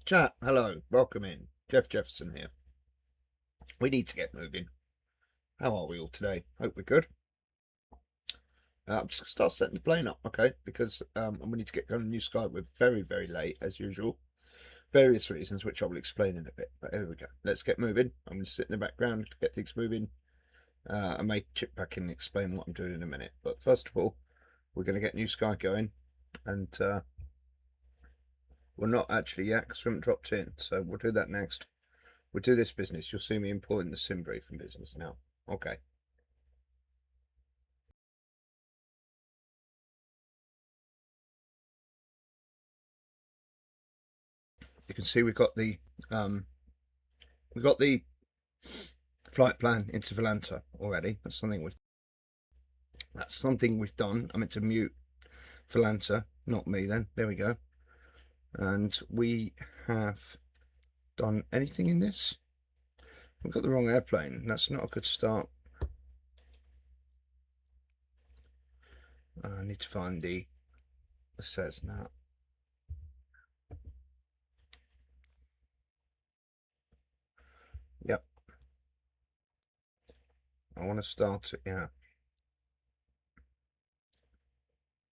Chat, hello, welcome in. Jeff Jefferson here. We need to get moving. How are we all today? Hope we're good. I'm just going to start setting the plane up, okay? Because we need to get going on New Sky. We're very, very late, as usual. Various reasons, which I will explain in a bit. But here we go. Let's get moving. I'm going to sit in the background to get things moving. I may chip back in and explain what I'm doing in a minute. But first of all, we're going to get New Sky going. And we're not actually yet because we haven't dropped in. So we'll do that next. We'll do this business. You'll see me importing the sim briefing business now. Okay. You can see we've got the flight plan into Volanta already. That's something we've done. I meant to mute Volanta, not me then. There we go. And we have done anything in this. We've got the wrong airplane. That's not a good start. I need to find the Cessna. Yep. I want to start it, yeah.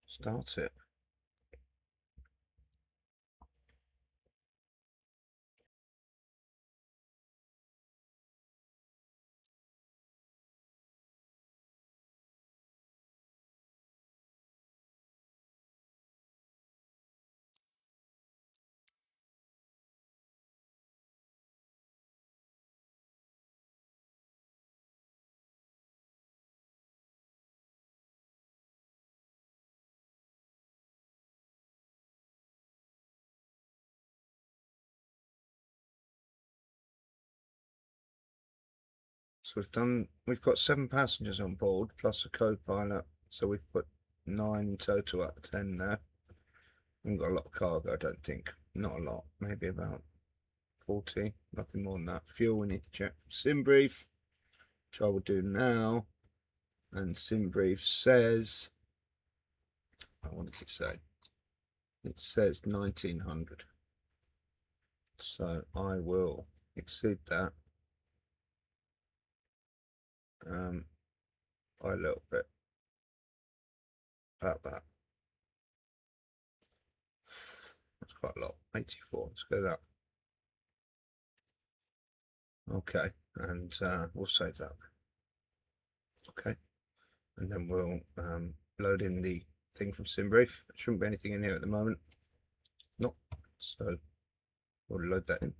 Start it. So we've got 7 passengers on board plus a co-pilot. So we've put 9 total out of 10 there. Haven't got a lot of cargo, I don't think. Not a lot, maybe about 40, nothing more than that. Fuel we need to check. Sim brief, which I will do now. And sim brief says, what does it say? It says 1900. So I will exceed that by a little bit. About that. That's quite a lot. 84. Let's go that. Okay, and we'll save that. Okay, and then we'll load in the thing from SimBrief. There shouldn't be anything in here at the moment. Nope. So we'll load that in.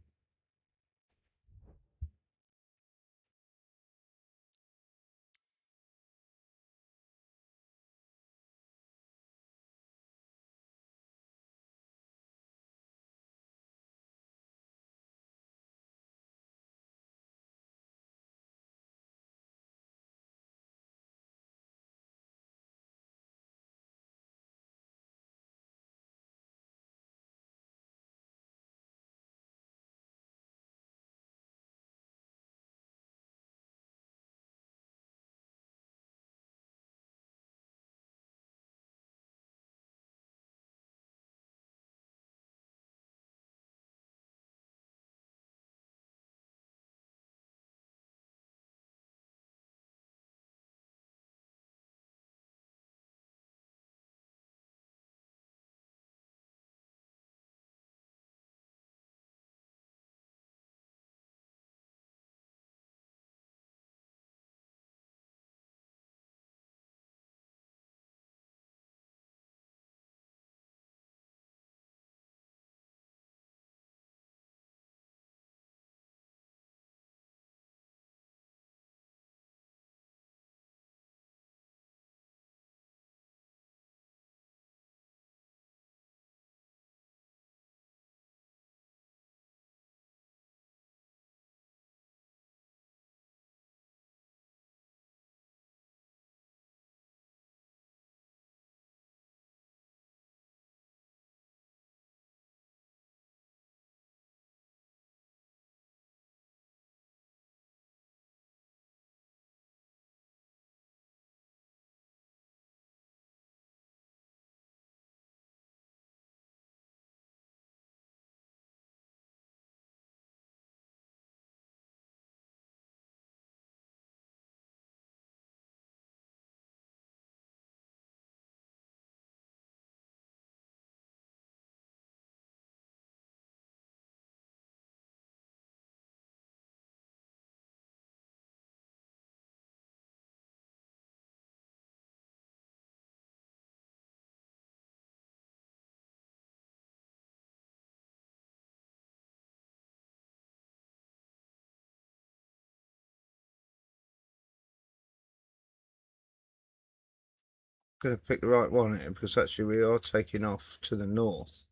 going to pick the right one here, because actually we are taking off to the north.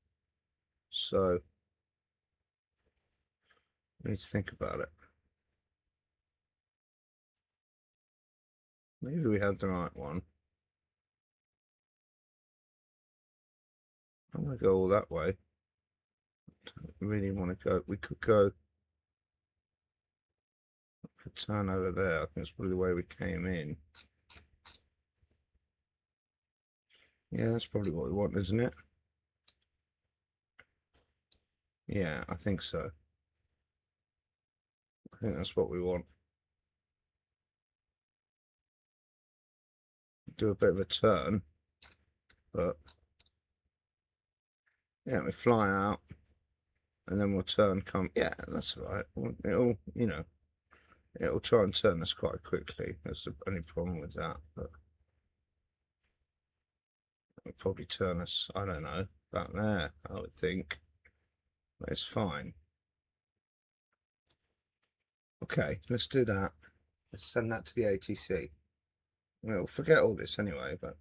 So we need to think about it. Maybe we have the right one. I'm going to go all that way. Don't really want to go. We could go. Could turn over there. I think that's probably the way we came in. Yeah, that's probably what we want, isn't it? Yeah, I think so. I think that's what we want. Do a bit of a turn, but yeah, we fly out and then we'll turn. Yeah, that's all right. It'll, you know, it'll try and turn us quite quickly. That's the only problem with that, but it'll probably turn us, I don't know, about there, I would think. But it's fine. Okay, let's do that. Let's send that to the ATC. We'll forget all this anyway, but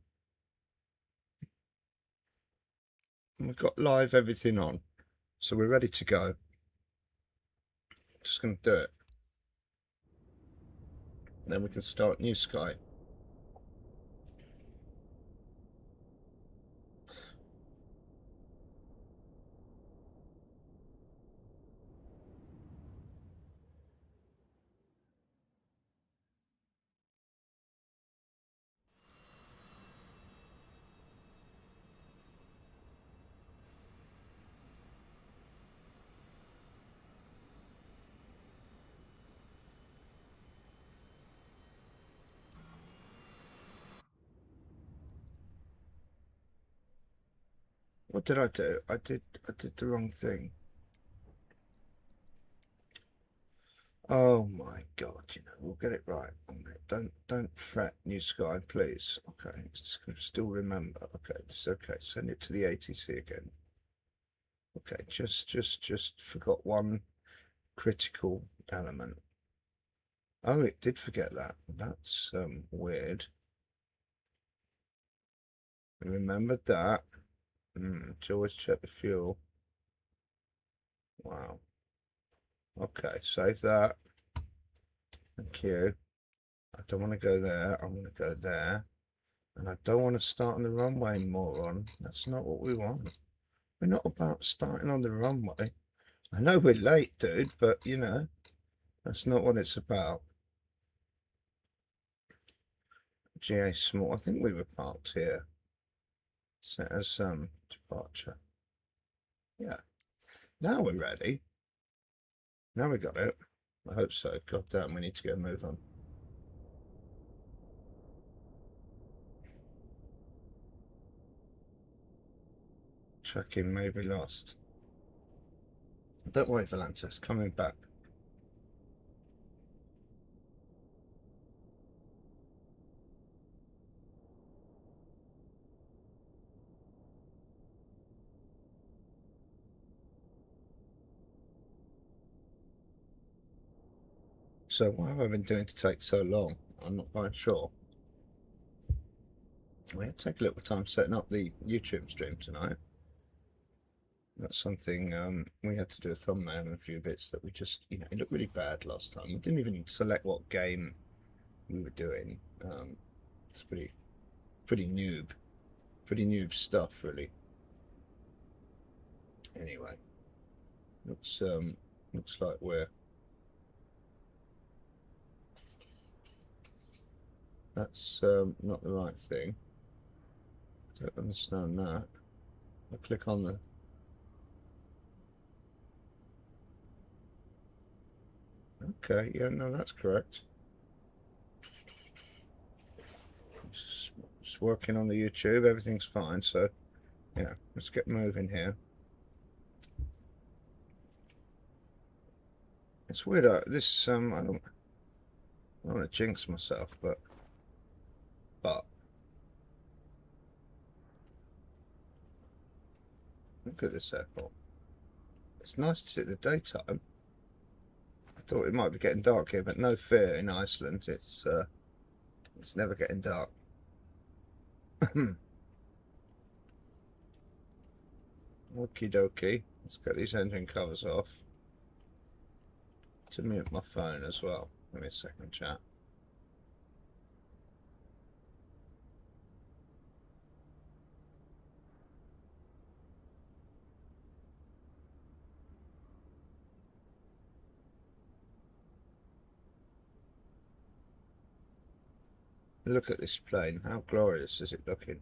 we've got live everything on, so we're ready to go. Just going to do it. Then we can start New Sky. What did I do? I did the wrong thing. Oh my God, you know, we'll get it right. Don't fret, New Sky, please. Okay, it's just gonna still remember. Okay, it's okay. Send it to the ATC again. Okay, just forgot one critical element. Oh, it did forget that. That's weird. We remembered that. To always check the fuel. Wow. Okay, save that. Thank you. I don't want to go there. I want to go there. And I don't want to start on the runway, moron. That's not what we want. We're not about starting on the runway. I know we're late, dude, but you know, that's not what it's about. GA small. I think we were parked here. Set as departure. Yeah. Now we're ready. Now we got it. I hope so. God damn, we need to go move on. Tracking may be lost. Don't worry, Valantis, coming back. So what have I been doing to take so long? I'm not quite sure. We had to take a little time setting up the YouTube stream tonight. That's something we had to do a thumbnail and a few bits that we just, you know, it looked really bad last time. We didn't even select what game we were doing. It's pretty noob stuff, really. Anyway, looks like that's not the right thing. I don't understand that. I click on the okay, yeah, no, that's correct. Just working on the YouTube, everything's fine, so yeah, let's get moving here. It's weird, this, I don't want to jinx myself, but look at this airport. It's nice to see the daytime. I thought it might be getting dark here, but no fear in Iceland. It's never getting dark. Okie dokie. Let's get these engine covers off. To mute my phone as well. Give me a second, chat. Look at this plane. How glorious is it looking?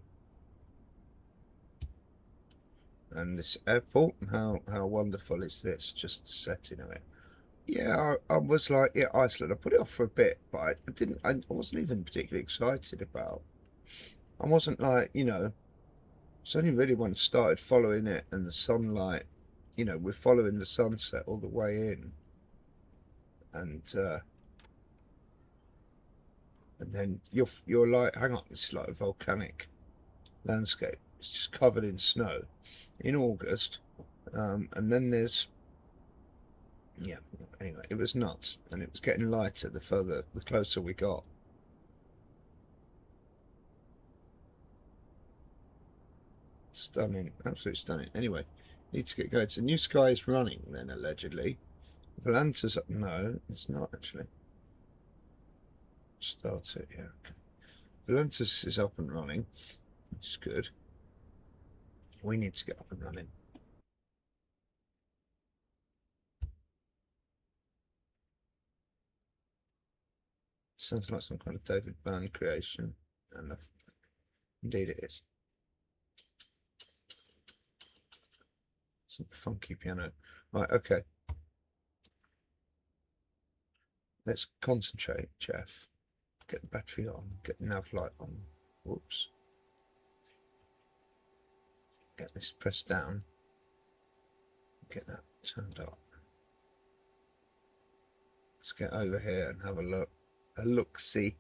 And this airport, how wonderful is this? Just the setting of it. Yeah, I was like, yeah, Iceland. I put it off for a bit, but I wasn't even particularly excited about. I wasn't like, you know, it's only really when I started following it and the sunlight, you know, we're following the sunset all the way in. And then you're like, hang on, this is like a volcanic landscape. It's just covered in snow in August. And then there's, yeah, anyway, it was nuts. And it was getting lighter the closer we got. Stunning, absolutely stunning. Anyway, need to get going. So New Sky is running then, allegedly. Valanta's up. No, it's not actually. Start it, yeah. Okay. Valanta's is up and running, which is good. We need to get up and running. Sounds like some kind of David Byrne creation, and indeed it is. Some funky piano. Right, okay. Let's concentrate, Jeff. Get the battery on, get the nav light on. Whoops. Get this pressed down. Get that turned up. Let's get over here and have a look. A look-see.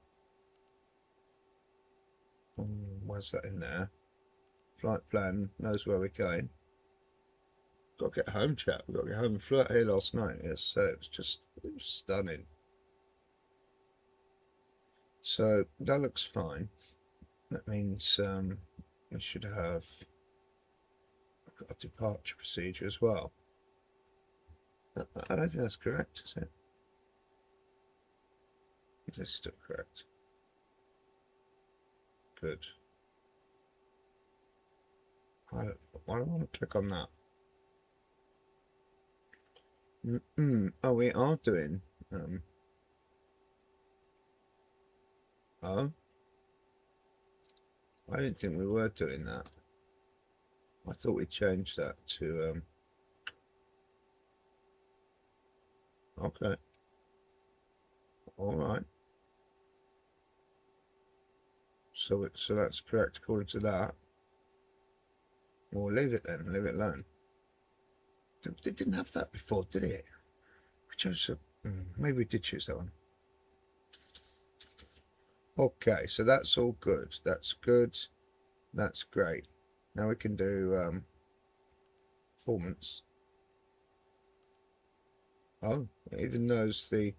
Where's that in there? Flight plan knows where we're going. Got to get home, chap. We've got to get home. We flew out here last night. Yes, so it was stunning. So that looks fine. That means we should have got a departure procedure as well. I don't think that's correct, is it? It is still correct. Good. Why don't I want to click on that? Oh, we are doing oh, I didn't think we were doing that. I thought we changed that to okay, all right. So that's correct according to that. Well, leave it then. Leave it alone. It didn't have that before, did it? We chose maybe we did choose that one. Okay, so that's all good. That's good. That's great. Now we can do performance. Oh, it even knows the.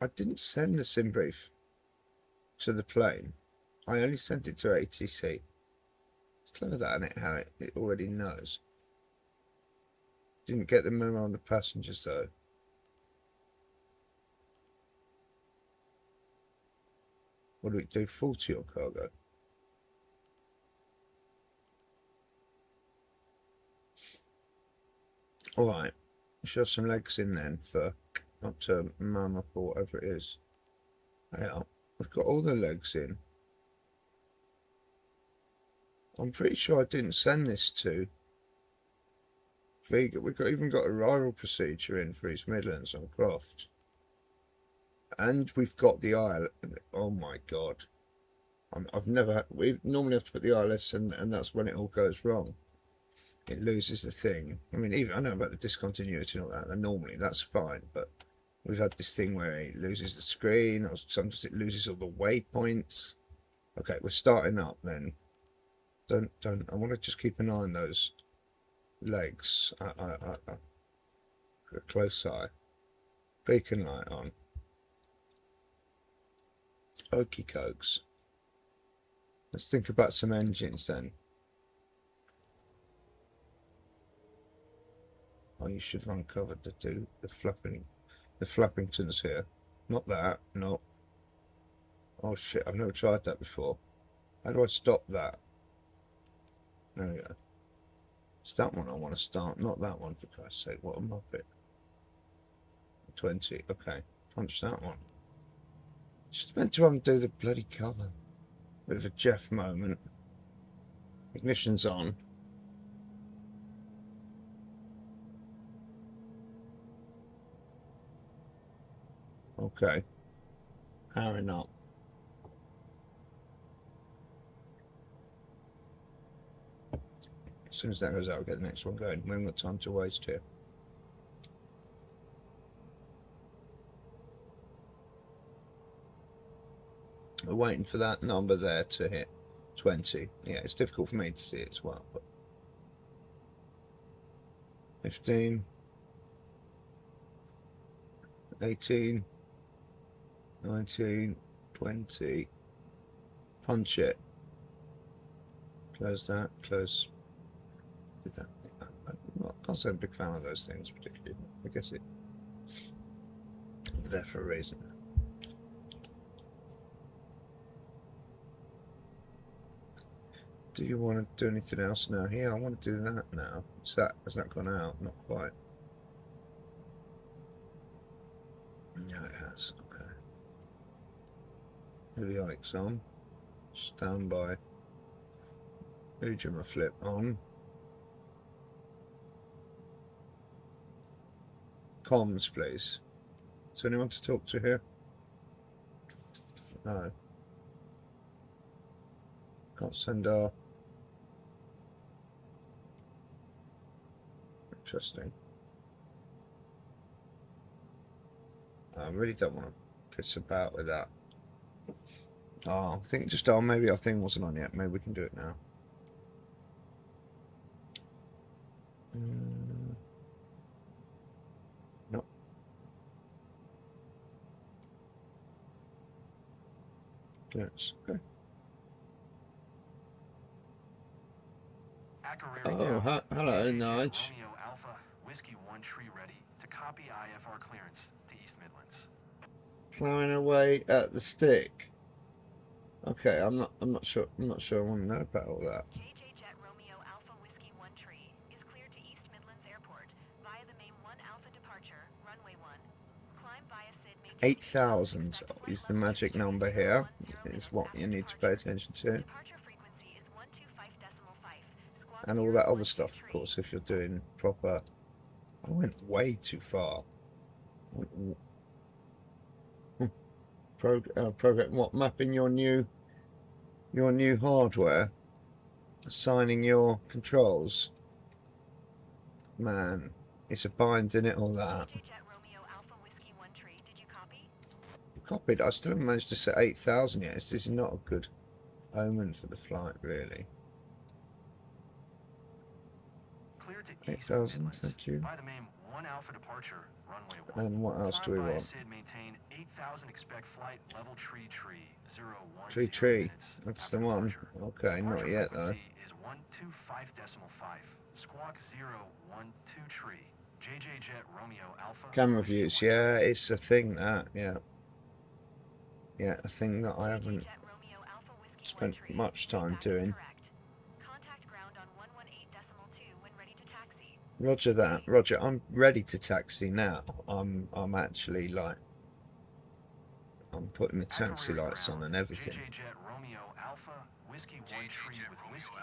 I didn't send the sim brief to the plane. I only sent it to ATC. It's clever that, isn't it? How it already knows. Didn't get the memo on the passengers though. What do we do? 40 on cargo. All right. We should have some legs in then for up to Mammoth or whatever it is. Yeah, we've got all the legs in. I'm pretty sure I didn't send this to Vega. We've even got a arrival procedure in for East Midlands on Croft. And we've got the IL. Oh my god. I've never. We normally have to put the ILS and that's when it all goes wrong. It loses the thing. I mean, even I know about the discontinuity and all that. And normally that's fine, but we've had this thing where it loses the screen, or sometimes it loses all the waypoints. Okay, we're starting up then. Don't. I want to just keep an eye on those legs. A close eye. Beacon light on. Okie cokes. Let's think about some engines then. Oh, you should run covered to do the flappingtons here. Not that, no. Oh shit, I've never tried that before. How do I stop that? There we go. It's that one I want to start, not that one, for Christ's sake. What a muppet. 20, okay. Punch that one. Just meant to undo the bloody cover. Bit of a Jeff moment. Ignition's on. Okay. Powering up. As soon as that goes out, I'll get the next one going. We haven't got time to waste here. We're waiting for that number there to hit 20. Yeah, it's difficult for me to see it as well. But 15, 18, 19, 20. Punch it. Close that. Close. Did that? I can't say I'm a big fan of those things particularly. I guess it's there for a reason. Do you want to do anything else now? Yeah, I want to do that now. Has that gone out? Not quite. No, it has. Okay. Avionics on. Standby. Ujima flip on. Comms, please. Is there anyone to talk to here? No. Can't send our... Interesting. I really don't want to piss about with that. Oh, I think just... Oh, maybe our thing wasn't on yet. Maybe we can do it now. No. Yes, okay. Oh, hello, Nige. Alpha, Whiskey 1 tree ready to copy IFR clearance to East Midlands. Plowing away at the stick. Okay, I'm not sure I want to know about all that. JJ Jet Romeo Alpha Whiskey 1 tree is cleared to East Midlands Airport via the main 1 Alpha departure, runway 1. Climb via Sid. 8,000 is the magic number here. Is what you need to pay attention to. And all that other stuff, of course, if you're doing proper... I went way too far. Program what? Mapping your new hardware, assigning your controls. Man, it's a bind in it, all that. Copied. I still haven't managed to set 8,000 yet. This is not a good omen for the flight, really. 8,000, thank you. By the main 1 Alpha departure, runway 1. And what else do we want? Sid maintain 8,000, expect flight level tree 010 Tree. minutes. That's the one. Okay, not yet though. Is 125.5. Squawk 012 tree. JJ Jet Romeo Alpha. Camera views, yeah, it's a thing that, yeah. Yeah, a thing that I haven't spent much time doing. Roger that. Roger, I'm ready to taxi now. I'm actually like... I'm putting the taxi lights on and everything.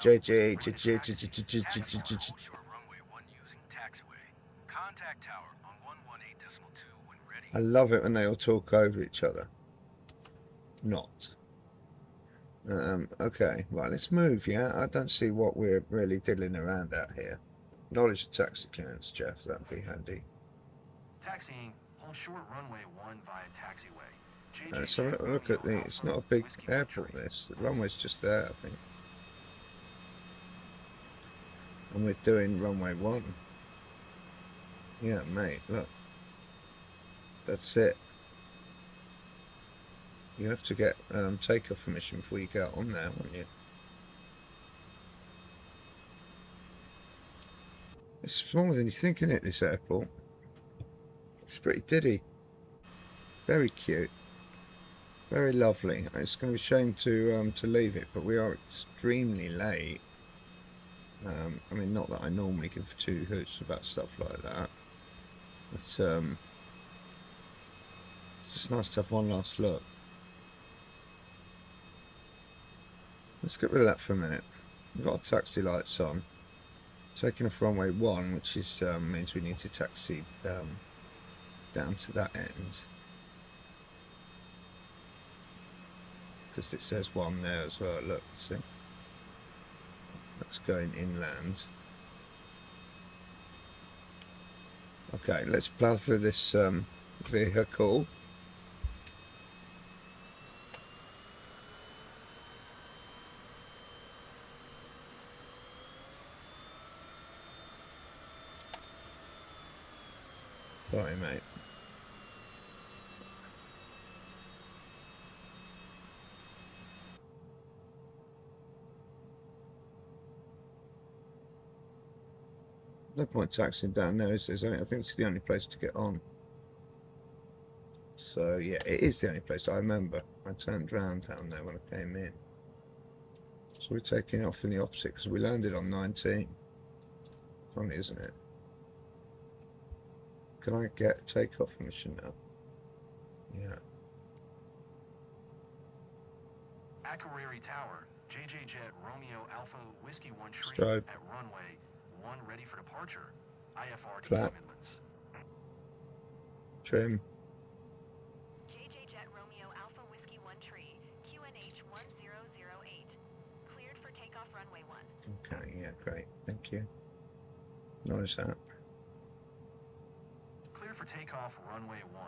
JJ, I love it when they all talk over each other. Not. Okay, right, let's move, yeah? I don't see what we're really diddling around at here. Knowledge of taxi clearance, Jeff, that'd be handy. Taxiing, hold short runway 1 via taxiway. So look at the, it's not a big airport this, the runway's just there, I think. And we're doing runway 1. Yeah, mate, look. That's it. You have to get takeoff permission before you get on there, won't you? It's smaller than you think, isn't it, this airport? It's pretty diddy. Very cute. Very lovely. It's going to be a shame to leave it, but we are extremely late. I mean, not that I normally give two hoots about stuff like that, but it's just nice to have one last look. Let's get rid of that for a minute. We've got our taxi lights on. Taking off runway 1, which is means we need to taxi down to that end. Because it says 1 there as well, look, see? That's going inland. Okay, let's plough through this vehicle. Sorry, mate. No point taxiing down there, is there? I think it's the only place to get on. So yeah, it is the only place I remember. I turned round down there when I came in. So we're taking off in the opposite because we landed on 19. Funny, isn't it? Can I get takeoff permission now? Yeah. Akureyri Tower, JJ Jet Romeo Alpha Whiskey 1 Tree Strobe. at runway 1 ready for departure. IFR East Clap. Midlands. Trim. JJ Jet Romeo Alpha Whiskey 1 Tree, QNH 1008. Cleared for takeoff runway 1. Okay, yeah, great. Thank you. Notice that. Clear for takeoff runway 1.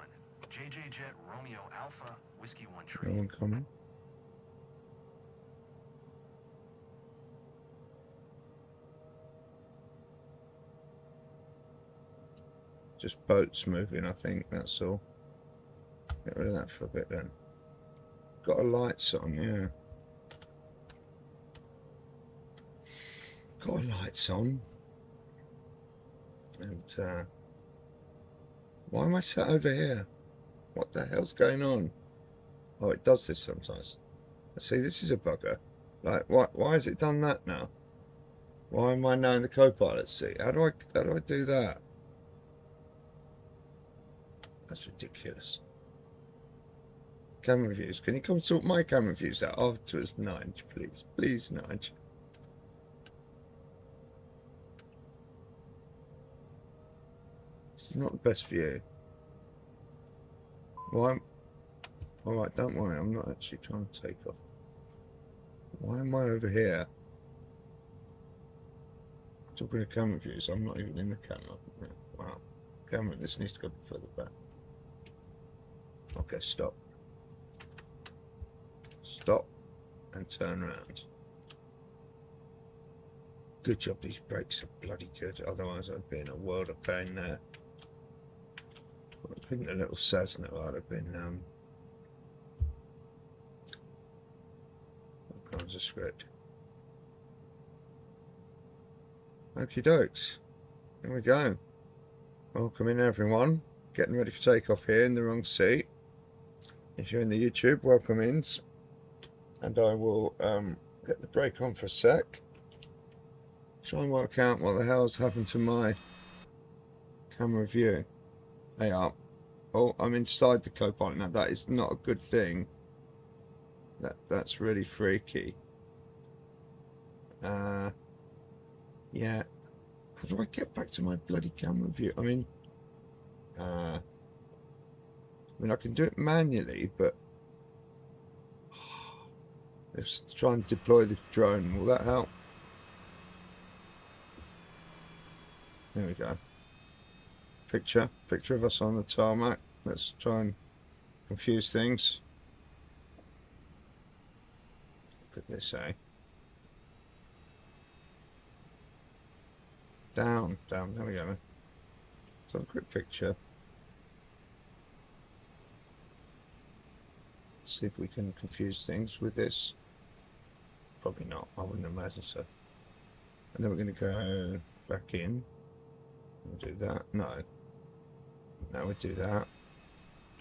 JJ Jet Romeo Alpha Whiskey 1 No Tree. one coming. Just boats moving, I think, that's all. Get rid of that for a bit then. Got our lights on, yeah. Got our lights on. And, why am I sat over here? What the hell's going on? Oh, it does this sometimes. See, this is a bugger. Like, why has it done that now? Why am I now in the co-pilot seat? How do I do that? That's ridiculous. Camera views. Can you come sort my camera views out afterwards, Nige, please? Please, Nige. This is not the best view. Why? Alright, don't worry. I'm not actually trying to take off. Why am I over here? Talking of camera views, I'm not even in the camera. Wow. Camera, this needs to go further back. Okay, stop. Stop and turn around. Good job, these brakes are bloody good, otherwise I'd be in a world of pain there. I think the little Cessna would have been all kinds of script. Okie dokes. Here we go. Welcome in, everyone. Getting ready for takeoff here in the wrong seat. If you're in the YouTube, welcome in. And I will get the brake on for a sec. Try and work out what the hell's happened to my camera view. They are. Oh, I'm inside the co-pilot now. That is not a good thing. That's really freaky. Yeah. How do I get back to my bloody camera view? I mean, I can do it manually, but let's try and deploy the drone. Will that help? There we go. Picture of us on the tarmac. Let's try and confuse things. Look at this, eh? Down, there we go. Let's have a quick picture. See if we can confuse things with this. Probably not, I wouldn't imagine so. And then we're going to go back in. We'll do that. No. Now we do that.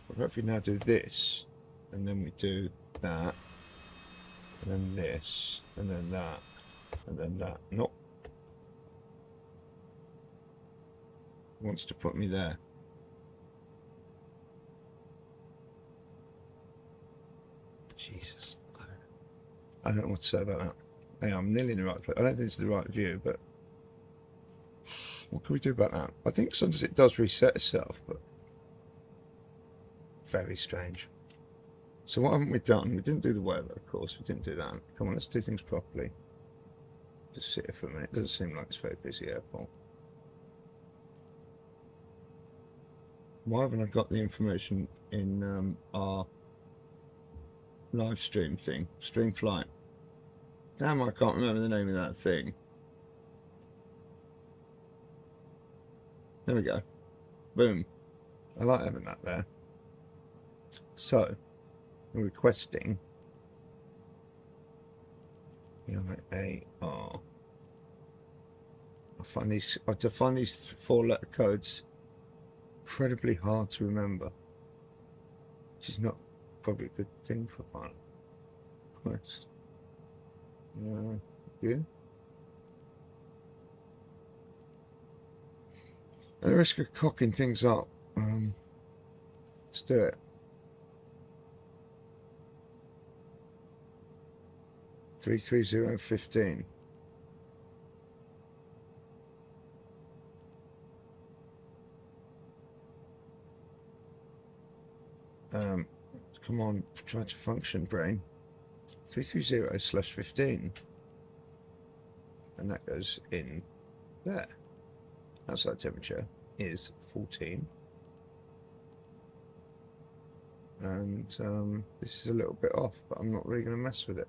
What if we now do this? And then we do that. And then this. And then that. And then that. Nope. Wants to put me there. Jesus. I don't know what to say about that. Hey, I'm nearly in the right place. I don't think it's the right view, but what can we do about that? I think sometimes it does reset itself, but very strange. So what haven't we done? We didn't do the weather, of course. We didn't do that. Come on, let's do things properly. Just sit here for a minute. It doesn't seem like it's a very busy airport. Why haven't I got the information in our live stream thing? Stream flight. Damn, I can't remember the name of that thing. There we go. Boom. I like having that there. So, we're requesting BIAR. I find these 4-letter codes incredibly hard to remember, which is not probably a good thing for a pilot. Quest. Yeah. At the risk of cocking things up, let's do it. 33015. Come on, try to function, brain. 330/15. And that goes in there. Outside temperature is 14. And this is a little bit off, but I'm not really going to mess with it.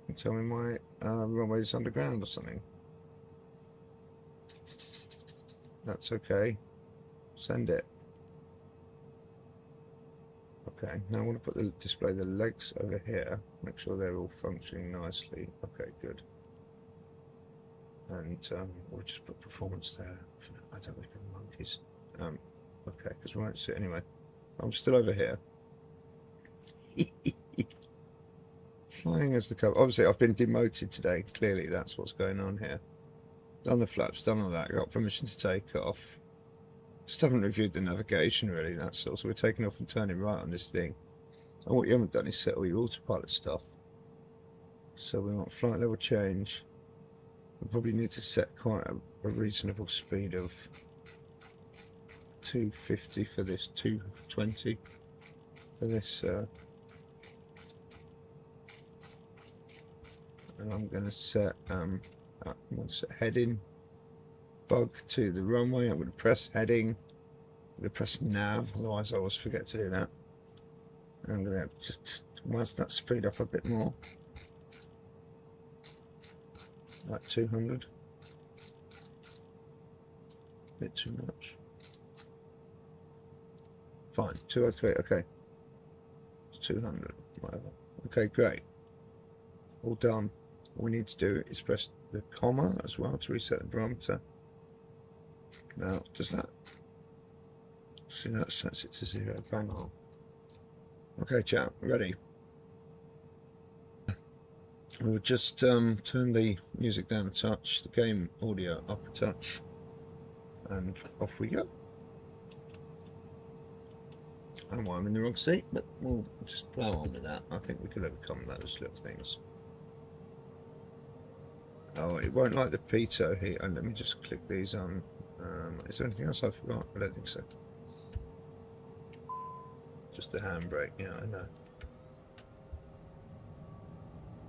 And tell me my runway is underground or something. That's okay. Send it. Okay, now I want to put display the legs over here. Make sure they're all functioning nicely. Okay, good. And we'll just put performance there. I don't really give monkeys. Okay, because we won't see it anyway. I'm still over here. Flying as the cover. Obviously, I've been demoted today. Clearly, that's what's going on here. Done the flaps, done all that. Got permission to take off. Just haven't reviewed the navigation, really. That's all. So we're taking off and turning right on this thing. And what you haven't done is set all your autopilot stuff. So we want flight level change. We probably need to set quite a reasonable speed of 250 for this, 220 for this. And I'm going to set heading bug to the runway. I'm going to press heading. I'm going to press nav, otherwise I always forget to do that. And I'm going to just whilst that speed up a bit more, like 200. Bit too much. Fine, 203. Okay, it's 200. Whatever. Okay, great. All done. All we need to do is press the comma as well to reset the barometer. Now, does that... See, that sets it to 0. Bang on. Okay, chat, ready. We will just turn the music down a touch, the game audio up a touch, and off we go. I don't know why I'm in the wrong seat, but we'll just plow on with that. I think we could overcome those little things. Oh, it won't like the pitot here. And let me just click these on. Is there anything else I forgot? I don't think so. Just the handbrake. Yeah, I know.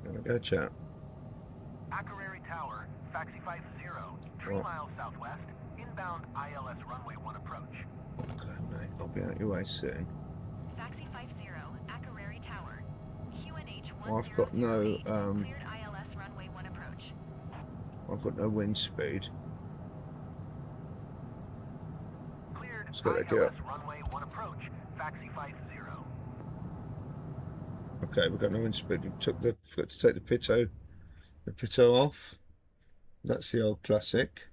There we go, chat. Akureyri Tower, Faxi 50, 3 miles southwest, inbound ILS runway 1 approach. Okay, mate. I'll be out your way soon. Faxi 50, Akureyri Tower. QNH 1. Well, I've got no cleared ILS runway 1 approach. I've got no wind speed. Cleared Let's get that ILS gear. runway 1 approach. Faxify 0. Okay, we've got no wind speed. We forgot to take the pitot off. That's the old classic.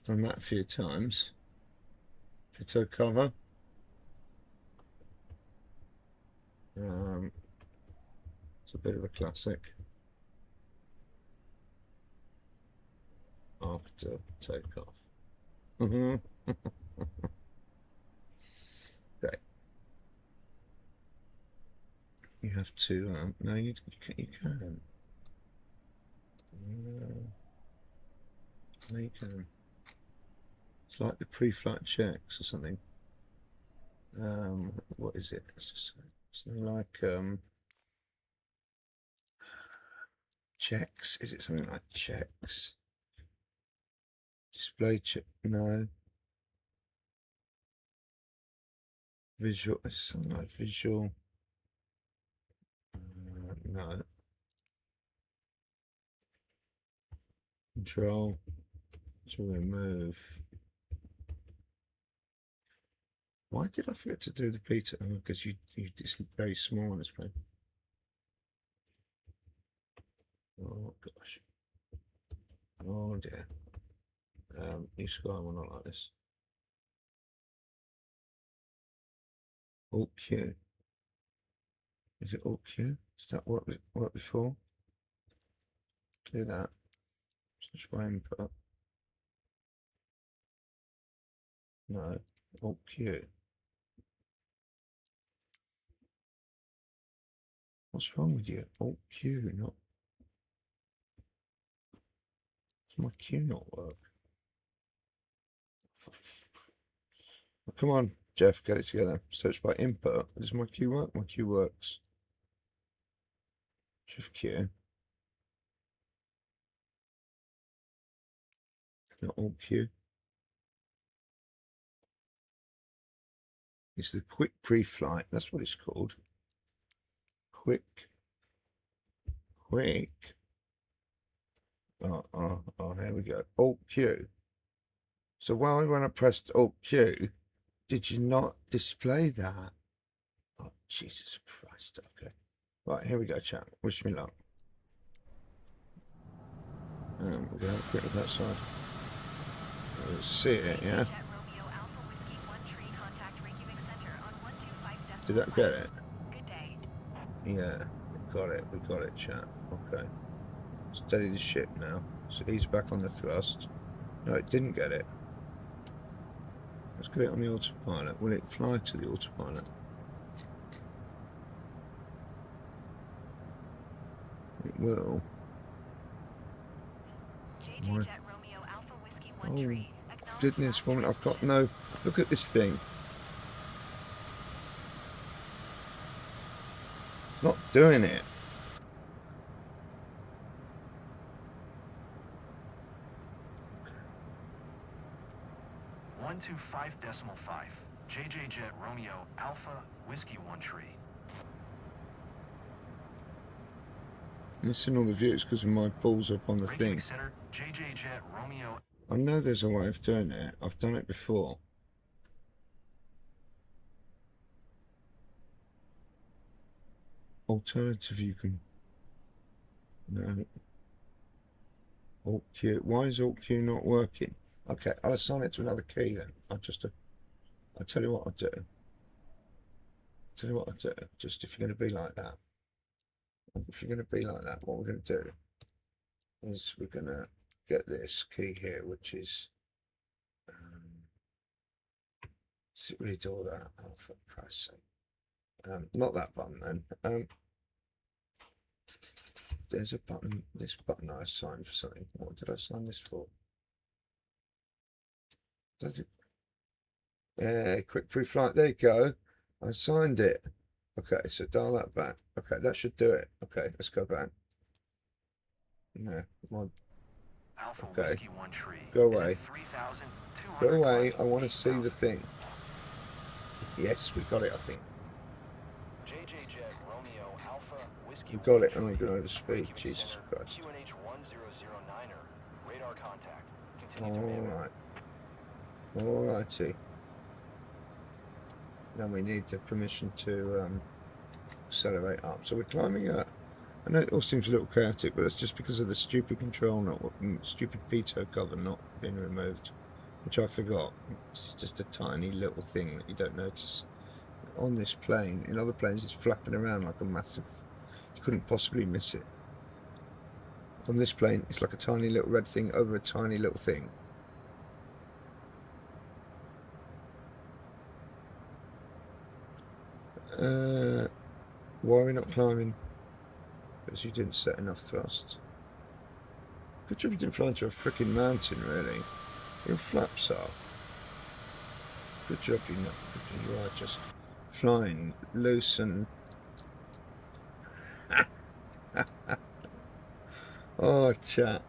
Done that a few times. Pitot cover. It's a bit of a classic. After takeoff. Okay. You have to. No, you can. No, you can. It's like the pre-flight checks or something. What is it? It's just something like checks. Is it something like checks? Display check? No. Visual. It's something like visual. No. Control to remove. Why did I forget to do the Peter? Oh, because it's very small on this plane. Oh gosh. Oh dear. New sky will not like this. Alt Q. Is it Alt Q? Does that work before? Clear that. Switch by input. No. Alt Q. What's wrong with you? Alt Q, not. Does my Q not work? Well, come on, Jeff, get it together. Search by input. Does my Q work? My Q works. Shift Q. Not Alt Q. It's the quick pre-flight. That's what it's called. Quick. Oh, here we go. Alt Q. So when I pressed Alt Q, did you not display that? Oh, Jesus Christ. Okay. Right, here we go, chat. Wish me luck. We're going to have a quick look outside. Let's see it, yeah? Did that get it? Yeah, got it. We got it, chat. Okay. Steady the ship now. So he's back on the thrust. No, it didn't get it. Let's get it on the autopilot. Will it fly to the autopilot? It will. Oh, goodness, woman, I've got no... Look at this thing. It's not doing it. One two 5.5. JJ Jet Romeo Alpha Whiskey 1 tree. Missing all the views because of my balls up on the thing. Center, JJ Jet Romeo. I know there's a way of doing it. I've done it before. Alternative, you can... No. Alt Q. Why is Alt Q not working? Okay, I'll assign it to another key then. I'll tell you what I'll do. Just if you're going to be like that. If you're going to be like that, what we're going to do is we're going to get this key here, which is... does it really do all that? Oh, for Christ's sake. Not that button then. There's a button, this button I assigned for something. What did I assign this for? Does it? Yeah, quick pre-flight. There you go. I assigned it. Okay, so dial that back. Okay, that should do it. Okay, let's go back. No, come on. Okay, go away. Go away. I want to see the thing. Yes, we got it, I think. We got it, and we're going over speed. Jesus Christ. Alright. Alrighty. Then we need the permission to accelerate up. So we're climbing up. I know it all seems a little chaotic, but that's just because of the stupid control, stupid pitot cover not being removed, which I forgot. It's just a tiny little thing that you don't notice on this plane. In other planes, it's flapping around like a massive. You couldn't possibly miss it. On this plane, it's like a tiny little red thing over a tiny little thing. Why are we not climbing? Because you didn't set enough thrust. Good job you didn't fly into a freaking mountain, really. Your flaps are. Good job you know. You are just flying loose and. Oh, chat.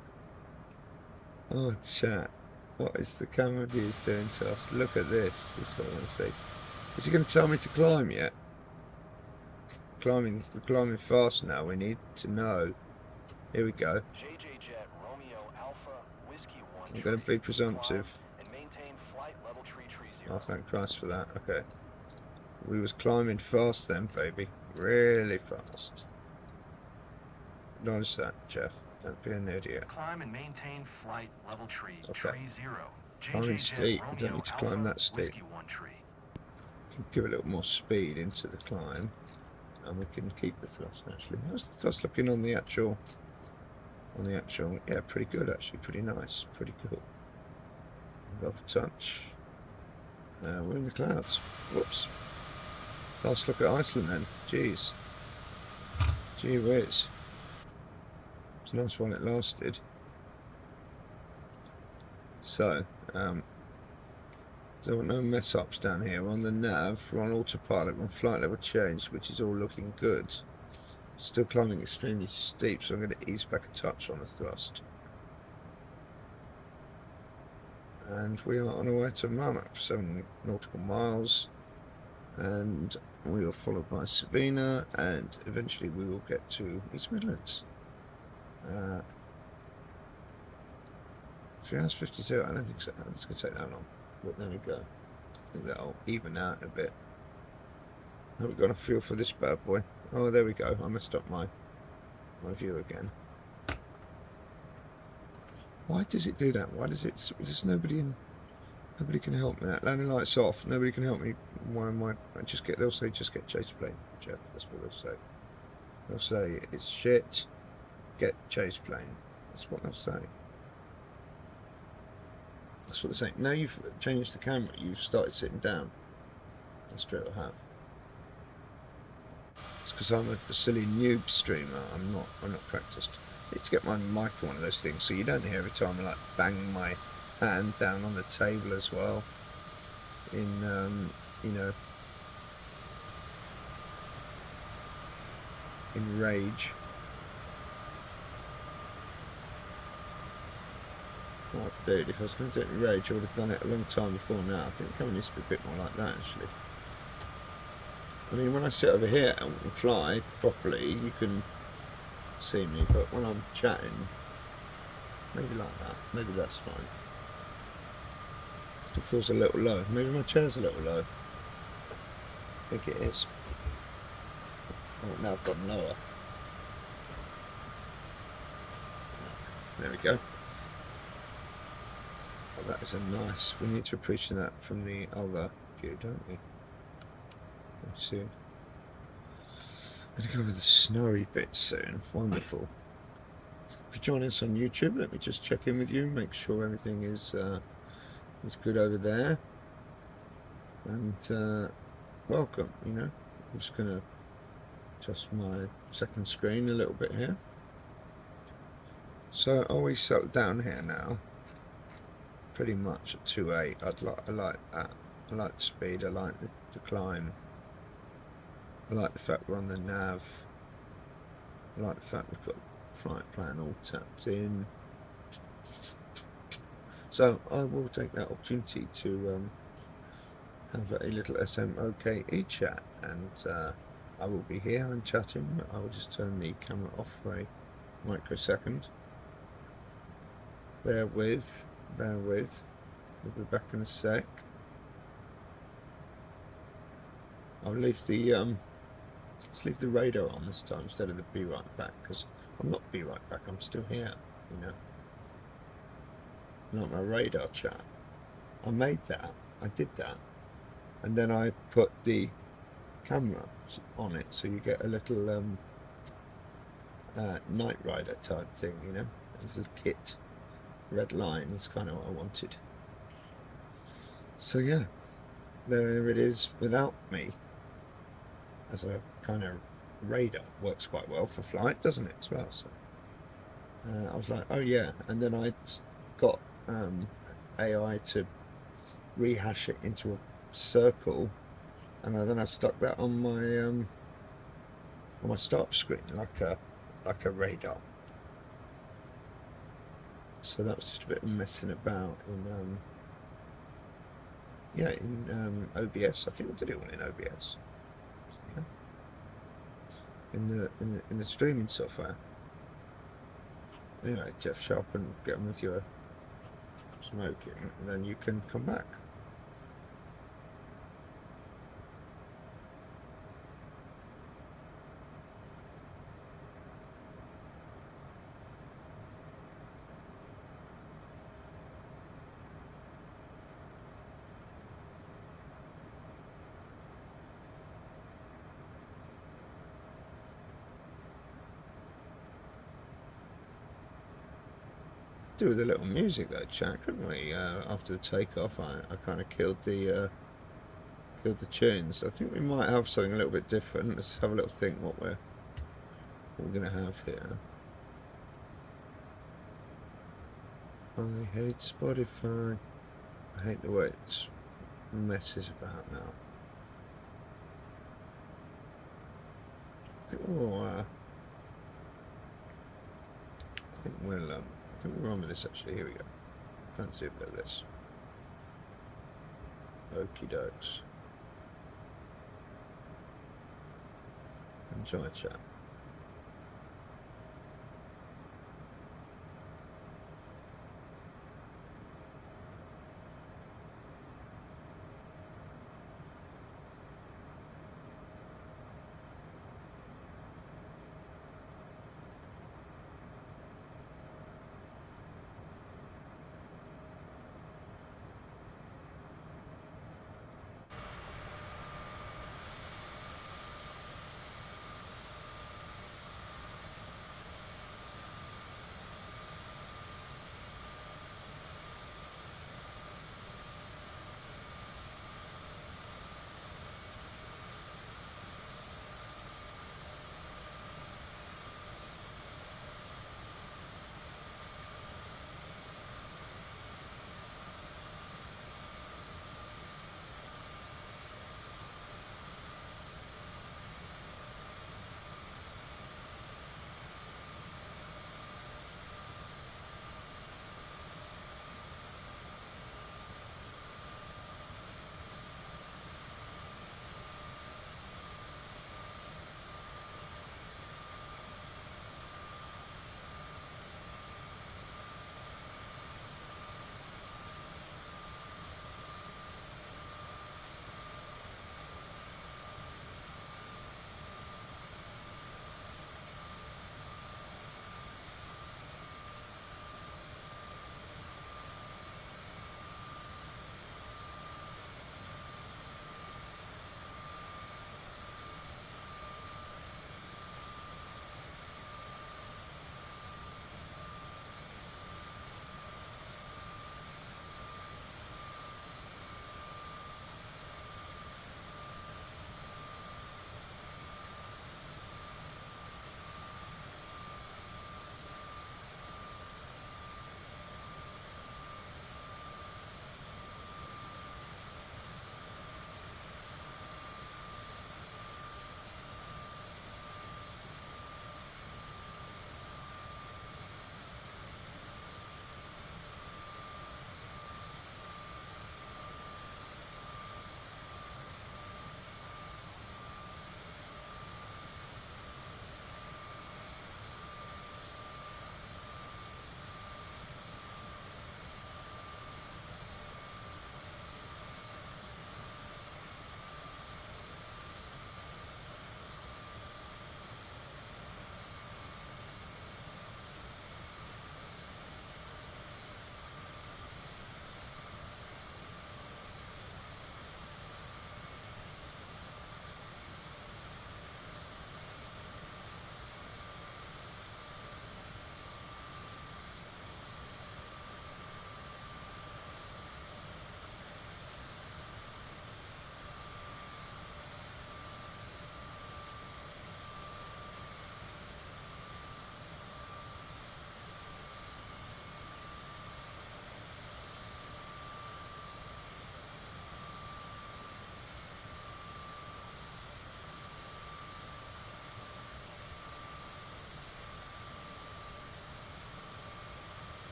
Oh, chat. What is the camera views doing to us? Look at this. This is what I want to see. Is he going to tell me to climb yet? We're climbing fast now. We need to know. Here we go. I'm going to be presumptive. Oh, thank Christ for that. Okay. We was climbing fast then, baby. Really fast. Notice that, Jeff. Don't be an idiot. Climb and maintain flight level tree. Okay. Tree 0. Climbing steep. We don't need to climb that steep. Can give a little more speed into the climb, and we can keep the thrust. Actually, how's the thrust looking on the actual? Yeah, pretty good actually. Pretty nice. Pretty cool. Above a touch. We're in the clouds. Whoops. Last look at Iceland then. Jeez. Gee whiz. It's a nice one. It lasted. So, there were no mess ups down here. We're on the nav, we're on autopilot, we're on flight level change, which is all looking good. Still climbing extremely steep, so I'm going to ease back a touch on the thrust. And we are on our way to Mammoth, 7 nautical miles, and we are followed by Sabina, and eventually we will get to East Midlands. 3 hours 52, I don't think so. It's going to take that long. But there we go. I think that'll even out a bit. Have we got a feel for this bad boy? Oh, there we go. I messed up my view again. Why does it do that? Why does it? There's nobody in. Nobody can help me. That landing lights off. Nobody can help me. Why am I? They'll say just get chase plane, Jeff. That's what they'll say. They'll say it's shit. Get chase plane. That's what they'll say. That's what they're saying. Now you've changed the camera, you've started sitting down. That's true, I have. It's because I'm a silly noob streamer. I'm not practiced. I need to get my mic on one of those things so you don't hear every time I like bang my hand down on the table as well. In you know, in rage. Oh, dude, if I was going to do it in rage, I would have done it a long time before now. I think the camera needs to be a bit more like that, actually. I mean, when I sit over here and fly properly, you can see me, but when I'm chatting, maybe like that. Maybe that's fine. Still feels a little low. Maybe my chair's a little low. I think it is. Oh, now I've got lower. There we go. Oh, that is a nice. We need to appreciate that from the other view, don't we? Let's see. I'm going to go over the snowy bit soon. Wonderful. If you're joining us on YouTube, let me just check in with you, make sure everything is good over there. And welcome. You know, I'm just going to adjust my second screen a little bit here. So are we settled down here now? Pretty much at 2.8. I like that. I like the speed. I like the climb. I like the fact we're on the nav. I like the fact we've got flight plan all tapped in. So I will take that opportunity to have a little SMOKE chat, and I will be here and chatting. I will just turn the camera off for a microsecond. Bear with. We'll be back in a sec. I'll leave the let's leave the radar on this time instead of the be right back, because I'm not be right back, I'm still here, you know. Not my radar chat. I made that, I did that, and then I put the camera on it, so you get a little Night Rider type thing, you know, a little kit. Red line is kind of what I wanted. So yeah, there it is without me as a kind of radar. Works quite well for flight, doesn't it, as well? So I was like, oh yeah, and then I got AI to rehash it into a circle, and then I stuck that on my start screen like a radar. So that was just a bit of messing about in OBS. I think we did it all in OBS. Yeah. In the streaming software. Anyway, Jeff Sharpen, get on with your smoking, and then you can come back. Do with a little music though, chat, couldn't we? After the takeoff, I kind of killed the tunes. I think we might have something a little bit different. Let's have a little think what we're gonna have here. I hate Spotify. I hate the way it messes about now. I think we're on with this actually. Here we go. Fancy a bit of this. Okie dokes. Enjoy, chat.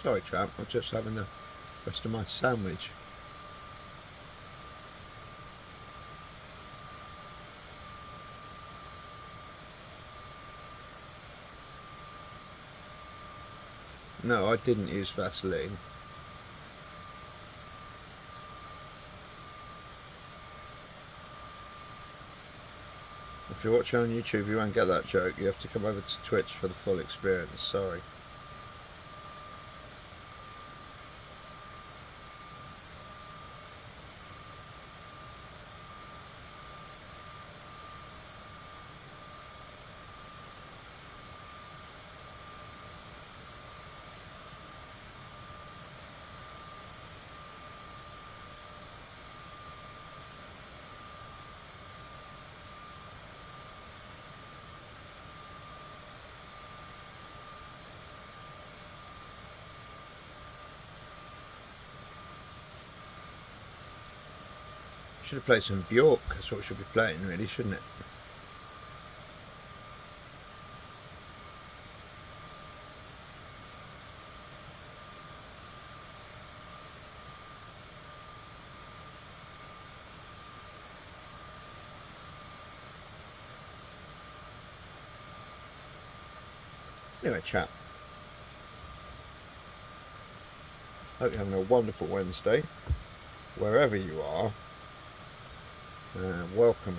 Sorry, chap. I'm just having the rest of my sandwich. No, I didn't use Vaseline. If you're watching on YouTube, you won't get that joke. You have to come over to Twitch for the full experience. Sorry. Should have played some Bjork. That's what we should be playing, really, shouldn't it? Anyway, chat. Hope you're having a wonderful Wednesday, wherever you are. Welcome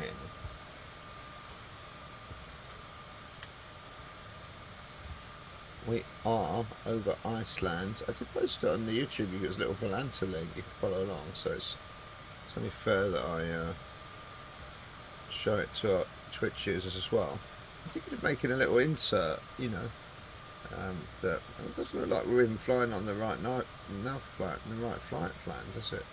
in. We are over Iceland. I did post it on the YouTube. You get a little Volanta link. You can follow along. So it's only fair that I show it to our Twitch users as well. I'm thinking of making a little insert. You know, that it doesn't look like we're even flying on the right flight plan, does it?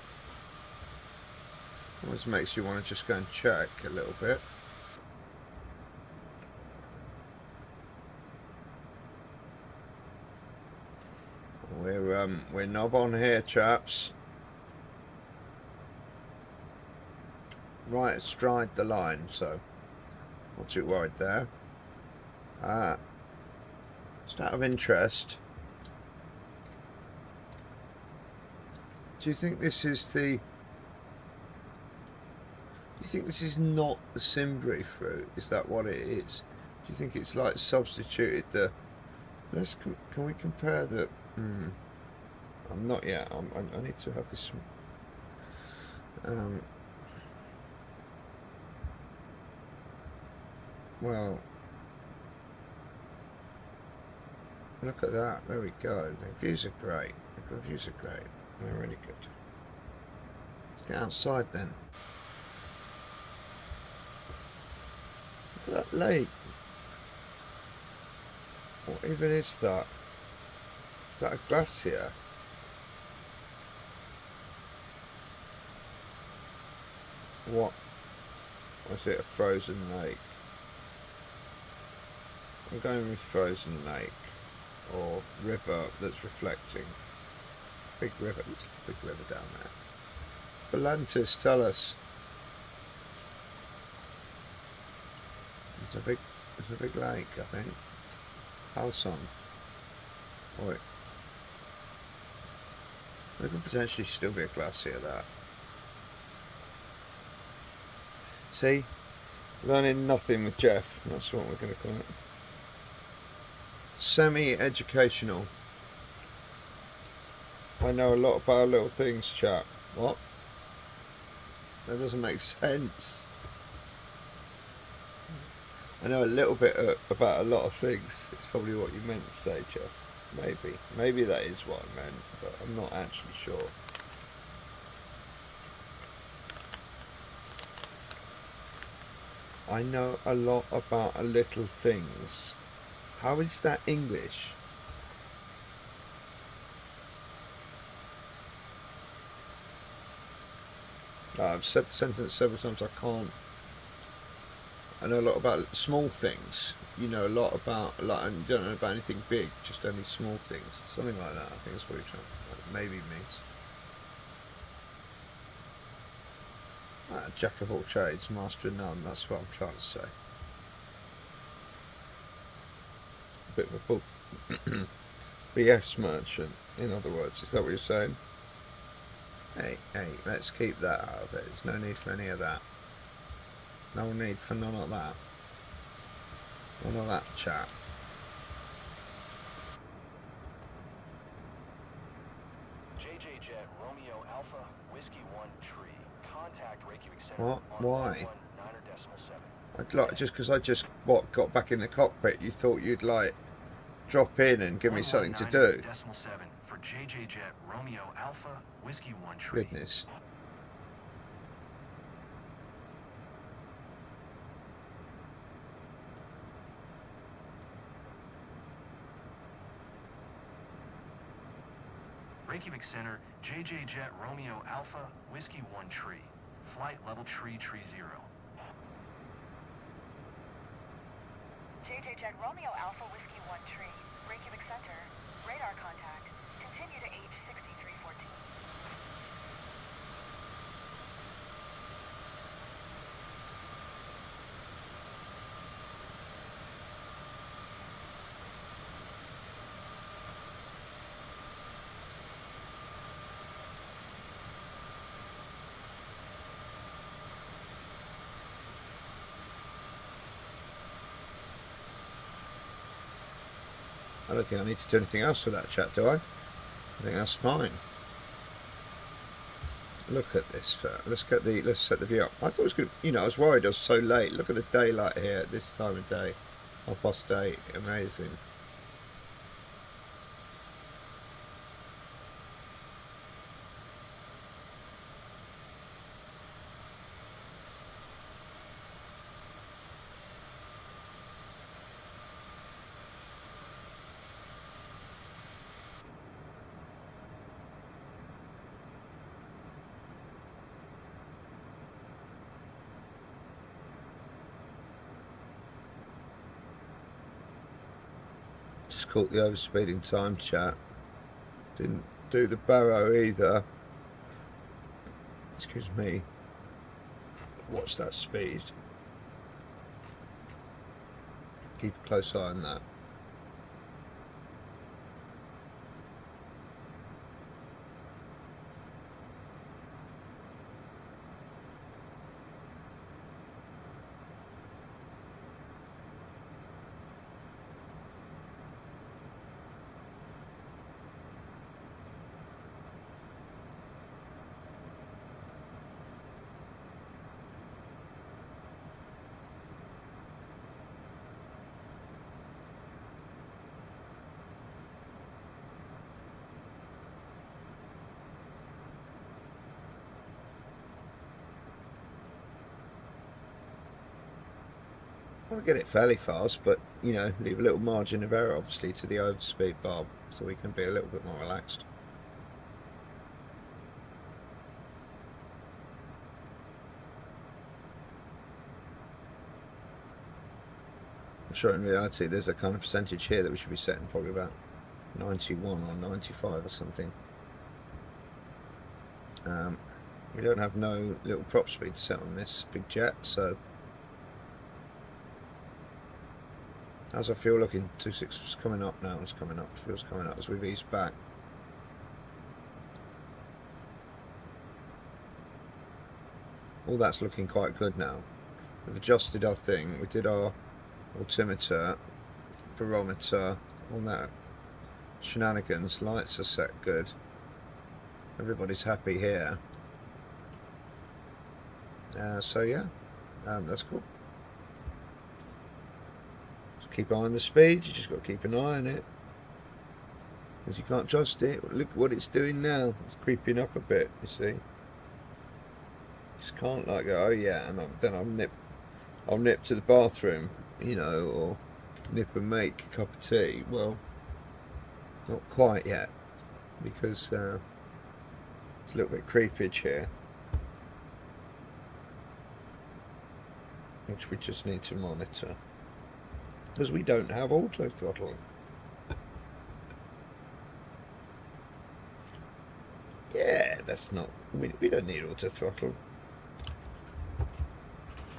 Always makes you want to just go and check a little bit. We're knob on here, chaps. Right astride the line, so not too worried there. Just out of interest, do you think this is the? Do you think this is not the Simbury fruit? Is that what it is? Do you think it's like substituted the? Can we compare the? I'm not yet. I need to have this. Well, look at that. There we go. The views are great. The views are great. They're really good. Let's get outside then. Look at that lake. What even is that? Is that a glacier? What? Or is it a frozen lake? I'm going with frozen lake or river that's reflecting. Big river. Looks like a big river down there. Volantis, tell us. It's a big lake, I think. Halson. Wait. There could potentially still be a glacier there. See? Learning nothing with Jeff. That's what we're going to call it. Semi-educational. I know a lot about little things, chap. What? That doesn't make sense. I know a little bit about a lot of things. It's probably what you meant to say, Jeff. Maybe that is what I meant, but I'm not actually sure. I know a lot about a little things. How is that English? I've said the sentence several times. I know a lot about small things. You know a lot about, like, I don't know about anything big, just only small things. Something like that. I think that's what you're trying, maybe means. Jack of all trades, master of none. That's what I'm trying to say. A bit of a BS merchant, in other words. Is that what you're saying? Hey, let's keep that out of it. There's no need for any of that. No need for none of that. None of that chat. JJ Jet Romeo Alpha Whiskey 1 Tree. Contact Reykjavik Center. What? Why? 119.7. I'd like, just because I just got back in the cockpit, you thought you'd like drop in and give me something to do. 119.7 for JJ Jet Romeo Alpha Whiskey 1 Tree. Goodness. Reykjavik Center, JJ Jet Romeo Alpha Whiskey 1 Tree. Flight level tree 0. JJ Jet Romeo Alpha Whiskey 1 Tree, Reykjavik Center, radar contact. Continue to H 6314. I don't think I need to do anything else with that chat, do I? I think that's fine. Look at this. Let's set the view up. I thought it was good. You know, I was worried I was so late. Look at the daylight here at this time of day. 8:30. Amazing. Just caught the overspeeding time chat. Didn't do the barrow either. Excuse me. Watch that speed. Keep a close eye on that. I want to get it fairly fast, but you know, leave a little margin of error obviously to the overspeed bar, so we can be a little bit more relaxed. I'm sure in reality there's a kind of percentage here that we should be setting probably about 91 or 95 or something. We don't have no little prop speed set on this big jet, so how's our fuel looking? 2.6 is coming up now. It's coming up. Fuel's coming up as we've eased back. All that's looking quite good now. We've adjusted our thing. We did our altimeter, barometer, all that shenanigans. Lights are set good. Everybody's happy here. So yeah, that's cool. Just keep an eye on the speed. You just got to keep an eye on it, because you can't trust it. Look what it's doing now. It's creeping up a bit. You see. Just can't like go, oh yeah, and then I'll nip to the bathroom, you know, or nip and make a cup of tea. Well, not quite yet, because it's a little bit creepage here, which we just need to monitor, because we don't have auto throttling. Yeah, that's not, we don't need auto throttle.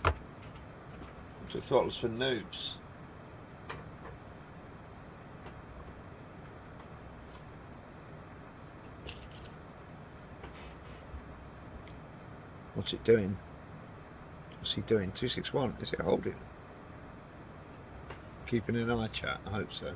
Auto throttle's for noobs. What's it doing? What's he doing? 261. Is it holding? Keeping an eye, chat. I hope so.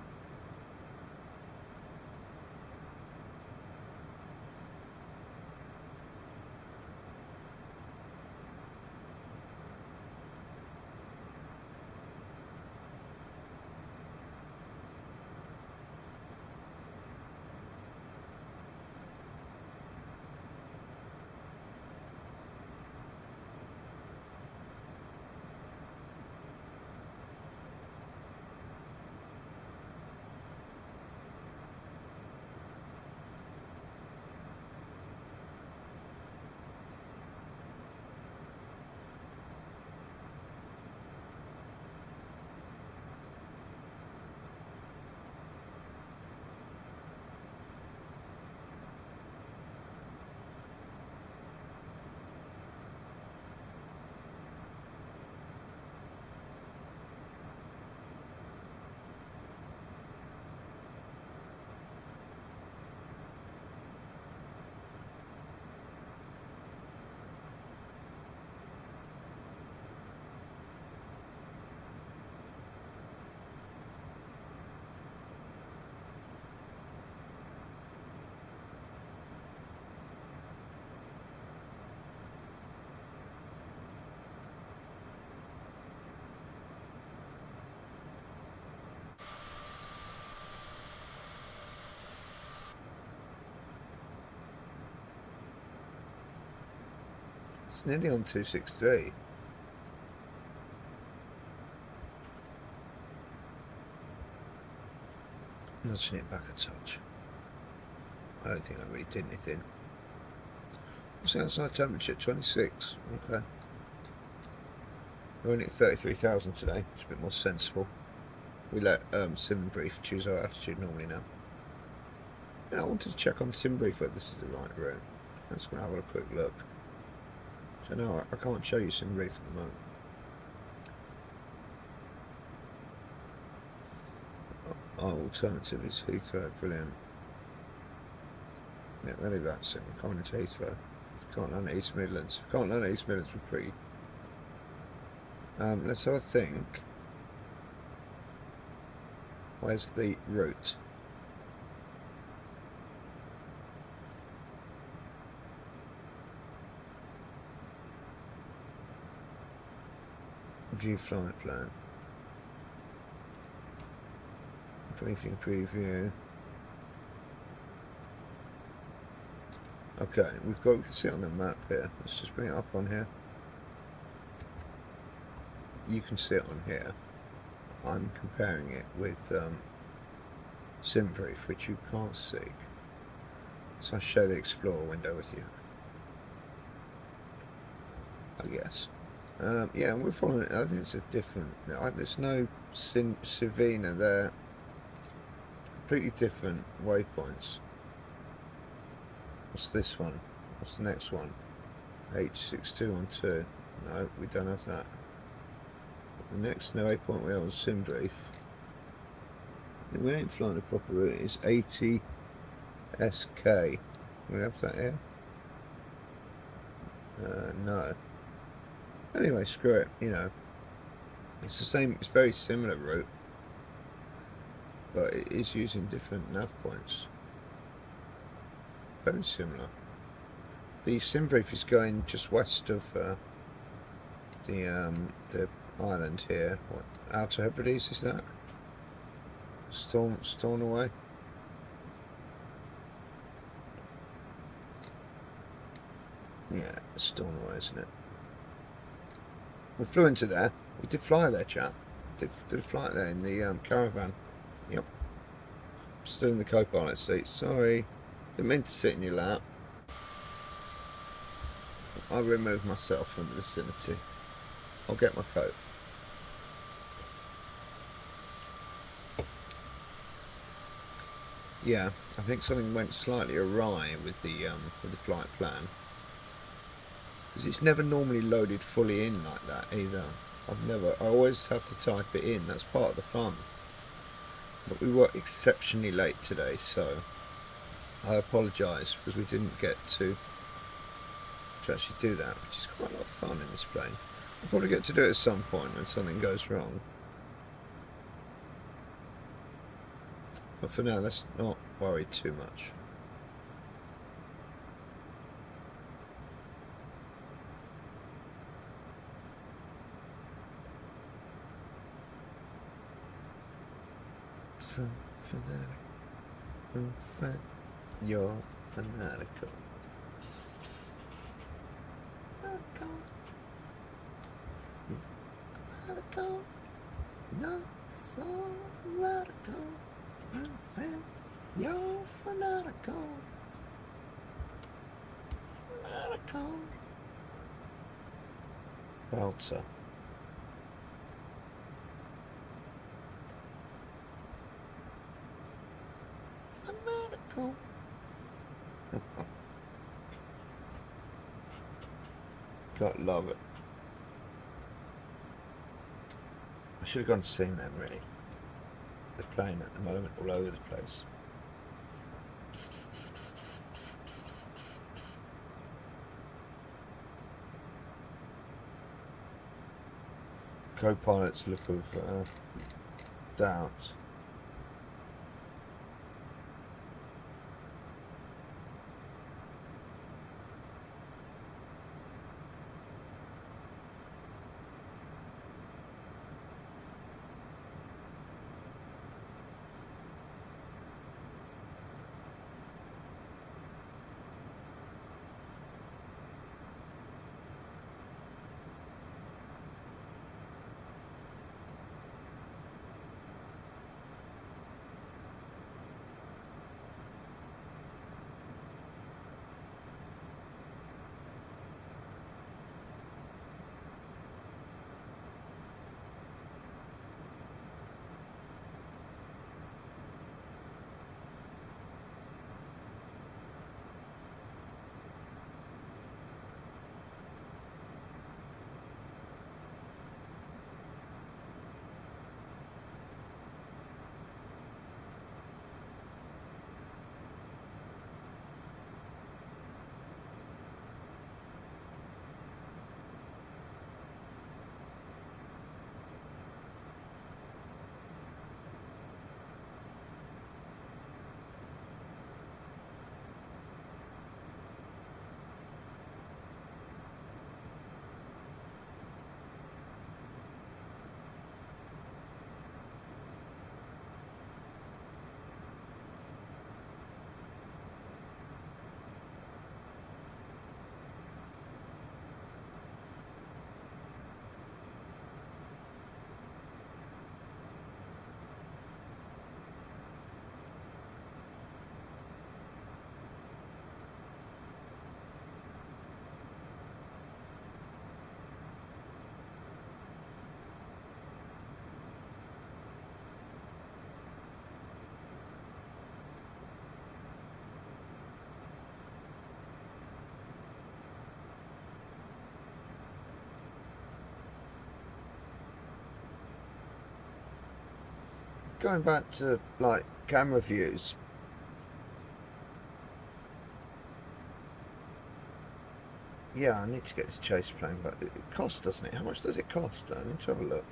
It's nearly on 263. Nudging it back a touch. I don't think I really did anything. What's the outside temperature? 26. Okay. We're only at 33,000 today. It's a bit more sensible. We let Sim Brief choose our attitude normally now. Yeah, I wanted to check on Sim Brief whether this is the right route. I'm just going to have a quick look. So no, I can't show you Sim Brief at the moment. Our alternative is Heathrow. Brilliant. Yeah, really that Sim. We're coming into Heathrow. Can't land at East Midlands. Can't land at East Midlands, we're pretty. Let's have a think. Where's the route? View flight plan. Briefing preview. Okay, we can see it on the map here. Let's just bring it up on here. You can see it on here. I'm comparing it with SimBrief, which you can't see. So I'll share the Explorer window with you. I guess. Yeah, we're following it. I think it's a different. There's no Savina there. Completely different waypoints. What's this one? What's the next one? H6212. No, we don't have that. The next no waypoint we are on SimBrief. We ain't flying a proper route. It's 80 SK. We have that here? No. Anyway, screw it. You know, it's the same. It's very similar route, but it is using different nav points. Very similar. The SimBrief is going just west of the island here. What, Outer Hebrides is that? Stornoway. Yeah, Stornoway, isn't it? We flew into there. We did fly there, chap. Did a flight there in the caravan. Yep. Still in the co-pilot seat. Sorry. Didn't mean to sit in your lap. I'll remove myself from the vicinity. I'll get my coat. Yeah, I think something went slightly awry with the flight plan. Because it's never normally loaded fully in like that either. I always have to type it in. That's part of the fun. But we were exceptionally late today, so I apologise because we didn't get to to actually do that, which is quite a lot of fun in this plane. I'll probably get to do it at some point when something goes wrong. But for now, let's not worry too much. So fanatic, you're fanatical. Radical, not so radical. You're fanatical. Fanatical. Belter. Fanatical. God, love it. I should have gone and seen them, really. They're playing at the moment all over the place. Co-pilot's look of doubt. Going back to like camera views, yeah, I need to get this chase plane, but it costs, doesn't it? How much does it cost? I need to have a look.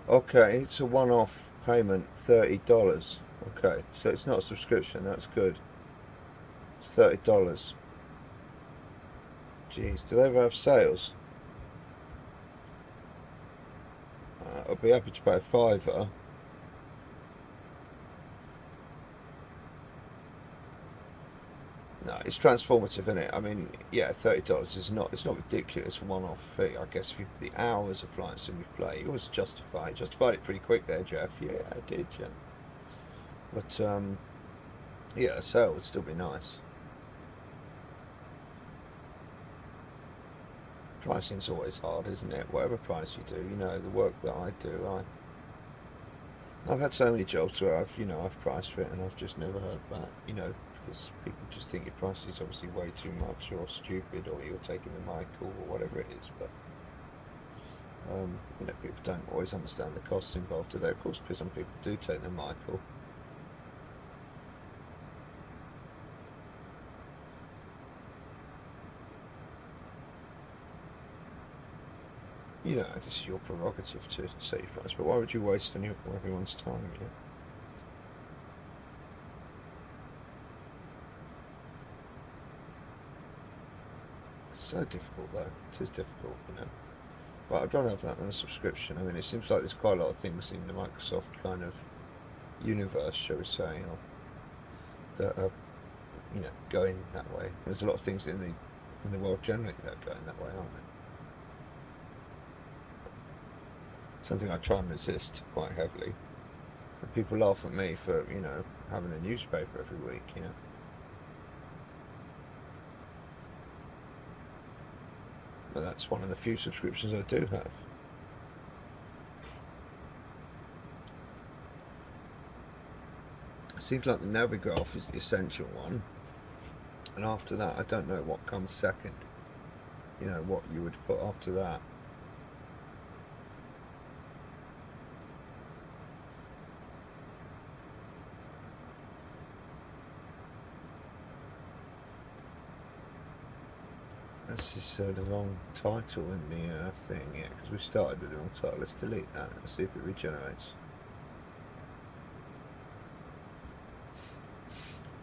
Okay, it's a one-off payment, $30. Okay, so it's not a subscription. That's good. It's $30. Jeez, do they ever have sales? I'll be happy to pay a £5. No, it's transformative, isn't it? I mean, yeah, $30 is not. It's not ridiculous one-off fee. I guess if you, the hours of flight sim you play, you always justify it. Justified it pretty quick there, Jeff. Yeah, I did, Jeff. But yeah, a sale would still be nice. Pricing's always hard, isn't it? Whatever price you do, you know, the work that I do, I've had so many jobs where I've priced for it and I've just never heard back, because people just think your price is obviously way too much or stupid or you're taking the mic or whatever it is, but people don't always understand the costs involved, do they? Of course, some people do take the mic or I guess it's your prerogative to set your price, but why would you waste everyone's time, It's so difficult, though. It is difficult, But I'd rather have that than a subscription. I mean, it seems like there's quite a lot of things in the Microsoft kind of universe, shall we say, that are, going that way. There's a lot of things in the world generally that are going that way, aren't there? Something I try and resist quite heavily. And people laugh at me for, having a newspaper every week, But that's one of the few subscriptions I do have. It seems like the Navigraph is the essential one. And after that, I don't know what comes second. What you would put after that. This is the wrong title in the thing, yeah, because we started with the wrong title. Let's delete that and see if it regenerates.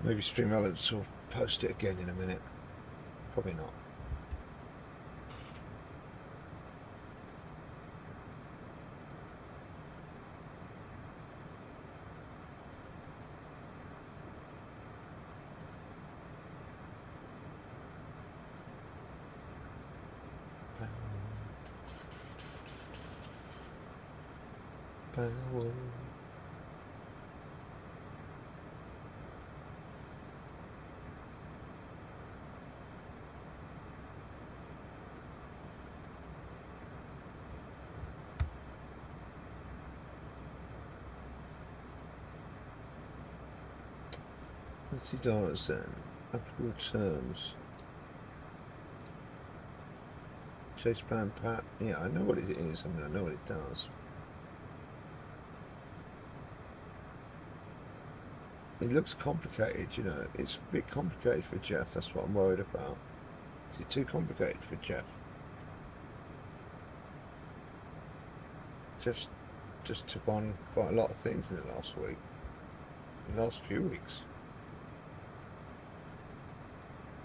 Maybe Stream Elements will post it again in a minute. Probably not. Power. $30 then. Applicable terms. Chase plan pat. Yeah, I know what it is. I know what it does. It looks complicated, It's a bit complicated for Jeff. That's what I'm worried about. Is it too complicated for Jeff? Jeff's just took on quite a lot of things in the last week. In the last few weeks.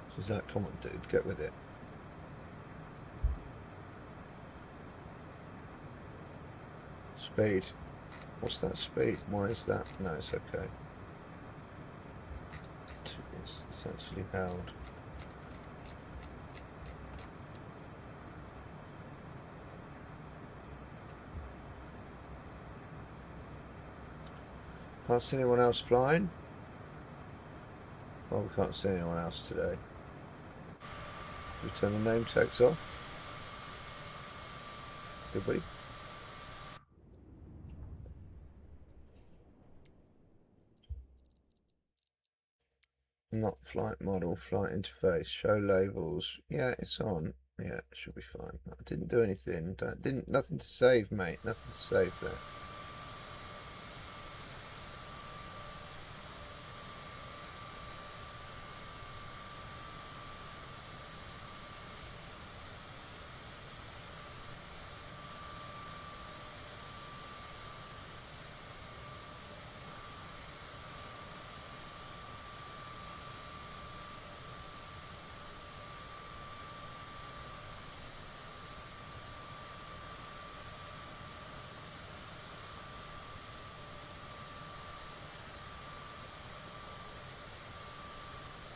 So he's like, come on, dude, get with it. Speed. What's that speed? Why is that? No, it's okay. It's actually held. Can't see anyone else flying? Well, we can't see anyone else today. We turn the name tags off. Did we? Not flight model, flight interface, show labels. Yeah, it's on. Yeah, it should be fine. I didn't do anything. Nothing to save, mate. Nothing to save there.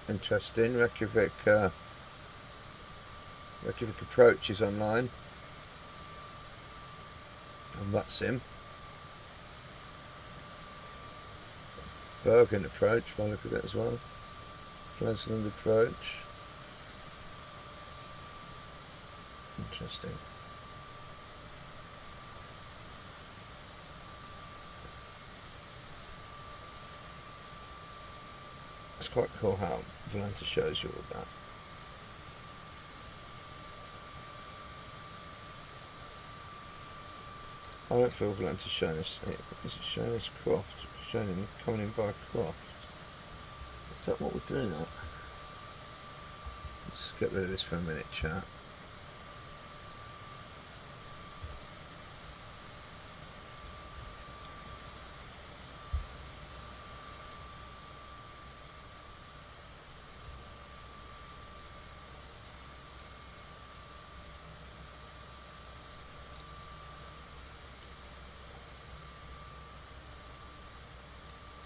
interesting. Reykjavik approach is online on that sim. Bergen approach, by the look at that as well. Flensland approach. Interesting. It's quite cool how Volanta shows you all that. I don't feel Volanta's showing us. Is it showing us Croft? Showing him coming in by Croft. Is that what we're doing at? Let's just get rid of this for a minute, chat.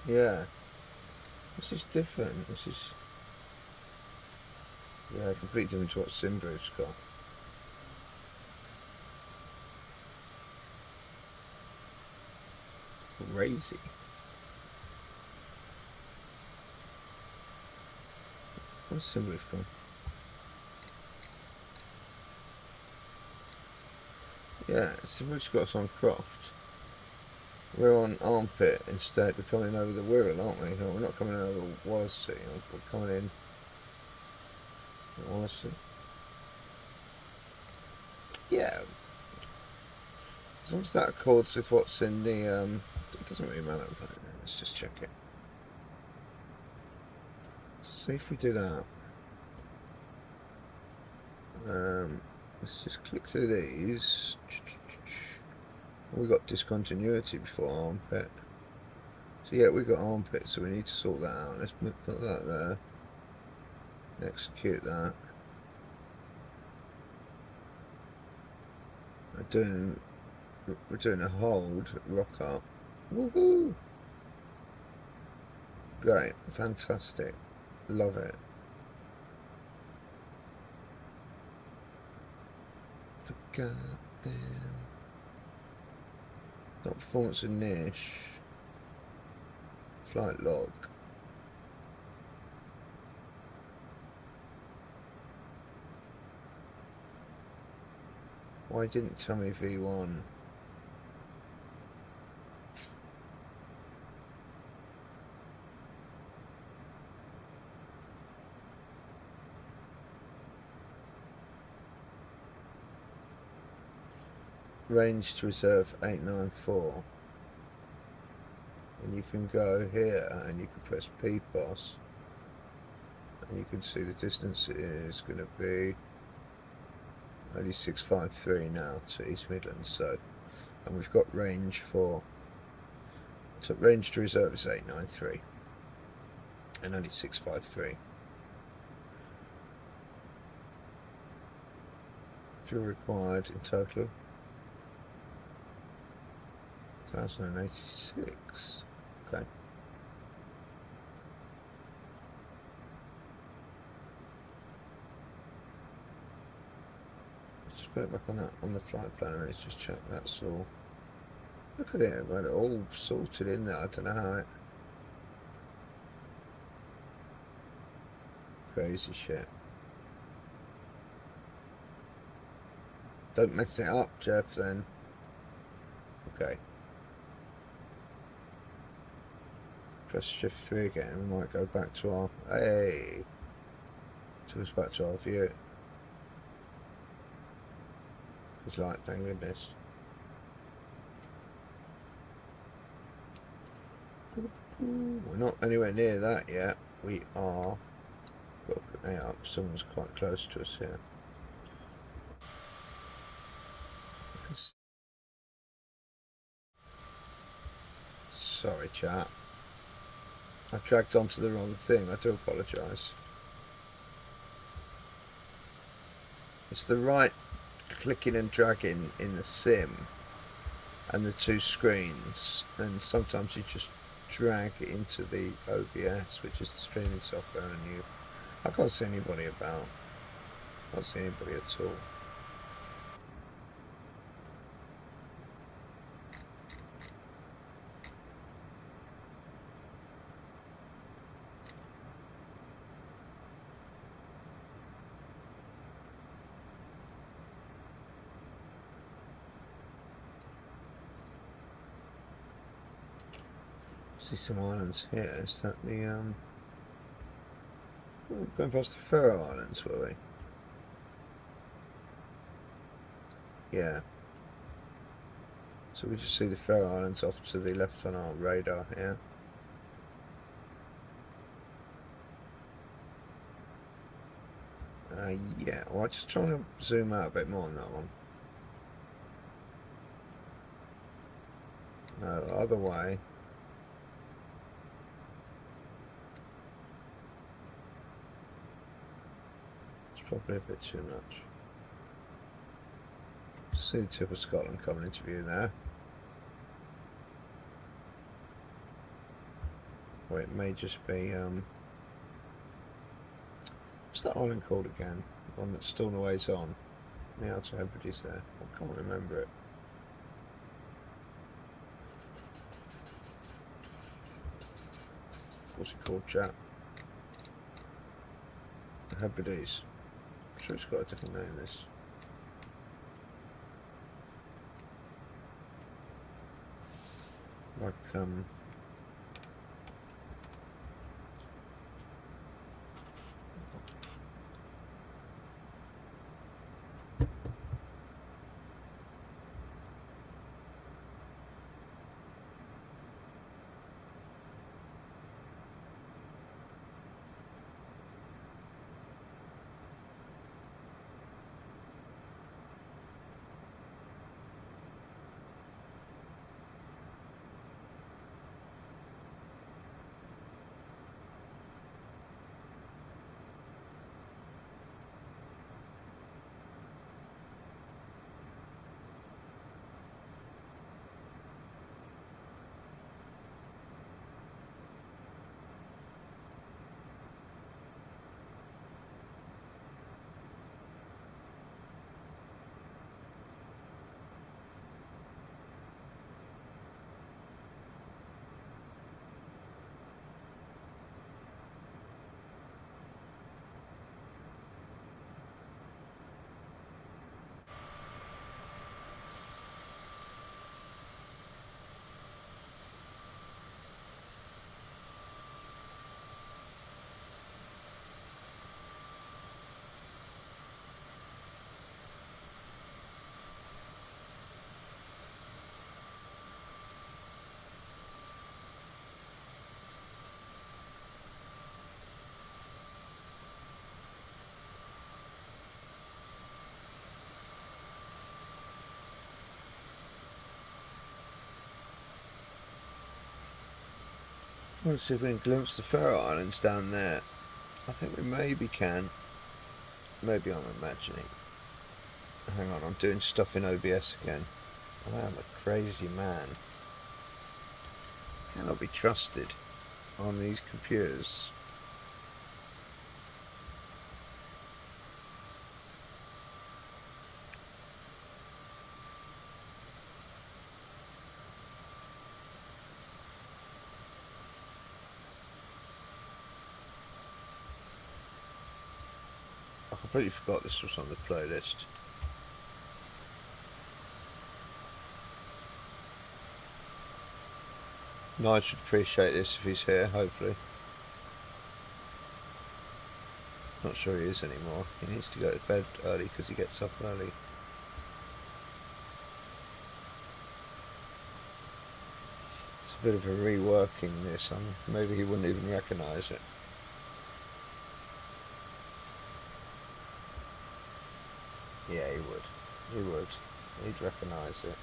Yeah, this is different. This is, yeah, completely different to what Simbrew's got. Crazy. What's Simbrew's got? Yeah, Simbrew's got us on Croft. We're on Armpit instead. We're coming over the Wirral, aren't we? No, we're not coming over Wallasey. We're coming in Wallasey. Yeah. As long as that accords with what's in the... it doesn't really matter, but let's just check it. See if we do that. Let's just click through these. We got discontinuity before Armpit. So yeah, we got Armpit, so we need to sort that out. Let's put that there. Execute that. We're doing a hold, rock up. Woohoo! Great, fantastic. Love it. Forgot them. Not performance in niche. Flight log. Why didn't tell me V1? Range to reserve 894, and you can go here and you can press PPOS and you can see the distance is going to be only 653 now to East Midlands. So, and we've got range for, so range to reserve is 893 and only 653. Fuel required in total 1086. Okay. Let's just put it back on the flight planner. Let's just check that's all. Look at it, I've got it all sorted in there. I don't know how it. Crazy shit. Don't mess it up, Jeff. Then. Okay. Press shift 3 again, we might go back to our, hey, took us back to our view. It's like, thank goodness. We're not anywhere near that yet. We are, look up, someone's quite close to us here. Sorry, chat. I dragged onto the wrong thing. I do apologise. It's the right clicking and dragging in the sim and the two screens, and sometimes you just drag it into the OBS, which is the streaming software, and you I can't see anybody about. I can't see anybody at all. See some islands here. Is that the oh, going past the Faroe Islands, were we? Yeah. So we just see the Faroe Islands off to the left on our radar here. Yeah, well, I'm just trying to zoom out a bit more on that one. No, other way. It's probably a bit too much. See the tip of Scotland coming into view there. Or it may just be, what's that island called again? One that's still a ways on. The outer Hebrides there. I can't remember it. What's it called, chat? The Hebrides. I'm sure it's got a different name, this. Like, let's see if we can glimpse the Faroe Islands down there. I think we maybe can. Maybe I'm imagining. Hang on, I'm doing stuff in OBS again. I am a crazy man. Cannot be trusted on these computers. I completely forgot this was on the playlist. Nigel should appreciate this if he's here, hopefully. Not sure he is anymore. He needs to go to bed early because he gets up early. It's a bit of a reworking this. Maybe he wouldn't even recognise it. Yeah, he would. He would. He'd recognise it.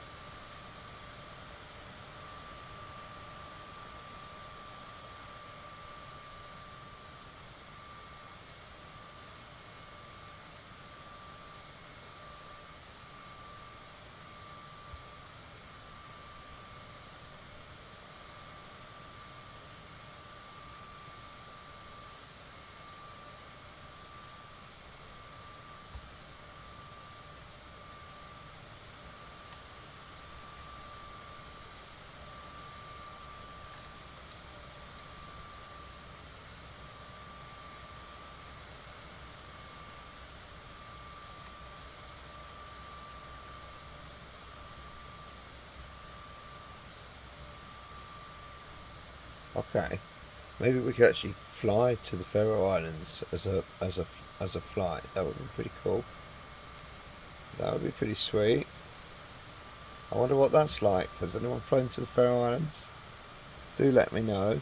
Okay, maybe we could actually fly to the Faroe Islands as a flight. That would be pretty cool. That would be pretty sweet. I wonder what that's like. Has anyone flown to the Faroe Islands? Do let me know.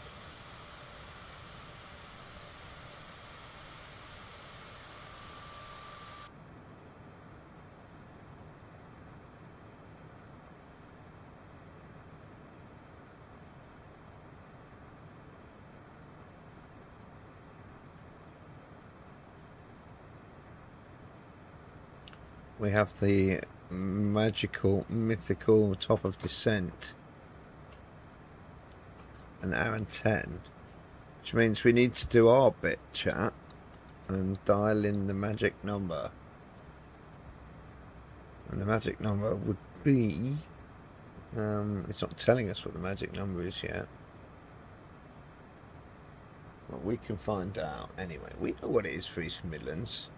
We have the magical, mythical top of descent. An hour and 10. Which means we need to do our bit, chat. And dial in the magic number. And the magic number would be... it's not telling us what the magic number is yet. But we can find out. Anyway, we know what it is for East Midlands.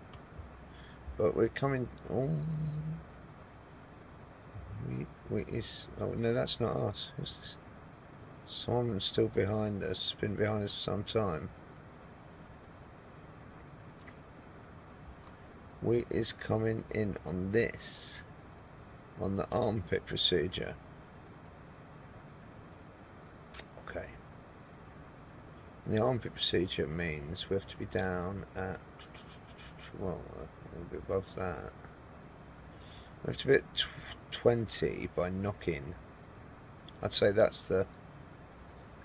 But we're coming... Oh... Oh, no, that's not us. Who's this? Someone's still behind us. Been behind us for some time. Wheat is coming in on this. On the armpit procedure. Okay. And the armpit procedure means we have to be down at... Well, a little bit above that. We have to be at 20 by knocking. I'd say that's the...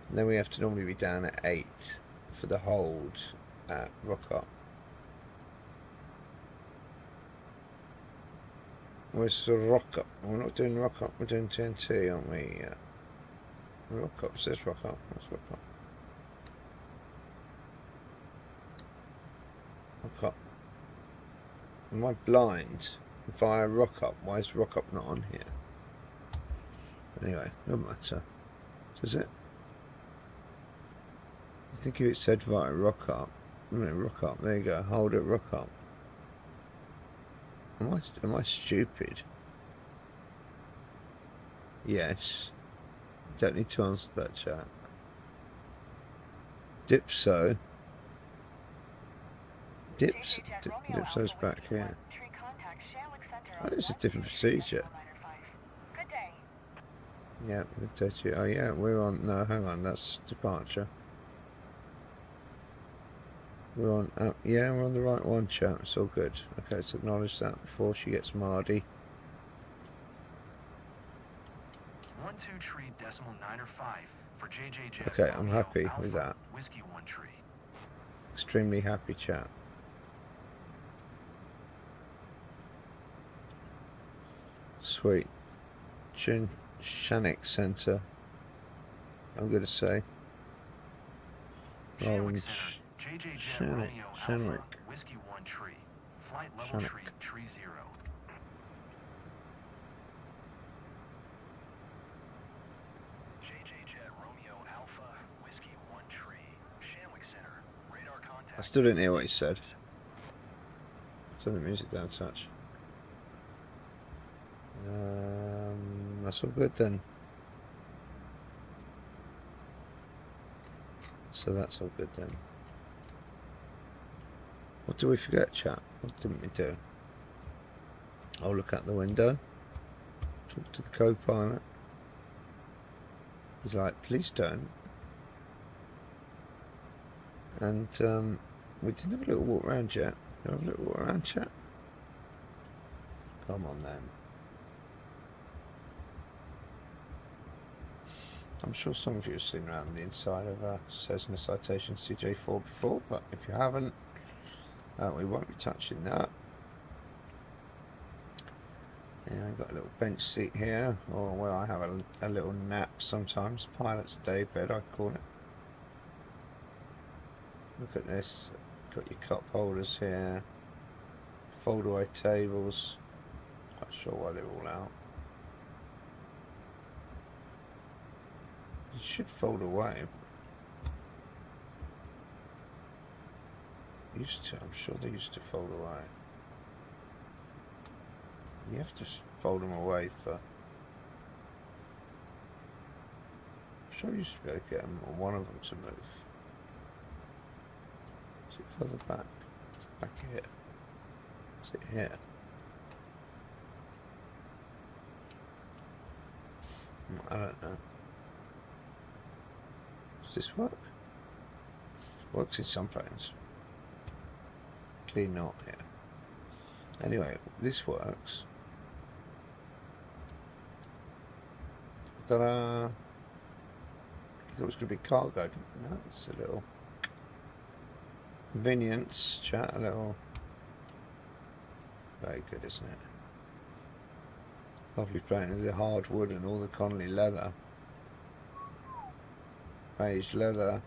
And then we have to normally be down at 8 for the hold at rock up. Where's the rock up? We're not doing rock up, we're doing TNT, aren't we? Yeah. Rock up says rock up. What's rock up? Rock up. Am I blind? Via rock up. Why is rock up not on here? Anyway, no matter. Does it? I think if it said via rock up. No, rock up. There you go. Hold it, rock up. Am I stupid? Yes. Don't need to answer that, chat. Dipso. Dipso's back here. Oh, it's a different procedure. Yeah, oh yeah, we're on. No, hang on, that's departure. We're on. Yeah, we're on the right one, chat. It's all good. Okay, let's acknowledge that before she gets Mardy. 12.9 for JJJ. Okay, I'm happy with that. Whiskey 1 tree. Extremely happy, chat. Sweet. Shannick Centre. I'm going to say. Rather than Shanwick. Whiskey 1 tree. Flight level tree 0. I still didn't hear what he said. Turn the music down a touch. That's all good then. So that's all good then. What did we forget, chat? What didn't we do? I'll look out the window. Talk to the co-pilot. He's like, please don't. And we didn't have a little walk around yet. Did we have a little walk around, chat? Come on then. I'm sure some of you have seen around the inside of a Cessna Citation CJ4 before, but if you haven't, we won't be touching that. Yeah, we've got a little bench seat here, or where I have a little nap sometimes. Pilot's day bed, I call it. Look at this. Got your cup holders here. Fold away tables. Not sure why they're all out. You should fold away. Used to, I'm sure they used to fold away. You have to fold them away for sure you should be able to get them, or one of them to move. Is it further back? Is it back here? Is it here? I don't know. Does this work? Works in some planes. Clearly not here. Anyway, this works. Ta-da! I thought it was going to be cargo. No, it's a little convenience chat. A little. Very good, isn't it? Lovely plane with the hardwood and all the Connolly leather. Beige leather.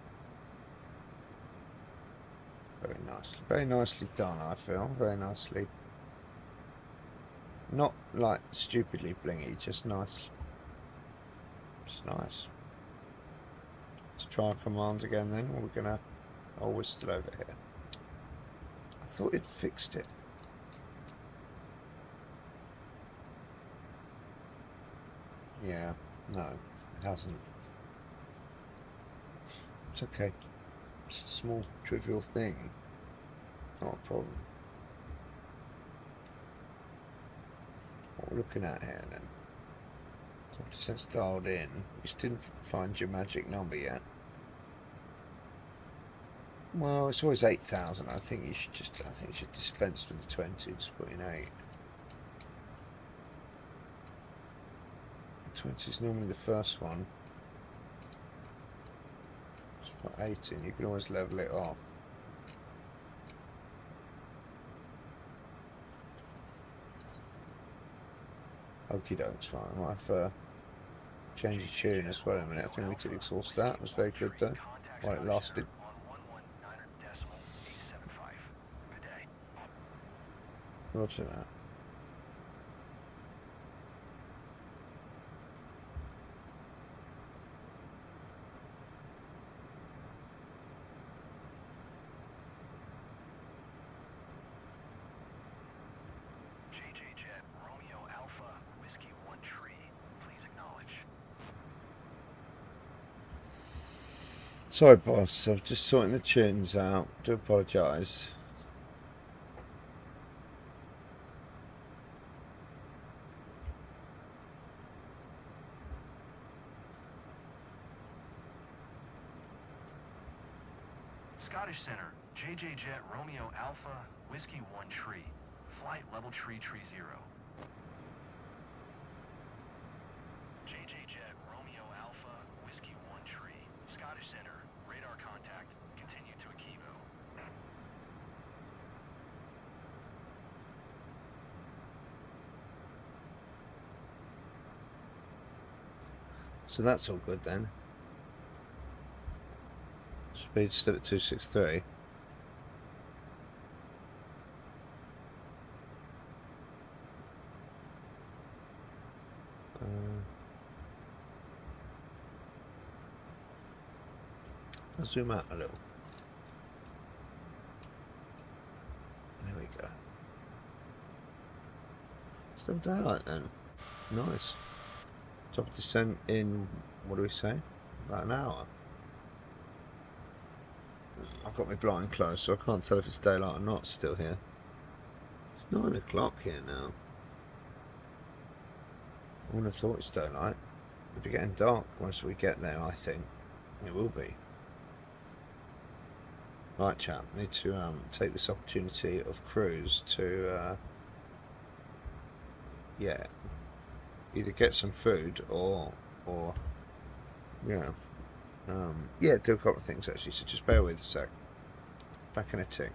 Very nicely done, I feel. Very nicely. Not like stupidly blingy, just nice. Just nice. Let's try command again then. We're gonna. Oh, we're still over here. I thought it fixed it. Yeah, no, it hasn't. It's okay. It's a small, trivial thing. Not a problem. What we're looking at here then? Top descent's dialed in. You still didn't find your magic number yet. Well, it's always 8,000. I think you should dispense with the 20 and just put in 8. 20 is normally the first one. Just put 8 in. You can always level it off. Okie doke's fine. I might have change the tune as well in a minute. I think we did exhaust that. It was very good though, while it lasted. Roger that. Sorry boss, I'm just sorting the tunes out. Do apologise. Scottish Center, JJ Jet Romeo Alpha, Whiskey 1 Tree. Flight level tree 0. JJ Jet Romeo Alpha, Whiskey 1 Tree. Scottish Center, radar contact. Continue to Akivo. So that's all good then. Speed still at 263. I'll zoom out a little. There we go. Still daylight then. Nice. Top of descent in, what do we say? About an hour. I've got my blind closed, so I can't tell if it's daylight or not still here. It's 9 o'clock here now. I wouldn't have thought it's daylight. It'll be getting dark once we get there, I think. It will be. Right, chap, need to take this opportunity of cruise to, yeah, either get some food or yeah, yeah, do a couple of things actually. So just bear with a sec. Back in a tick.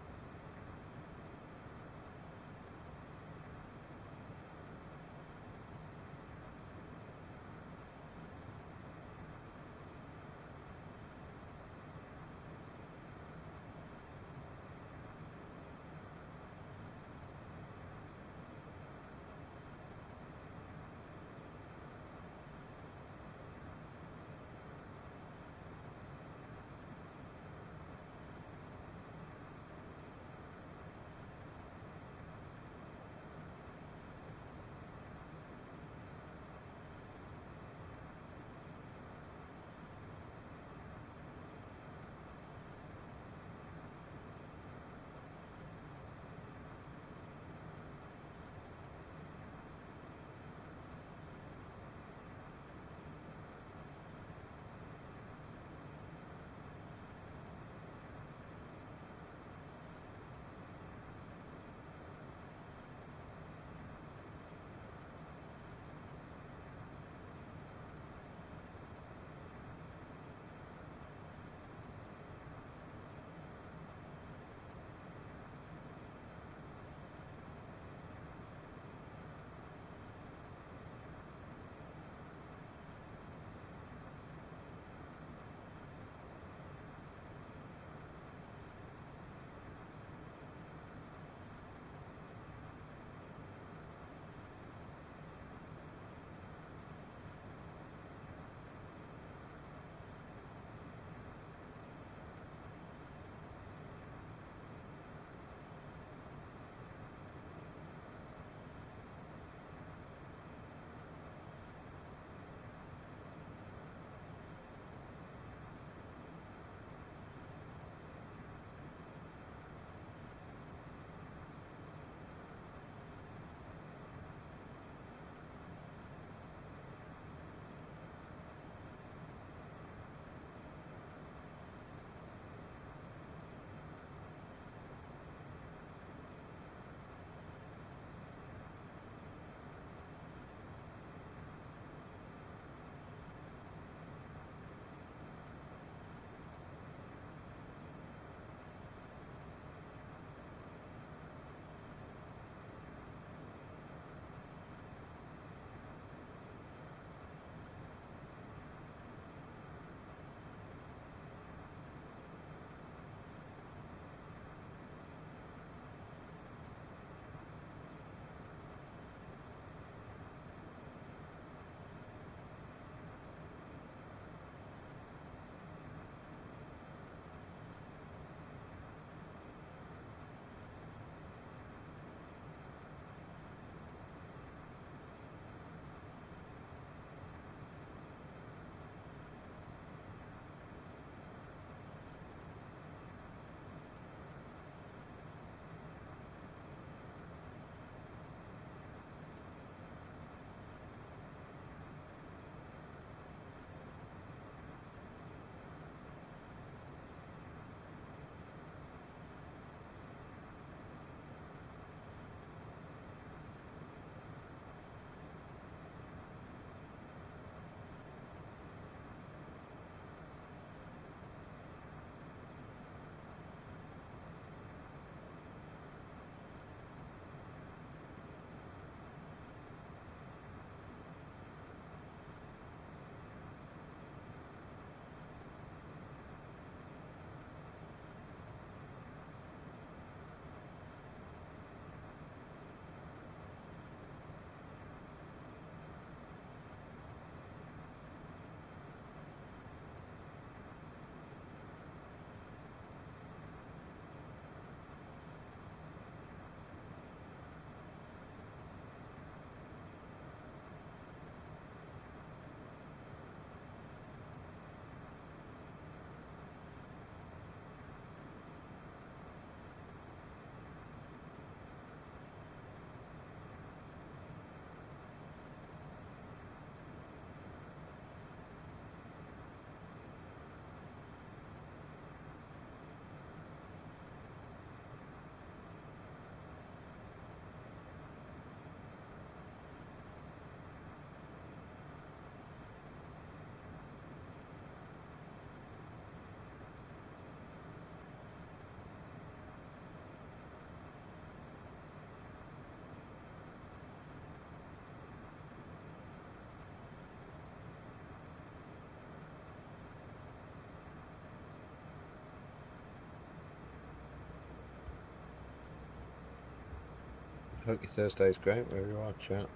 Hope your Thursday's great wherever you are, chat.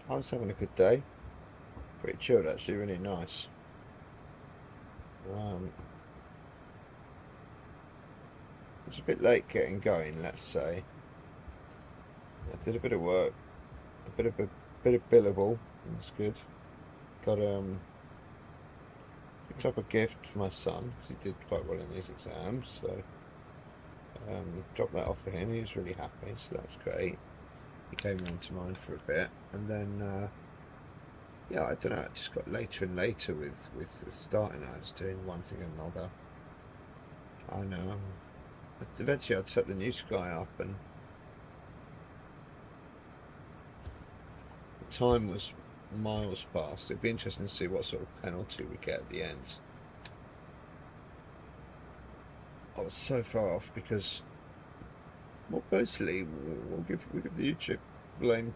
I was having a good day. Pretty chilled actually, really nice. It was a bit late getting going, let's say. I did a bit of work, a bit of billable. That's good. Got picked up a gift for my son because he did quite well in his exams. So dropped that off for him. He was really happy, so that was great. He came round to mine for a bit, and then yeah, I don't know. It just got later and later with starting. I was doing one thing and another, and eventually I'd set the new sky up, and the time was miles past. It'd be interesting to see what sort of penalty we get at the end. I was so far off because, well, basically we give the YouTube blame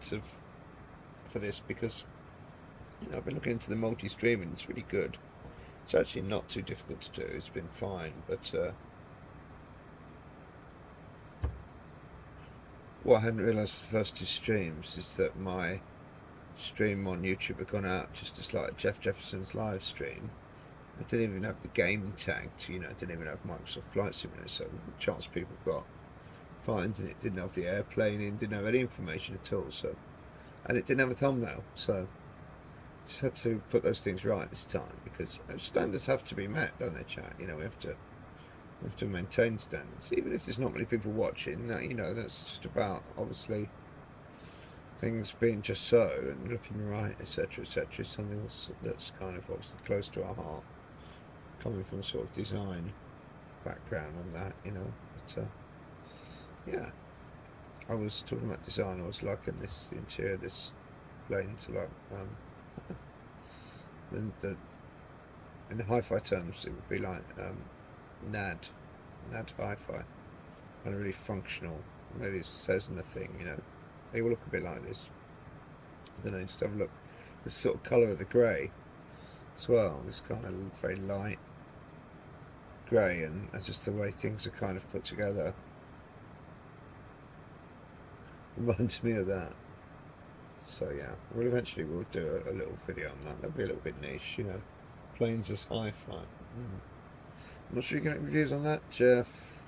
for this because, you know, I've been looking into the multi-streaming. It's really good. It's actually not too difficult to do. It's been fine, but what I hadn't realised for the first two streams is that my stream on YouTube had gone out just as like Jeff Jefferson's live stream. I didn't even have the game tagged, you know, I didn't even have Microsoft Flight Simulator, so the chance people got fines, and it didn't have the airplane in, didn't have any information at all, so, and it didn't have a thumbnail, so just had to put those things right this time, because standards have to be met, don't they, chat? You know, we have to maintain standards, even if there's not many people watching. You know, that's just about, obviously, things being just so and looking right, etc., etc. Something that's kind of obviously close to our heart, coming from a sort of design background on that, you know. But yeah, I was talking about design. I was liking this interior, this plane to like in hi-fi terms, it would be like NAD hi-fi, kind of really functional. Maybe it's a Cessna thing, you know. They all look a bit like this. I don't know, just have a look. The sort of colour of the grey as well. This kind of very light grey, and just the way things are kind of put together reminds me of that. So yeah, we'll eventually do a little video on that. That'll be a little bit niche, you know. Planes as hi-fi. I'm not sure you get any reviews on that, Jeff.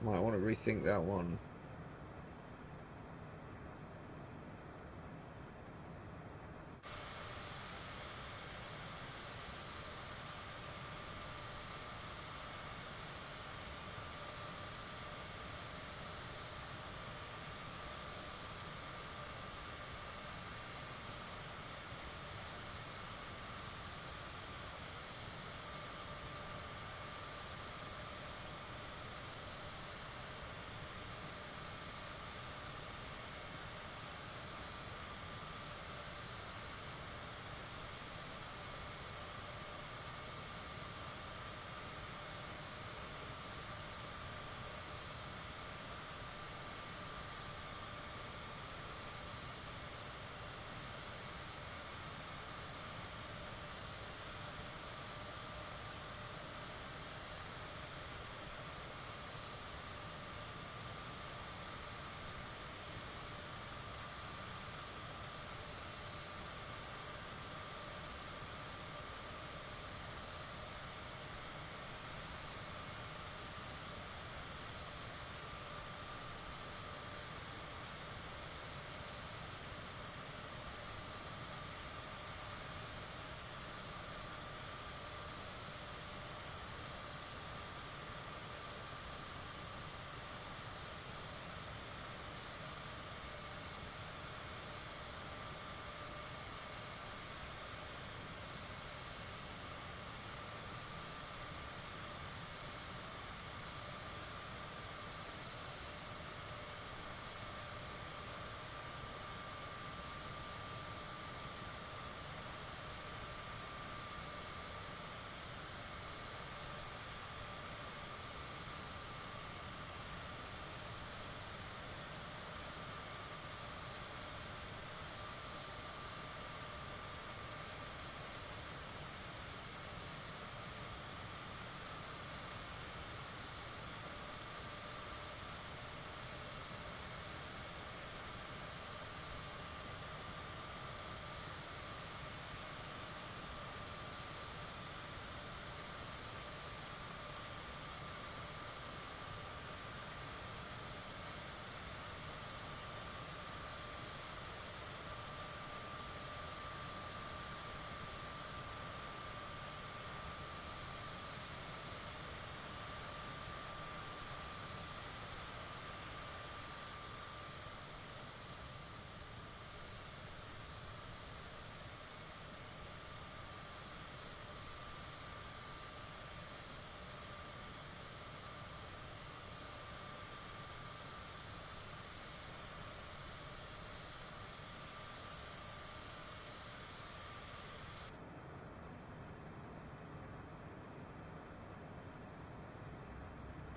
Might want to rethink that one.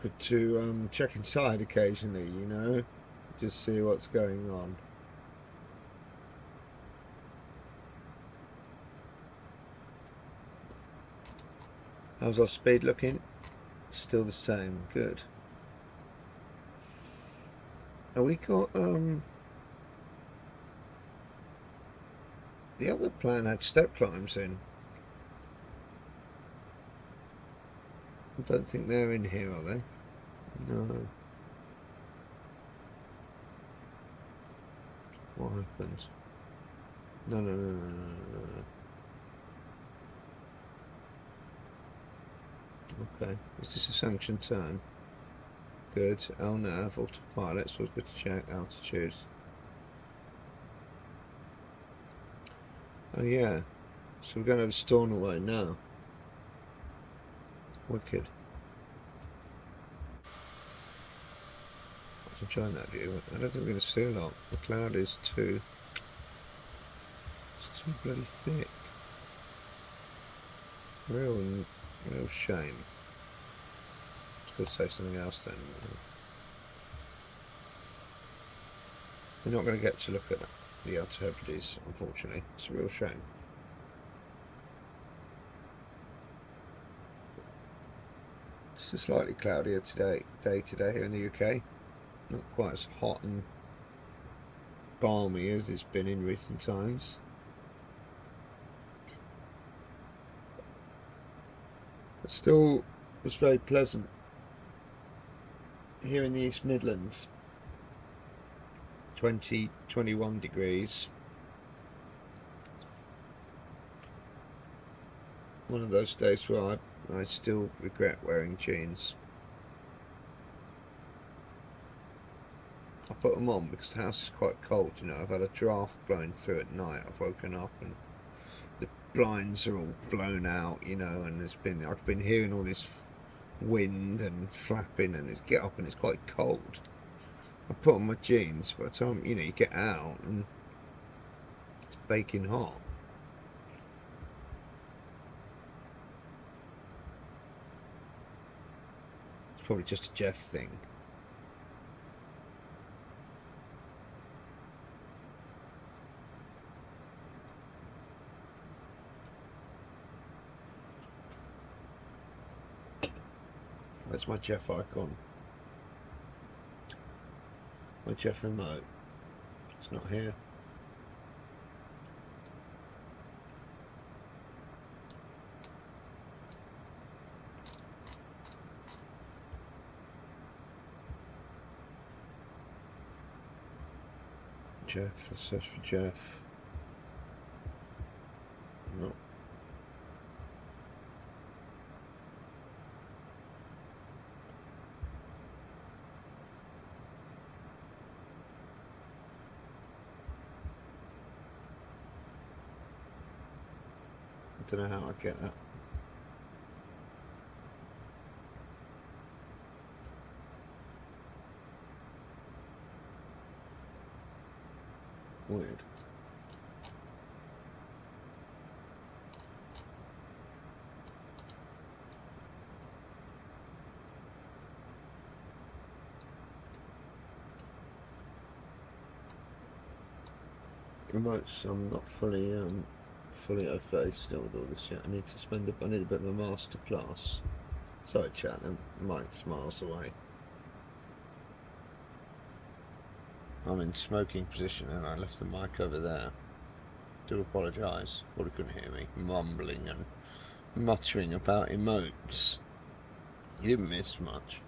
Good to check inside occasionally, you know, just see what's going on. How's our speed looking? Still the same. Good. Have we got the other plan had step climbs in. I don't think they're in here, are they? No. What happened? No. Okay. Is this a sanctioned turn? Good. LNAV, autopilot, so good to check altitude. Oh yeah. So we're going over Stornoway now. Wicked. I'm trying that view. I don't think we're going to see a lot. The cloud is too... It's too bloody thick. Real shame. I was going to say something else then. We're not going to get to look at the Intercepted, unfortunately. It's a real shame. It's a slightly cloudier day today here in the UK. Not quite as hot and balmy as it's been in recent times. But still, it's very pleasant here in the East Midlands. 21 degrees. One of those days where I still regret wearing jeans. I put them on because the house is quite cold, you know. I've had a draft blowing through at night. I've woken up and the blinds are all blown out, you know, and I've been hearing all this wind and flapping, and get up and it's quite cold. I put on my jeans, by the time, you know, you get out and it's baking hot. It's probably just a Jeff thing. Where's my Jeff icon? My Jeff remote. It's not here. Jeff, let's search for Jeff. No. I don't know how I get that. Weird. Remotes, I'm not fully au fait still with all this yet. I need a bit of a master class. Sorry chat, the mic's miles away. I'm in smoking position and I left the mic over there. Do apologise, probably couldn't hear me mumbling and muttering about emotes. You didn't miss much.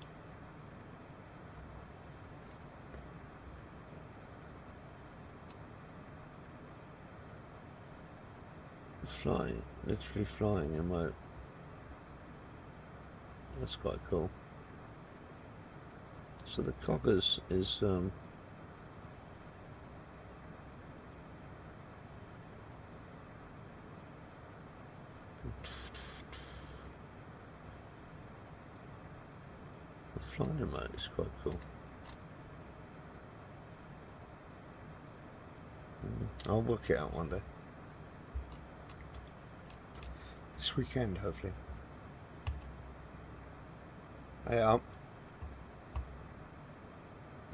Flying, literally flying emote. That's quite cool. So the coggers is the flying emote is quite cool. I'll work it out one day. This weekend, hopefully. Hey up.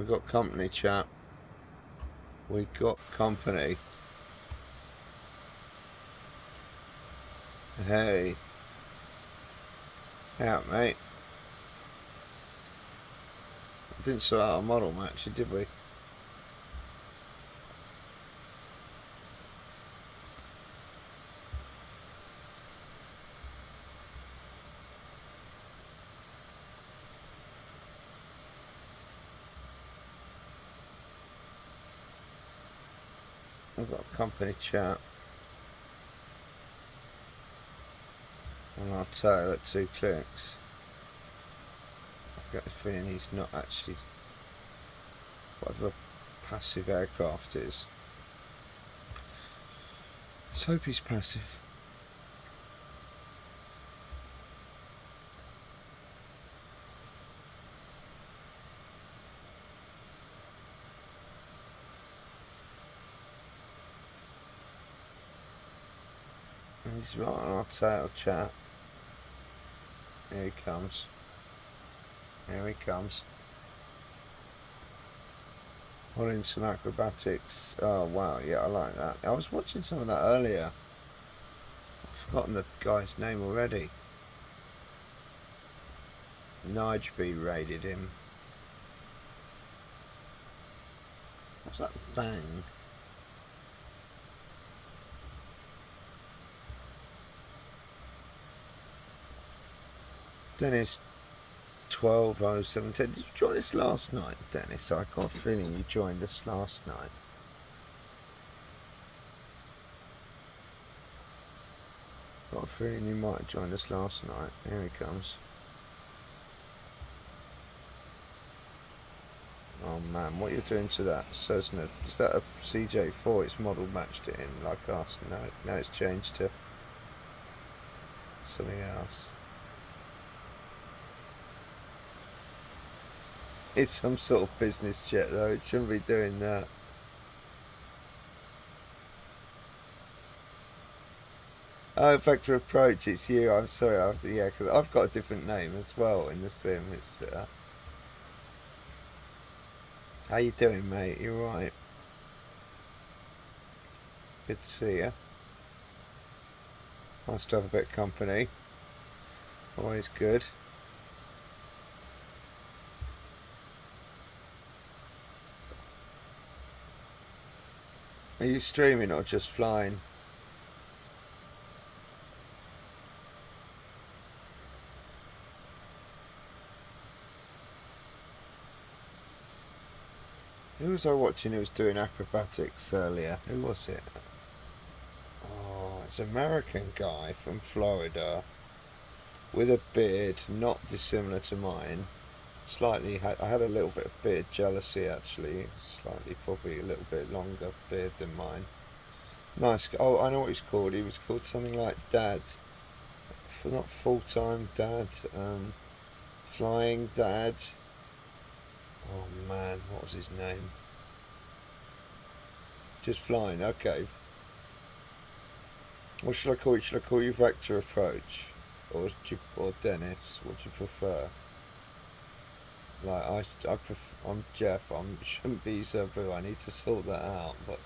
We got company, chap. We got company. Hey. Out, mate. Didn't sort out a model match, did we? I've got a company chat. And I'll tell at 2 clicks. I get the feeling he's not actually whatever passive aircraft is. Let's hope he's passive. He's right on our tail, chat. Here he comes. Here he comes. Pulling some acrobatics. Oh wow, yeah, I like that. I was watching some of that earlier. I've forgotten the guy's name already. Nigeby raided him. What's that bang? Dennis 12:07. Did you join us last night, Dennis? I got a feeling you joined us last night. Got a feeling you might have joined us last night. Here he comes. Oh man, what you're doing to that Cessna? Is that a CJ4? It's model matched it in like us. No, now it's changed to something else. It's some sort of business jet though, it shouldn't be doing that. Oh, Vector Approach, it's you. I'm sorry, yeah, because I've got a different name as well in the sim. It's how you doing, mate? You alright? Good to see you. Nice to have a bit of company. Always good. Are you streaming or just flying? Who was I watching who was doing acrobatics earlier? Who was it? Oh, it's an American guy from Florida with a beard not dissimilar to mine. Slightly, I had a little bit of beard jealousy actually. Slightly, probably a little bit longer beard than mine. Nice. Oh, I know what he's called. He was called something like Dad. Not full-time Dad. Flying Dad. Oh man, what was his name? Just Flying. Okay. What should I call you? Should I call you Vector Approach, or Dennis? What do you prefer? Like I'm Jeff. I shouldn't be Zabu. I need to sort that out. But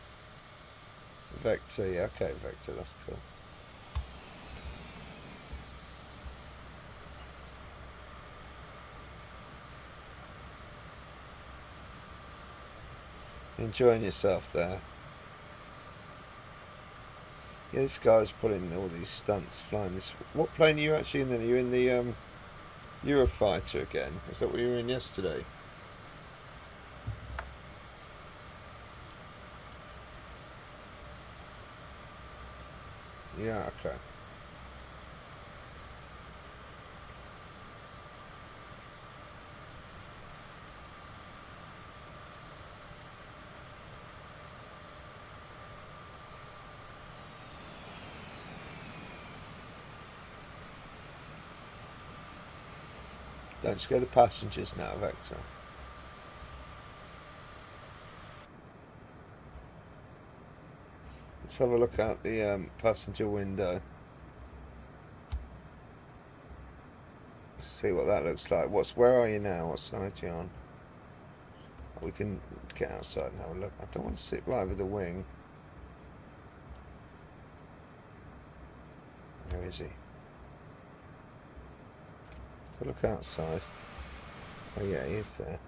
Vector, yeah, okay, Vector, that's cool. Enjoying yourself there. Yeah, this guy was pulling all these stunts, flying this. What plane are you actually in then? Are you in the Eurofighter again? Is that what you were in yesterday? Yeah, okay. Don't scare the passengers now, Vector. Let's have a look out the passenger window. Let's see what that looks like. Where are you now? What side are you on? We can get outside and have a look. I don't want to sit right over the wing. Where is he? So look outside. Oh yeah, he is there.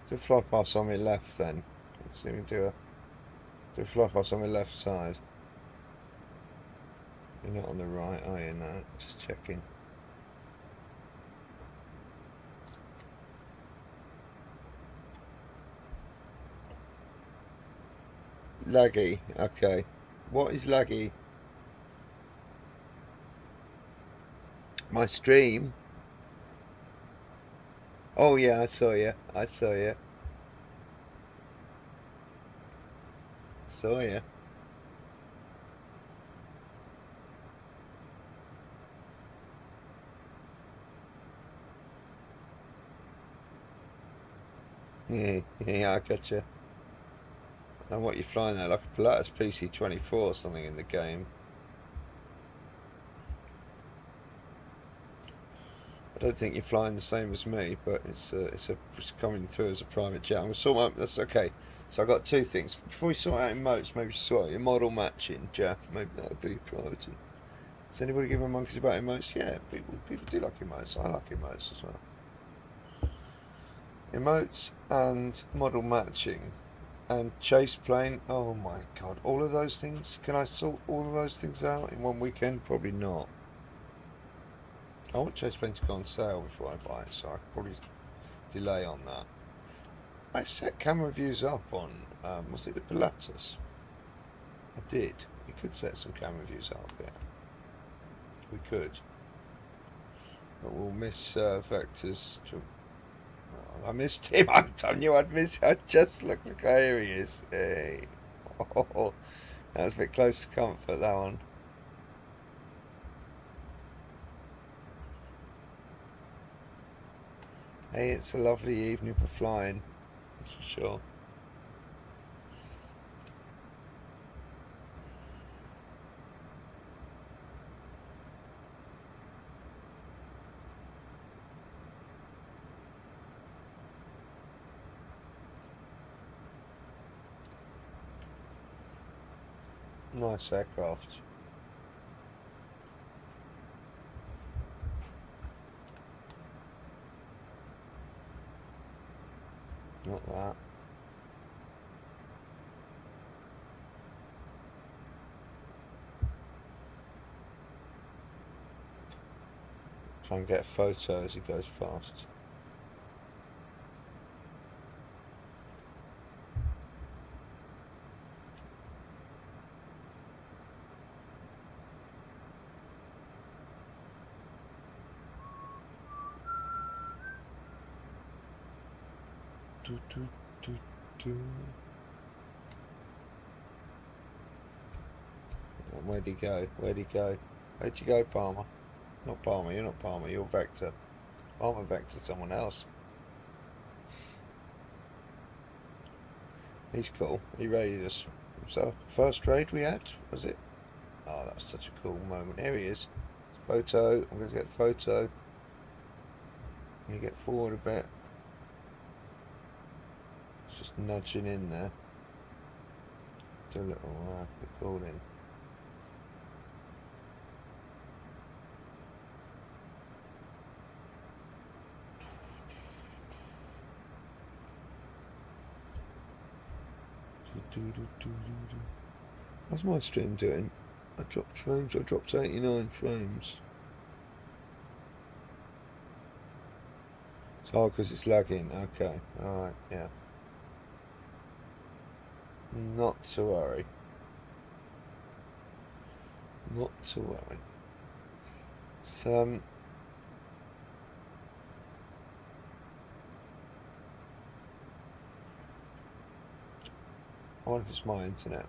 Do a fly pass on my left then. Let's see if we can do a fly pass on my left side. You're not on the right, are you? No, just checking. Laggy, okay. What is laggy? My stream? Oh yeah, I saw you. I saw you. Saw you. Yeah, yeah, I got you. And what you're flying there, like a Pilatus PC-24 or something in the game. I don't think you're flying the same as me, but it's coming through as a private jet. I'm gonna sort out. That's okay. So I got two things. Before we sort out emotes, maybe sort out your model matching, Jeff. Maybe that would be a priority. Does anybody give a monkeys about emotes? Yeah, people do like emotes. I like emotes as well. Emotes and model matching and chase plane. Oh my god, all of those things. Can I sort all of those things out in one weekend? Probably not. I want chase plane to go on sale before I buy it, so I could probably delay on that. I set camera views up on, was it the Pilatus? I did. We could set some camera views up, yeah. We could. But we'll miss Vector's... I missed him. I knew I'd miss him. I just looked at where he is. Hey. Oh, that was a bit close to comfort, that one. Hey, it's a lovely evening for flying. That's for sure. Nice aircraft. Not that. Try and get a photo as he goes past. Do, do, do, do. Where'd he go? Where'd he go? Where'd you go, Palmer? Not Palmer, you're not Palmer, you're Vector. Palmer Vector, someone else. He's cool. He raided us. So, first raid we had, was it? Oh, that was such a cool moment. Here he is. Photo. I'm going to get a photo. Let me get forward a bit. It's just nudging in there. Do a little recording. How's my stream doing? I dropped frames. I dropped 89 frames. It's hard because it's lagging. Okay, alright, yeah. Not to worry. Not to worry. It's, I wonder if it's my internet.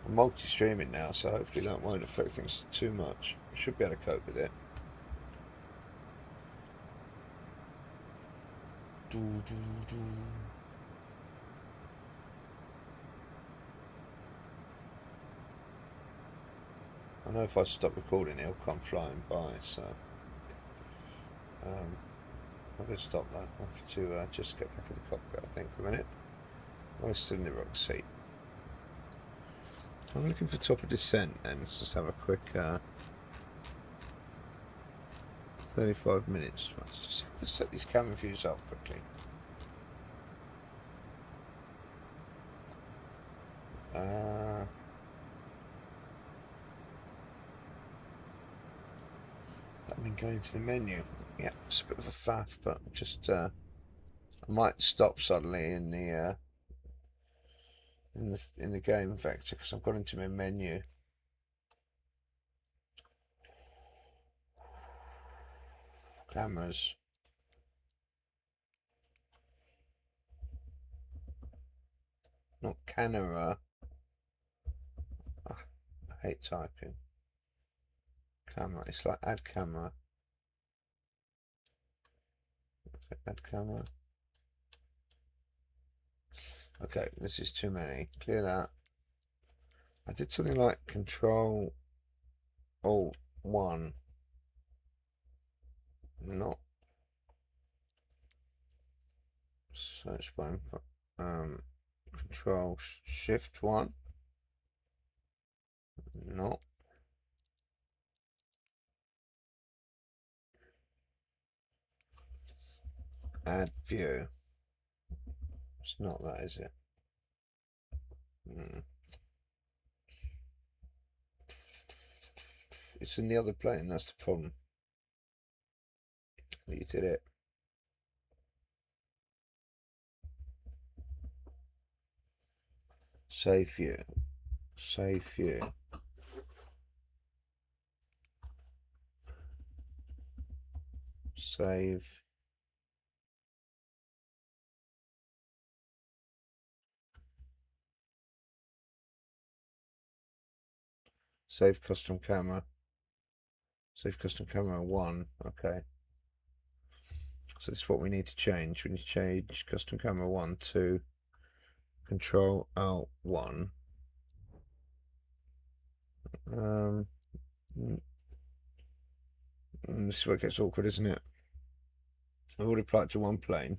I'm multi-streaming now, so hopefully that won't affect things too much. I should be able to cope with it. I know if I stop recording it'll come flying by, so I'm going to stop that. I have to just get back in the cockpit, I think, for a minute. I'm still in the wrong seat. I'm looking for top of descent then. Let's just have a quick 35 minutes. Let's set these camera views up quickly. That means going into the menu. Yeah, it's a bit of a faff, but just I might stop suddenly in the game vector because I've got into my menu. Cameras. Not camera. I hate typing. Camera. It's like add camera. Add camera. Okay, this is too many. Clear that. I did something like Control Alt 1. Not search bar. Control Shift 1. Not. Add view. It's not that, is it? It's in the other plane, that's the problem. You did it. Save view. Save view. Save. Save custom camera. Save custom camera 1. Okay. So this is what we need to change. We need to change custom camera 1 to Control Alt 1. This is where it gets awkward, isn't it? I've already applied to one plane.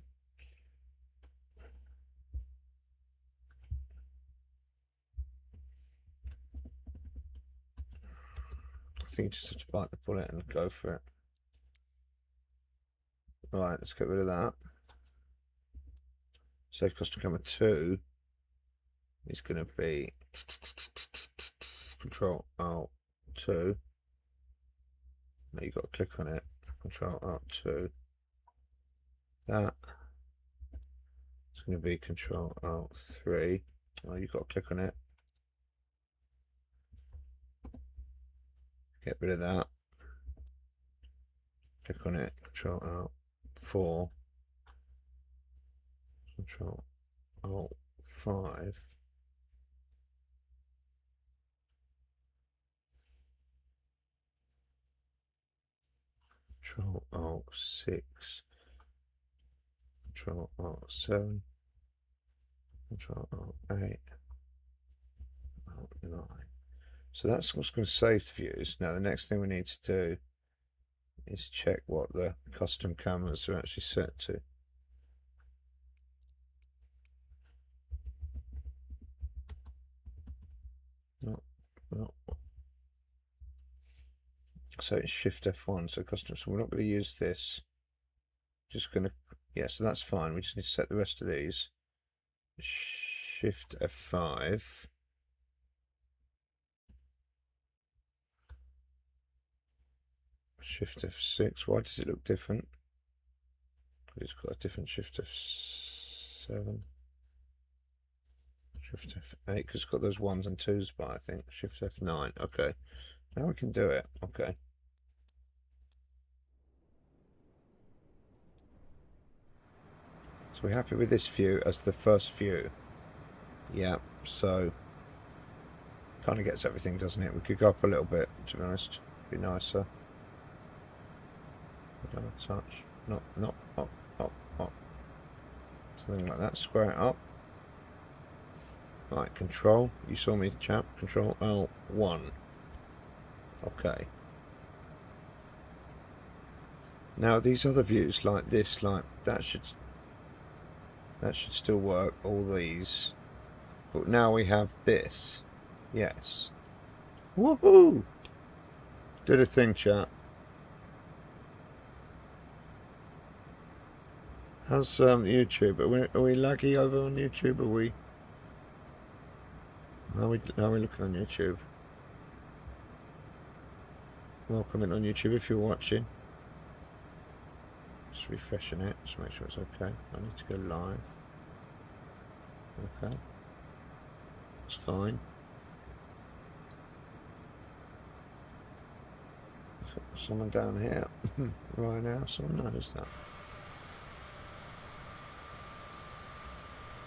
I think you just have to bite the bullet and go for it. Alright, let's get rid of that. Save custom camera 2 is going to be Control Alt 2. Now you've got to click on it. Control Alt 2. That. It's going to be Control Alt 3. Oh, you've got to click on it. Get rid of that. Click on it. Control Alt 4. Control Alt 5. Control Alt 6. Control Alt 7. Control Alt 8. Alt 9. So that's what's going to save the views. Now the next thing we need to do is check what the custom cameras are actually set to. No. So it's Shift F1, so custom. So we're not going to use this. Just going to, yeah, so that's fine. We just need to set the rest of these. Shift F5. Shift F6. Why does it look different? It's got a different Shift F7. Shift F8, because it's got those 1s and 2s by, I think. Shift F9. Okay. Now we can do it. Okay. So we're happy with this view as the first view. Yeah, so kind of gets everything, doesn't it? We could go up a little bit, to be honest. Be nicer. Don't have to touch. Not up. Something like that. Square it up. Right, Control. You saw me, chap. Control L1. Okay. Now these other views like this, like that should still work, all these. But now we have this. Yes. Woohoo! Did a thing, chat. How's YouTube? Are we laggy over on YouTube? How are we looking on YouTube? Welcome in on YouTube if you're watching. Just refreshing it, just make sure it's okay. I need to go live. Okay. It's fine. Someone down here right now, someone knows that.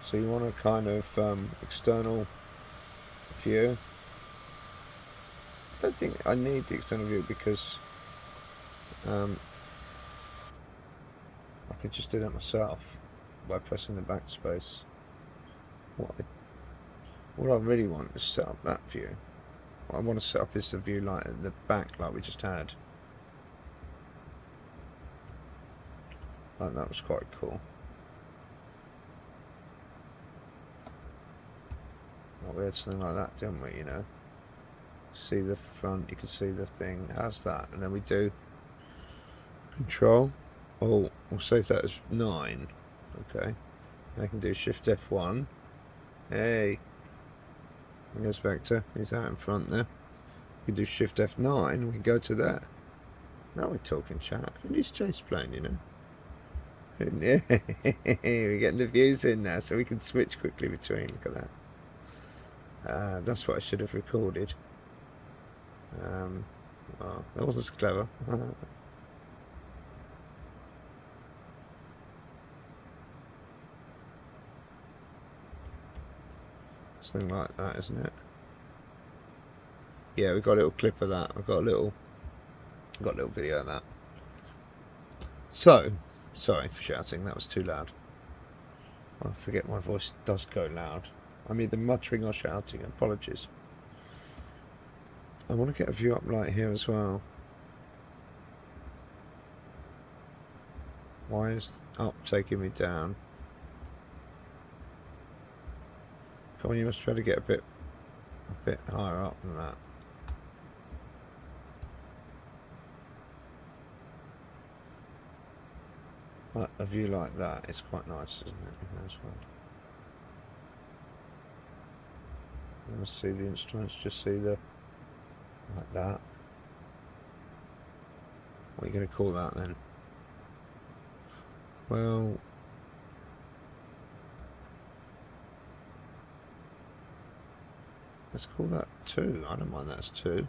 So you want a kind of external view. I don't think I need the external view because I could just do that myself by pressing the backspace. What I really want is set up that view. What I want to set up is the view like at the back, like we just had. And that was quite cool. Like we had something like that, didn't we? You know, see the front, you can see the thing. How's that? And then we do control. Oh, we'll save that as 9. Okay. I can do Shift F1. Hey. And there's Vector. He's out in front there. We can do Shift F9. We can go to that. Now we're talking, chat. Who needs chase plane, you know? We're getting the views in now, so we can switch quickly between. Look at that. That's what I should have recorded. Well, that wasn't so clever. Something like that, isn't it? Yeah, we got a little clip of that. I've got a little video of that. So, sorry for shouting. That was too loud. I forget my voice does go loud. I'm either muttering or shouting. Apologies. I want to get a view up light here as well. Why is up taking me down? Come on, you must try to get a bit higher up than that. Like a view like that is quite nice, isn't it? You know, as well. You must see the instruments, just see the like that. What are you going to call that then? Well, let's call that 2. I don't mind that's 2.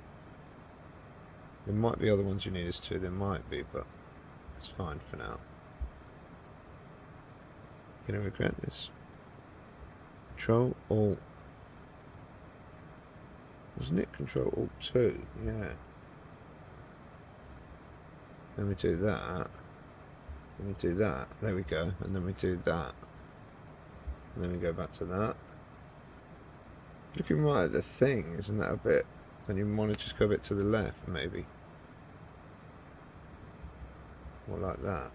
There might be other ones you need as 2. There might be, but it's fine for now. You're going to regret this. Control Alt. Wasn't it Control Alt 2? Yeah. Then we do that. Then we do that. There we go. And then we do that. And then we go back to that. Looking right at the thing, isn't that a bit? Then you want to just go a bit to the left, maybe. Or like that.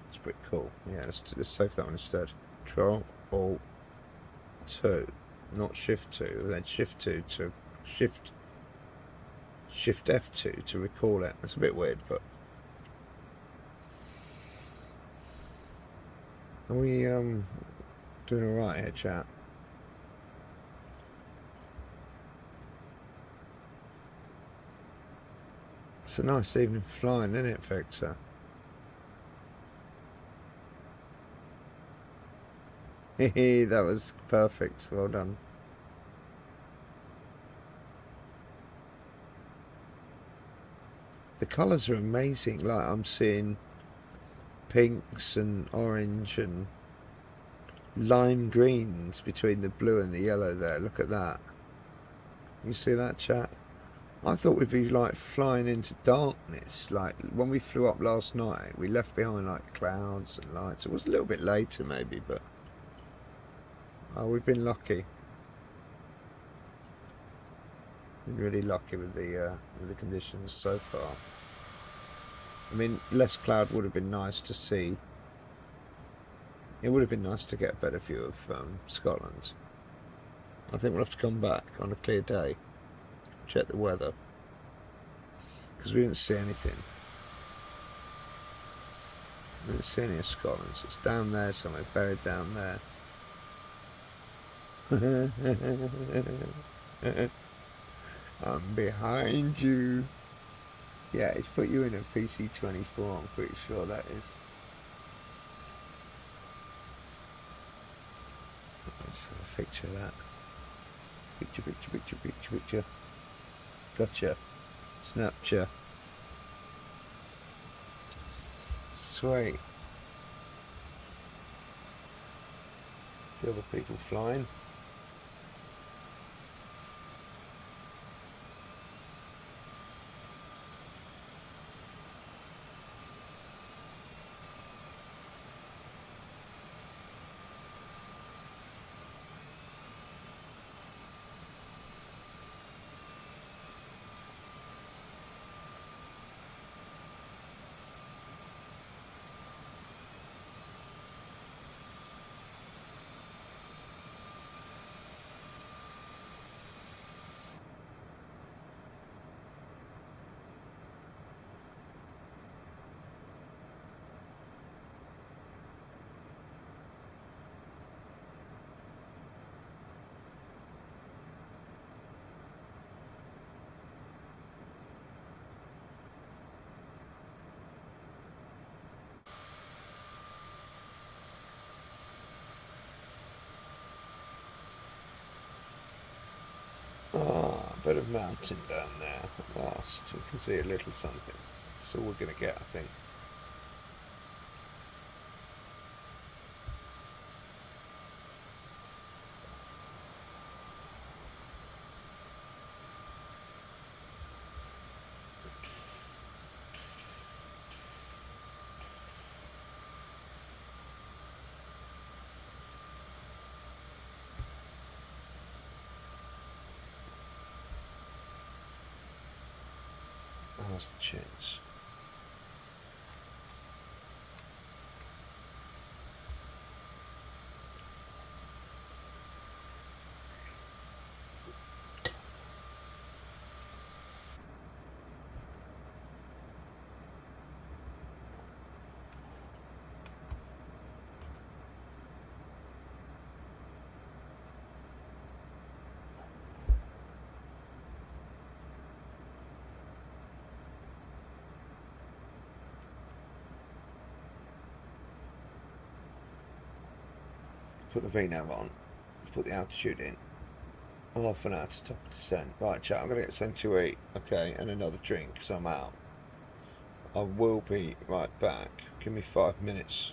It's pretty cool. Yeah, let's save that one instead. Control Alt 2, not Shift 2. Then Shift 2 to Shift F2 to recall it. That's a bit weird, but are we doing alright here, chat? It's a nice evening flying, isn't it, Vector? That was perfect. Well done. The colours are amazing. Like, I'm seeing pinks and orange and lime greens between the blue and the yellow there. Look at that. You see that, chat? I thought we'd be like flying into darkness. Like when we flew up last night, we left behind like clouds and lights. It was a little bit later maybe, but we've been lucky. Been really lucky with the conditions so far. I mean, less cloud would have been nice to see. It would have been nice to get a better view of Scotland. I think we'll have to come back on a clear day, check the weather, because we didn't see anything. We didn't see any of Scotland. So it's down there somewhere, buried down there. I'm behind you. Yeah, it's put you in a PC24, I'm pretty sure that is. Let's have a picture of that. Picture. Gotcha. Snapchat. Sweet. The other people flying. Ah, a bit of mountain down there at last. We can see a little something. That's all we're going to get, I think. How's the chance? Put the VNAV on, put the altitude in, half an hour to top of descent. Right, chat, I'm going to get something to eat, okay, and another drink, so I'm out. I will be right back. Give me 5 minutes.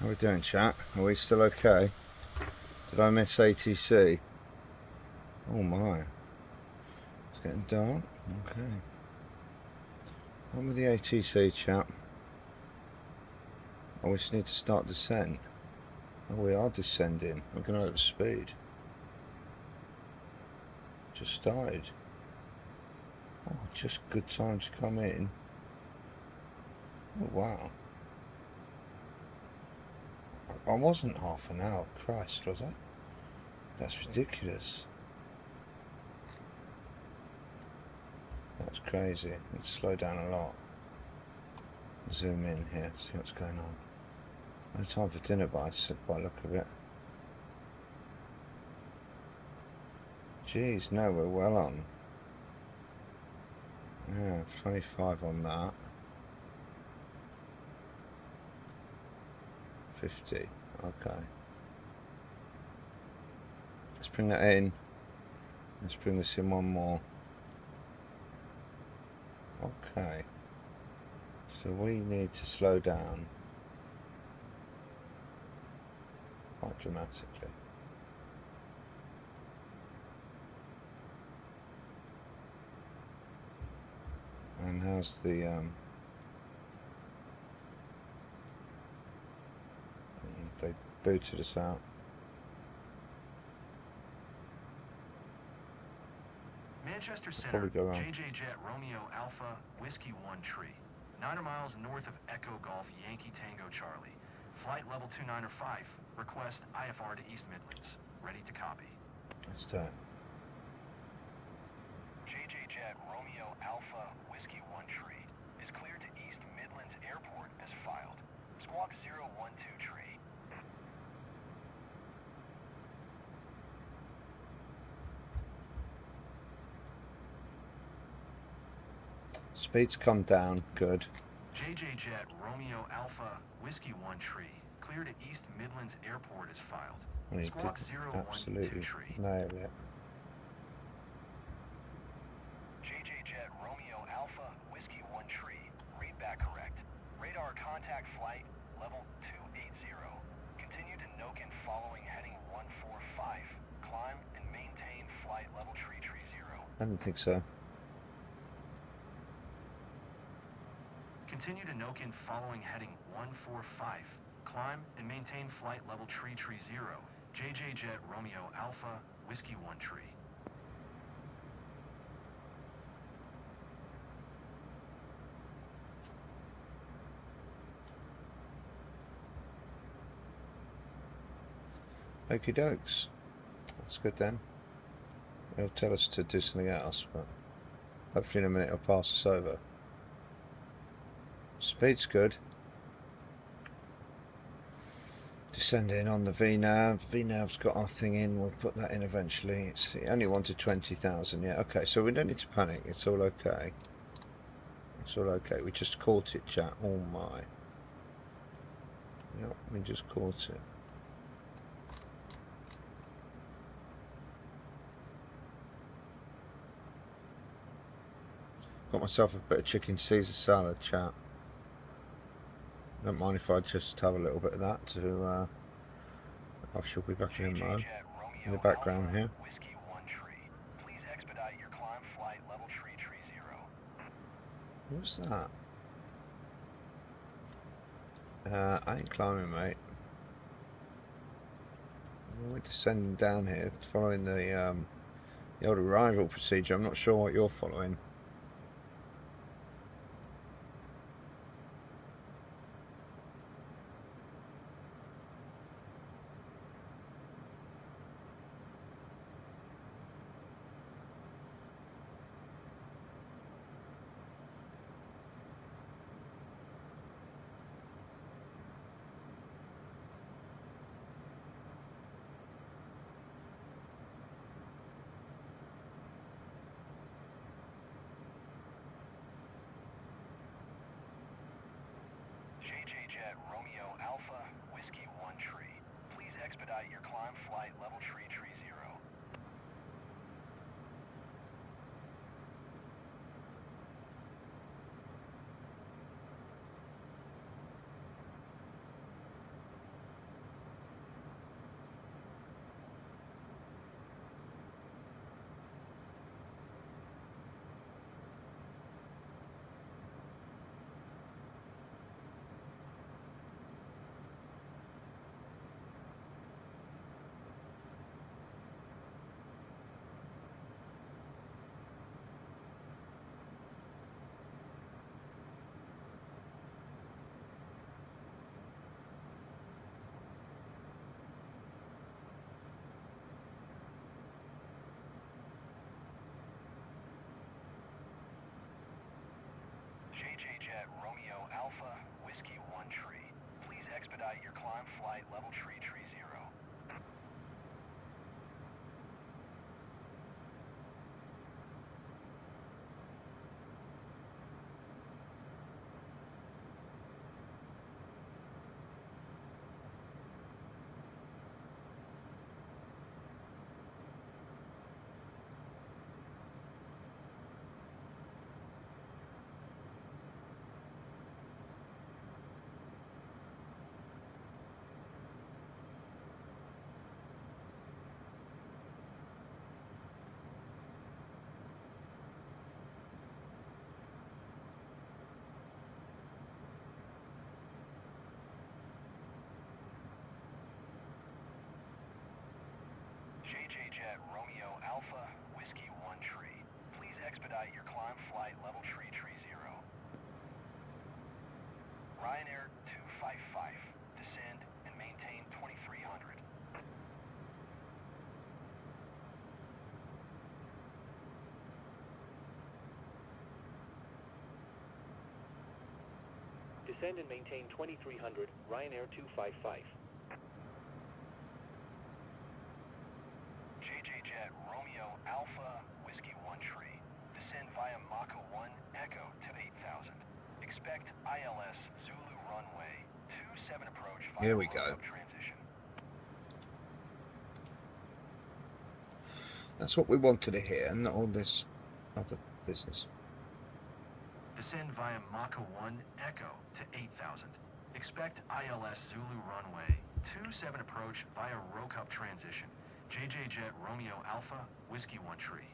How are we doing, chat? Are we still okay? Did I miss ATC? Oh my. It's getting dark. Okay. On with the ATC, chat. Oh, we just need to start descent. Oh, we are descending. We're going to overspeed. Just started. Oh, just good time to come in. Oh, wow. I wasn't half an hour. Christ, was I? That's ridiculous. That's crazy. Let's slow down a lot. Zoom in here, see what's going on. No time for dinner by the look of it. Jeez, no, we're well on. Yeah, 25 on that. 50, okay. Let's bring that in. Let's bring this in one more. Okay. So we need to slow down quite dramatically. And how's the they booted us out. Manchester Center, JJ Jet Romeo Alpha Whiskey 1 Tree. 9 miles north of Echo Golf Yankee Tango Charlie. Flight level 295. Request IFR to East Midlands. Ready to copy. Let's do it. JJ Jet Romeo Alpha Whiskey 1 Tree is cleared to East Midlands Airport as filed. Squawk 012 Tree. Speed's come down, good. JJ Jet Romeo Alpha Whiskey 1 Tree cleared to East Midlands Airport as filed. We Squawk did 012 absolutely Tree. nail it. JJ Jet Romeo Alpha Whiskey 1 Tree. Read back correct. Radar contact flight level 280. Continue to Noken following heading 145. Climb and maintain flight level tree 0. I didn't think so. Continue to Noken following heading 145. Climb and maintain flight level tree 0. JJ Jet Romeo Alpha Whiskey 1 Tree. Okie dokes. That's good then. It'll tell us to do something else, but hopefully in a minute it'll pass us over. Speed's good. Descending on the VNAV. VNAV's got our thing in. We'll put that in eventually. It only wanted 20,000. Yeah, okay. So we don't need to panic. It's all okay. It's all okay. We just caught it, chat. Oh my. Yep, we just caught it. Got myself a bit of chicken Caesar salad, chat. Don't mind if I just have a little bit of that to, I shall be back in the background here. Whiskey 1 Tree. Please expedite your climb flight level tree 0. What's that? I ain't climbing, mate. We're descending down here, following the old arrival procedure. I'm not sure what you're following. JJ Jet Romeo Alpha Whiskey 1 Tree. Please expedite your climb flight level tree 0. Whiskey 1 Tree. Please expedite your climb flight level tree 0. Jet Romeo Alpha Whiskey 1 Tree. Please expedite your climb flight level tree 0. Ryanair 255. Descend and maintain 2300. Descend and maintain 2300, Ryanair 255. Jet Romeo Alpha Whiskey 1 Tree. Descend via Mach 1 Echo to 8000. Expect ILS Zulu runway 27 approach via Here we go. transition. That's what we wanted to hear, not all this other business. Descend via Mach 1 Echo to 8000. Expect ILS Zulu runway 27 approach via Rokup transition. Jet Romeo Alpha Whiskey 1 Tree.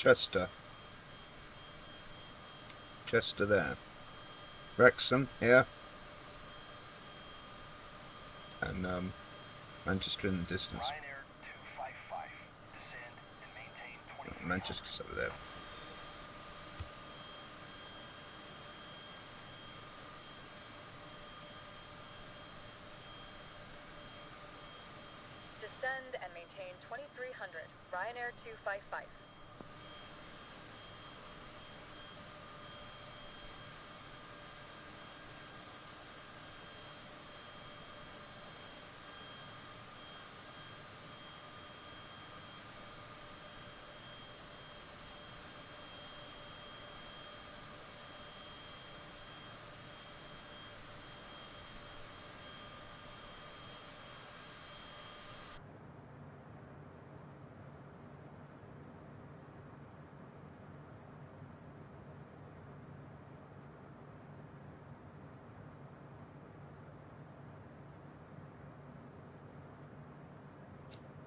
Chester there. Wrexham here. And Manchester in the distance. Ryanair 255. Descend and maintain 2300. Manchester's over there. Descend and maintain 2300, Ryanair 255.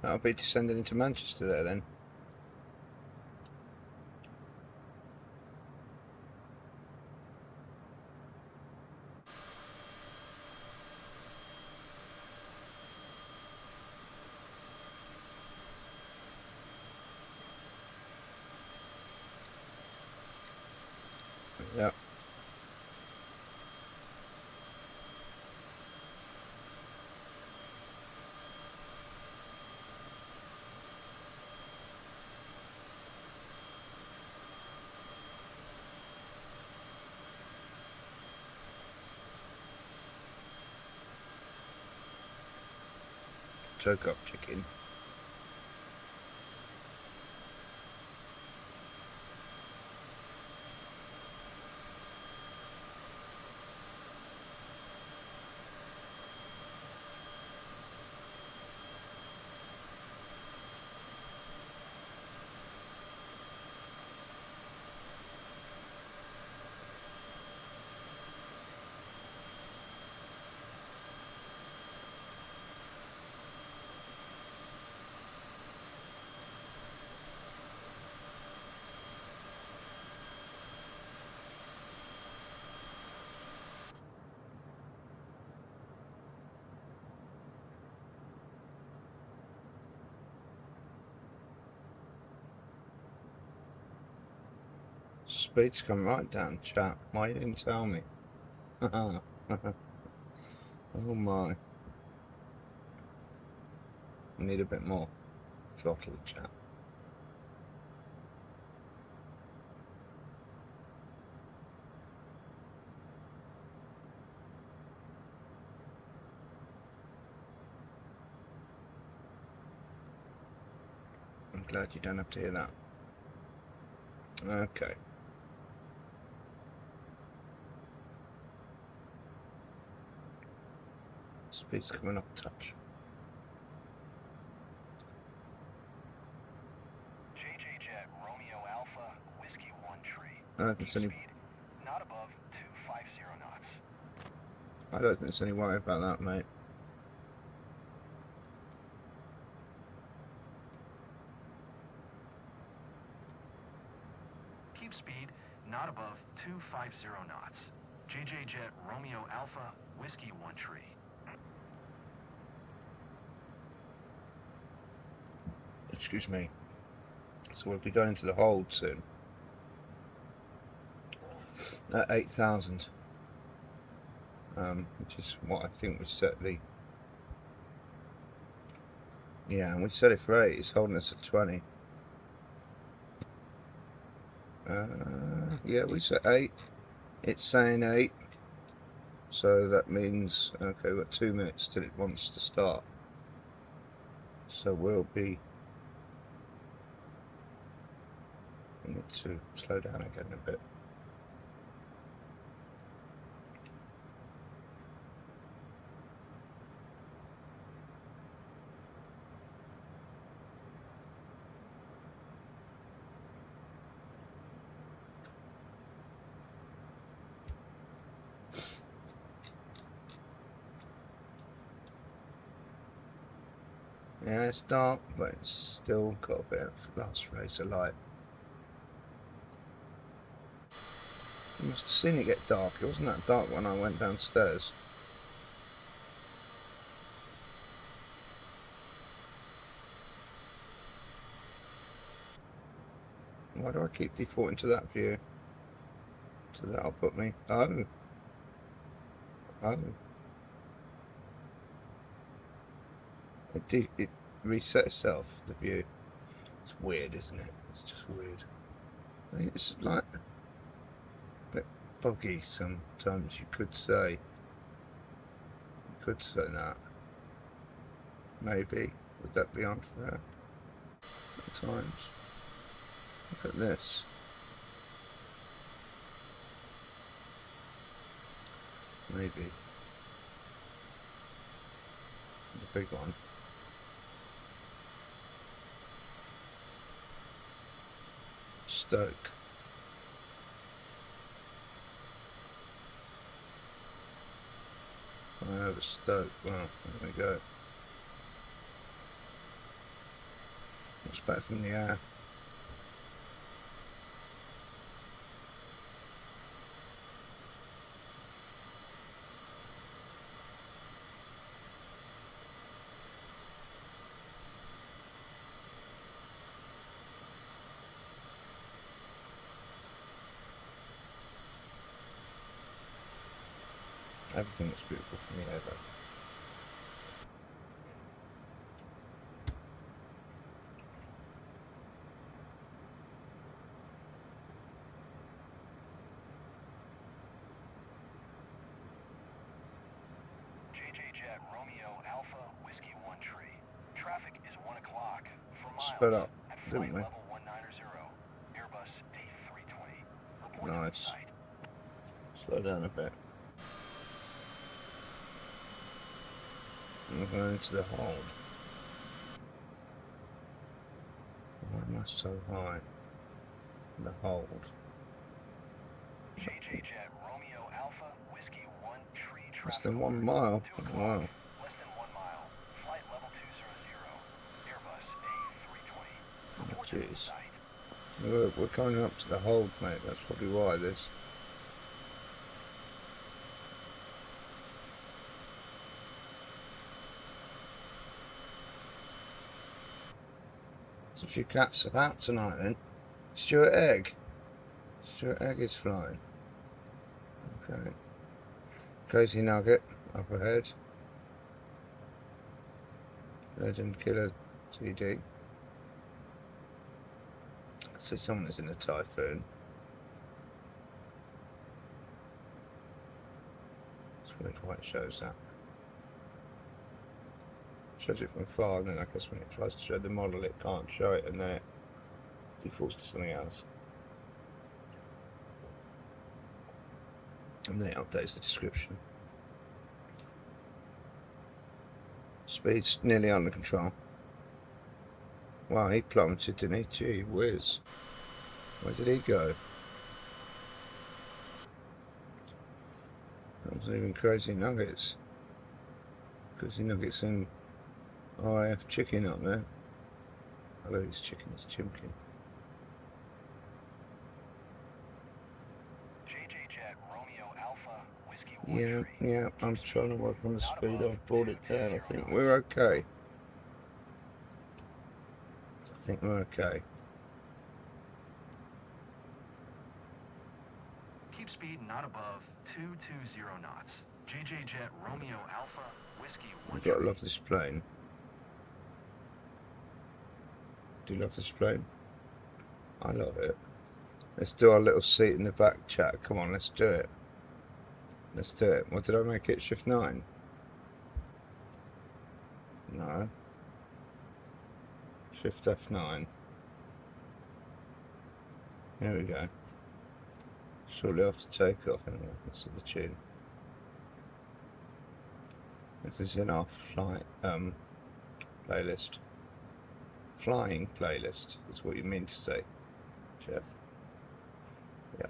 That'll be descending into Manchester there then. Yeah. Takeoff chicken. Speed's come right down, chap. Why you didn't tell me? Oh my. I need a bit more throttle, chap. I'm glad you don't have to hear that. Okay. Speed's coming up a touch. JJ Jet Romeo Alpha Whiskey 1 tree. I don't think Keep there's any. speed not above 250 knots. I don't think there's any worry about that, mate. Keep speed not above 250 knots. JJ Jet Romeo Alpha Whiskey 1 tree. Excuse me. So we'll be going into the hold soon. At 8,000. Which is what I think we set the. Yeah, and we set it for 8. It's holding us at 20. Yeah, we set 8. It's saying 8. So that means, okay, we've got 2 minutes till it wants to start. So we'll be. We need to slow down again a bit. Yeah, it's dark, but it's still got a bit of last rays of light. You must have seen it get dark. It wasn't that dark when I went downstairs. Why do I keep defaulting to that view? So that'll put me. Oh. It reset itself, the view. It's weird, isn't it? It's just weird. I think it's like a bit buggy sometimes, you could say. You could say that. Maybe. Would that be unfair? At times. Look at this. Maybe. The big one. Stoke. I have a Stoke. Well, there we go. Looks better from the air. Everything looks beautiful from the air though. JJ Jet Romeo Alpha Whiskey 1 tree. Traffic is 1 o'clock for miles. Sped up, at didn't flight we? level 190. Airbus A320. Reporting Nice. site. Slow down a bit. And we're going into the hold. Why am I so high? The hold. JJ Jet Romeo Alpha Whiskey 1 tree. Less Traffic than 1 over. mile. 2 o'clock. Wow. Less than 1 mile. Flight level 200. Airbus A320. Oh, Reporting jeez. site. We're coming up to the hold, mate. That's probably why this. There's a few cats about tonight then. Stuart Egg. Stuart Egg is flying. Okay. Crazy Nugget up ahead. Legend Killer TD. I see someone is in a Typhoon. It's weird why it shows that. Shows it from far, and then I guess when it tries to show the model it can't show it, and then it defaults to something else. And then it updates the description. Speed's nearly under control. Wow, he plummeted, didn't he? Gee whiz. Where did he go? That wasn't even Crazy Nuggets. Crazy Nuggets and RAF chicken up there. I love this chicken, it's chimkin. Yeah, I'm trying to work on the speed. I've brought it down. I think we're okay. Keep speed not above 220 knots. JJ Jet Romeo Alpha Whiskey 1. You've got to love this plane. Do you love this plane? I love it. Let's do our little seat in the back chat. Come on, let's do it. Let's do it. What did I make it? Shift 9? No. Shift F9. Here we go. Shortly after takeoff, anyway. This is the tune. This is in our flight playlist. Flying playlist is what you mean to say, Jeff. Yeah.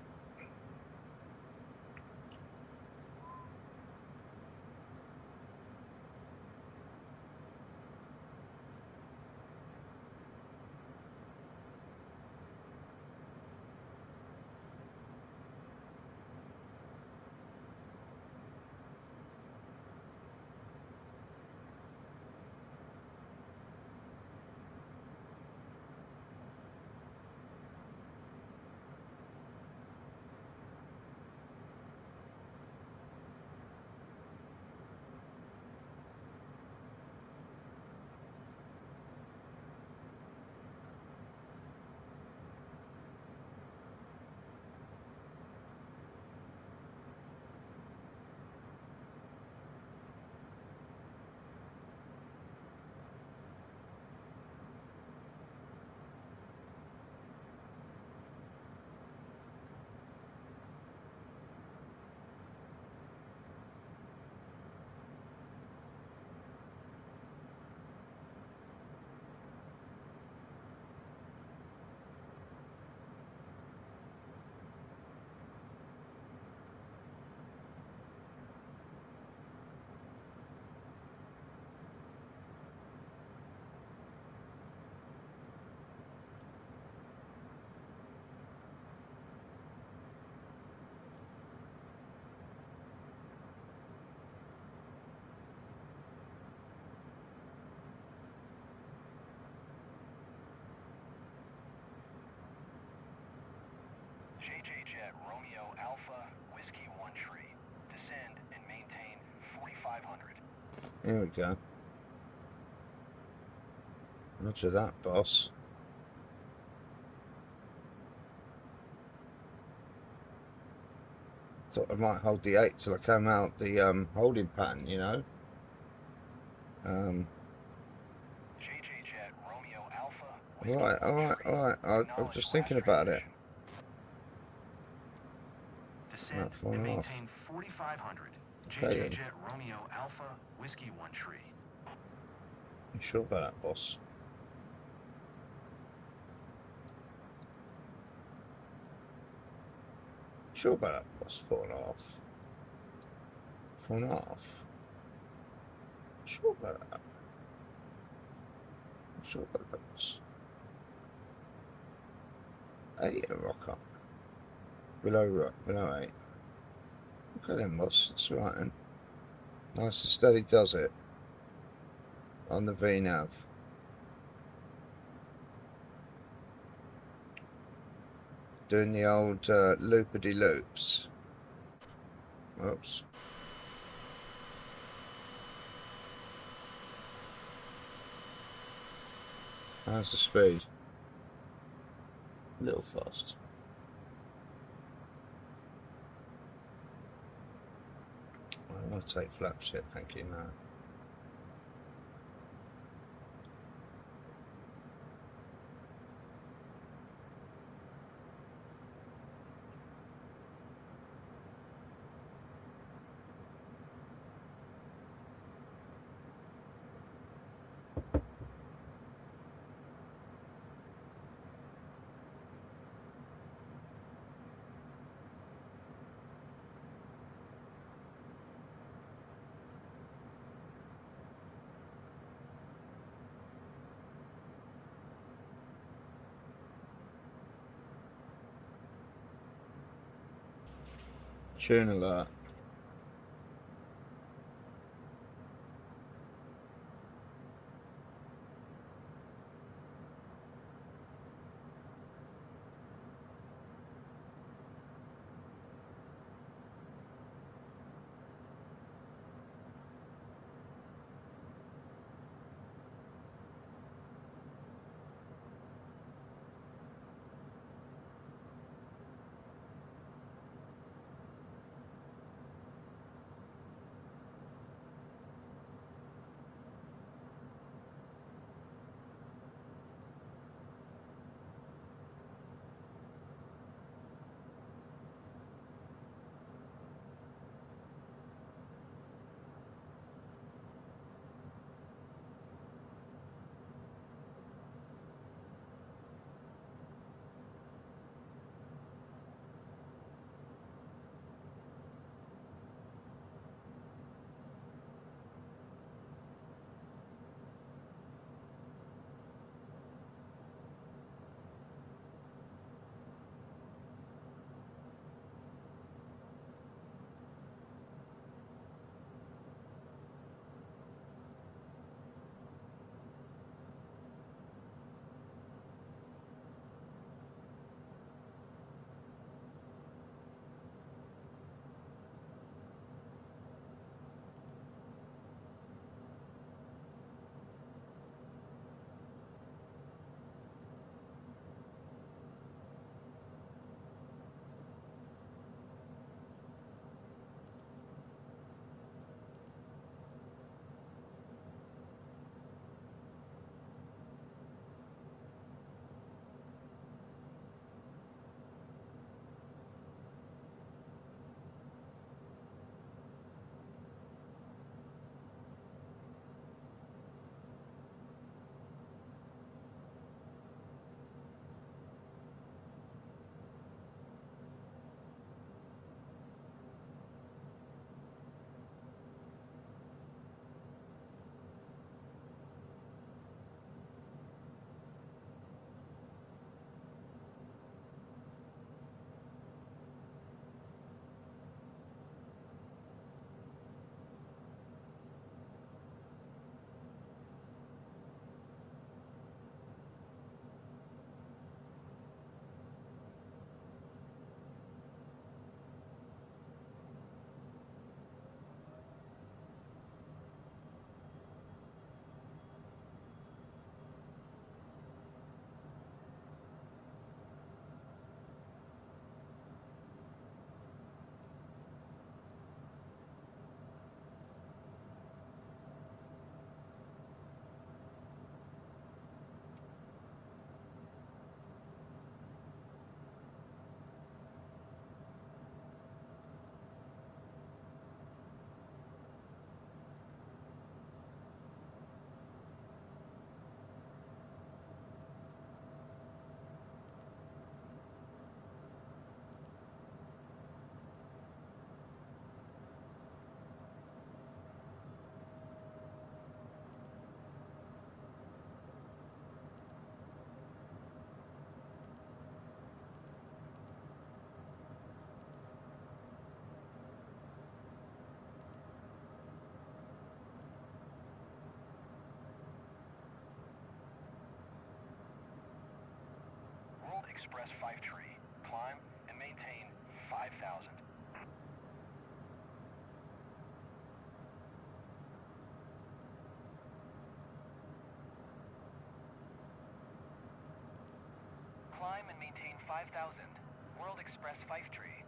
Romeo Alpha Whiskey 1 tree. Descend and maintain 4,500. Here we go. Roger that, boss. Thought I might hold the 8 till I came out the holding pattern, you know. JJ Jet Romeo Alpha. Alright. I'm just thinking about it. Descend and maintain 4,500. Okay, JJ Jet Romeo Alpha Whiskey 1 tree. You sure about that, boss? Sure about that, boss? 4.5. 4.5. Sure about that? Sure about that, boss? 8 a rock up. Below 8. Okay then, boss. That's right then. Nice and steady does it. On the VNAV. Doing the old loopity-loops. Oops. How's the speed? A little fast. I want to take flaps here, thank you, no. Tune alert. Express 5 tree. Climb and maintain 5,000. Climb and maintain 5,000. World Express Fife Tree.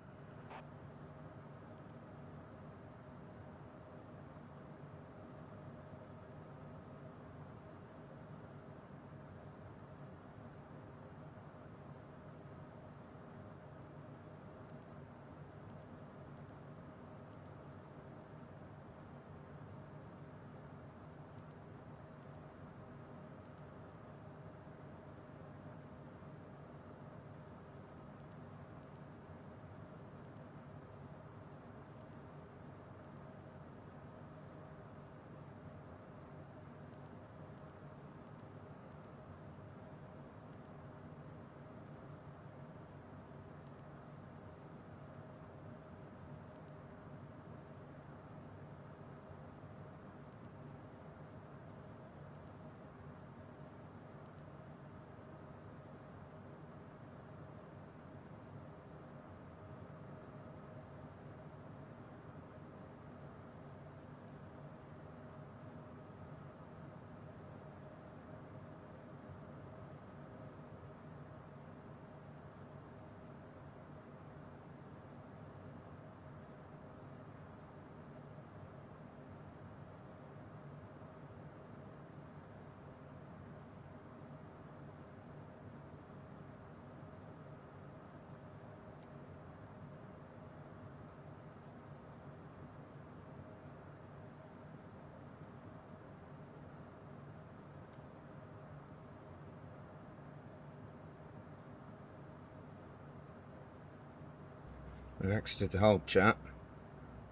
We've exited the whole chat.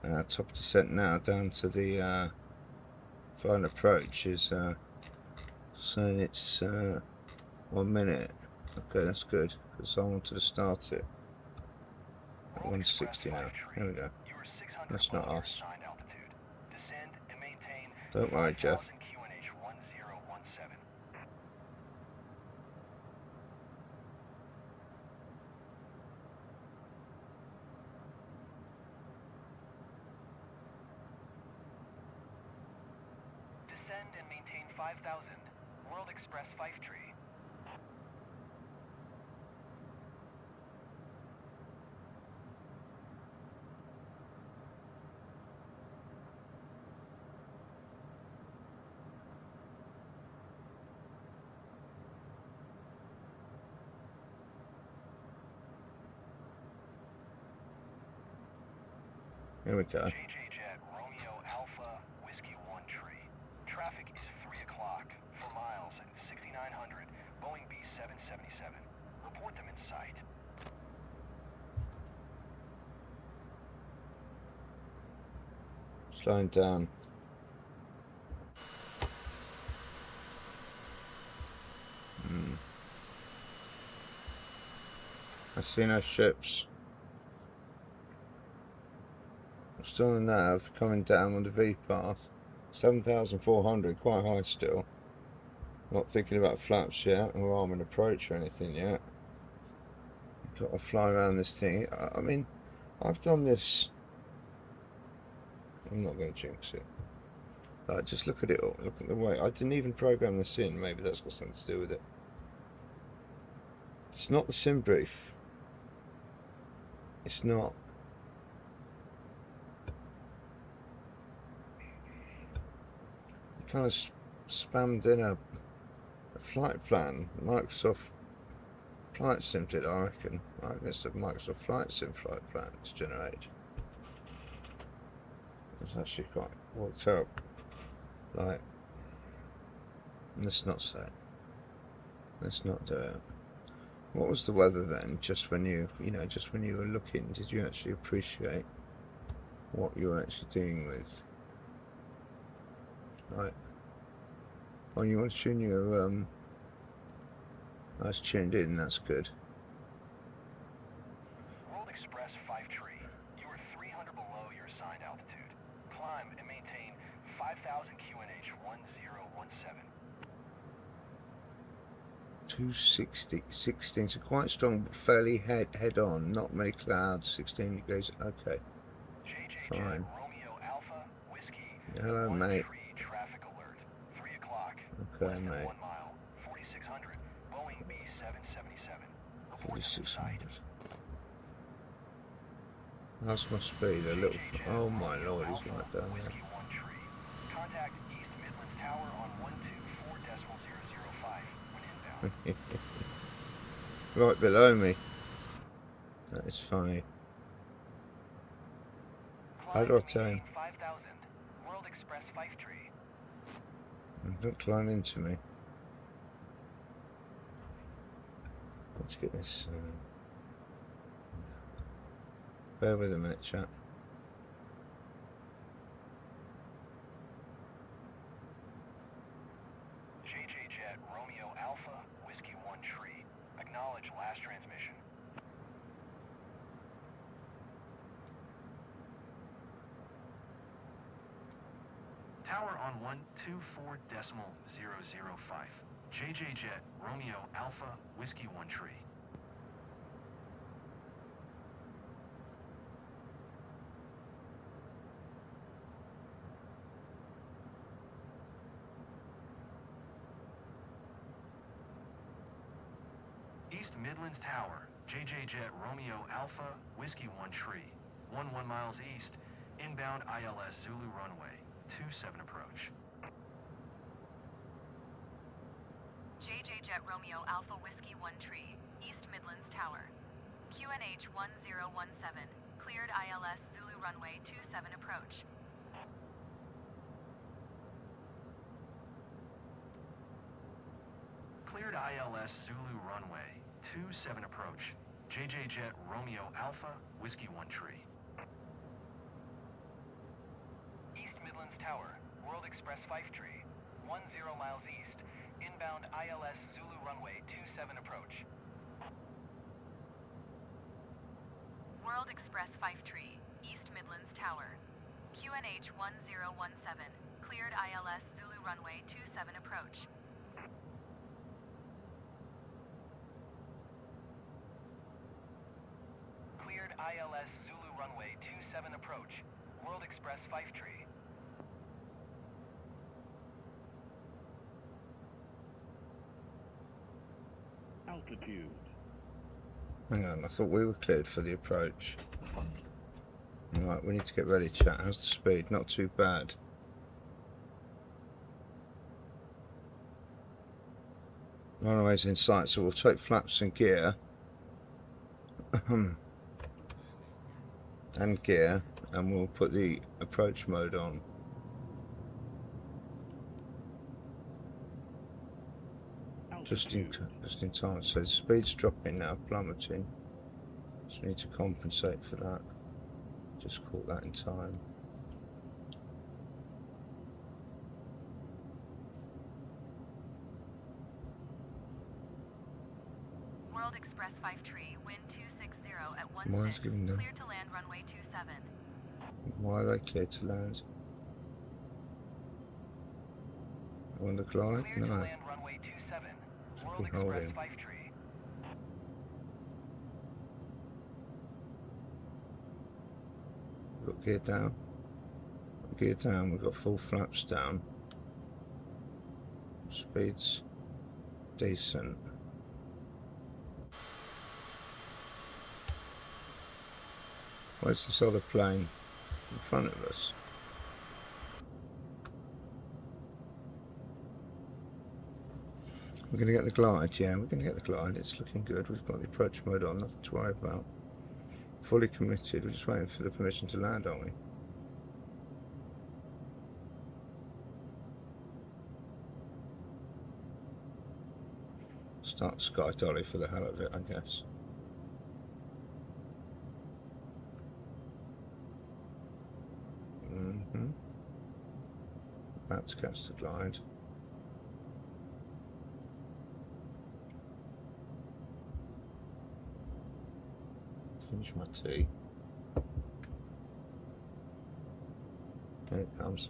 Top of descent now, down to the final approach is saying it's 1 minute. Okay, that's good, because I wanted to start it at 160 now. Here we go. That's not us. Don't worry, Jeff. Descend and maintain 5,000. World Express Fife Tree. Here we go. JJ Jet Romeo Alpha Whiskey 1 Tree. Traffic is 3 o'clock. For miles at 6,900. Boeing B777. Report them in sight. Slowing down. I see no ships. I'm still on the nav, coming down on the V path. 7,400, quite high still. Not thinking about flaps yet, or arm and approach or anything yet. Got to fly around this thing. I mean, I've done this. I'm not going to jinx it. Just look at it all. Look at the way. I didn't even program this in. Maybe that's got something to do with it. It's not the sim brief. It's not. You kind of spammed in a flight plan. Microsoft Flight Sim did, I reckon. I reckon it's a Microsoft Flight Sim flight plan it's generated. It's actually quite worked out. Like, let's not say it. Let's not do it. What was the weather then? Just when you just when you were looking, did you actually appreciate what you were actually dealing with? Like, oh, you want to tune your that's tuned in. That's good. World Express Fife Tree. You are 300 below your assigned altitude. Climb and maintain 5,000 QNH 1017. 260, 16, so quite strong, but fairly head on. Not many clouds. 16 degrees. Okay, JJ fine. Jet Romeo Alpha Whiskey. Yeah, hello, One mate. Tree traffic alert. 3 o'clock. Okay, Less than mate. 1 mile. 4600. Boeing B777. Reports in 4600. sight. How's my speed? A little. Oh my lord, he's right down Whiskey 1 Tree. Contact East Midlands Tower on 124.005 when inbound. there. Right below me. That is funny. How do I tell him? 5000. World Express Fife Tree. Don't climb into me. Let's get this. Bear with a minute, chat. JJ Jet Romeo Alpha Whiskey 1 Tree. Acknowledge last transmission. Tower on 124.005. JJ Jet Romeo Alpha Whiskey 1 Tree. East Midlands Tower, JJ Jet Romeo Alpha Whiskey 1 Tree. 11 miles east, inbound ILS Zulu runway, 27 approach. JJ Jet Romeo Alpha Whiskey 1 Tree, East Midlands Tower. QNH 1017, cleared ILS Zulu runway 27 approach. Cleared ILS Zulu runway, 27 approach. JJ Jet Romeo Alpha Whiskey 1 Tree. East Midlands Tower, World Express Fife Tree, 10 miles east, inbound ILS Zulu runway 27 approach. World Express Fife Tree, East Midlands Tower. QNH 1017, cleared ILS Zulu runway 27 approach. Cleared ILS Zulu runway 27 approach. World Express Fife Tree. Altitude. Hang on, I thought we were cleared for the approach. Right, we need to get ready, chat. How's the speed? Not too bad. Runway's in sight, so we'll take flaps and gear. And gear, and we'll put the approach mode on. Just in time. So the speed's dropping now, plummeting. So we need to compensate for that. Just caught that in time. World Express Fife Tree, wind 260 at Mine's 16, giving them. clear to land runway 27. Why are they clear to land? On the glide? Clear to No. land runway 27. World be Express holding. Fife Tree. We've got gear down. Gear down, we've got full flaps down. Speed's decent. Where's this other plane in front of us? We're going to get the glide, yeah, we're going to get the glide. It's looking good. We've got the approach mode on, nothing to worry about. Fully committed. We're just waiting for the permission to land, aren't we? Start sky dolly for the hell of it, I guess. About to catch the glide. Finish my tea. Here it comes.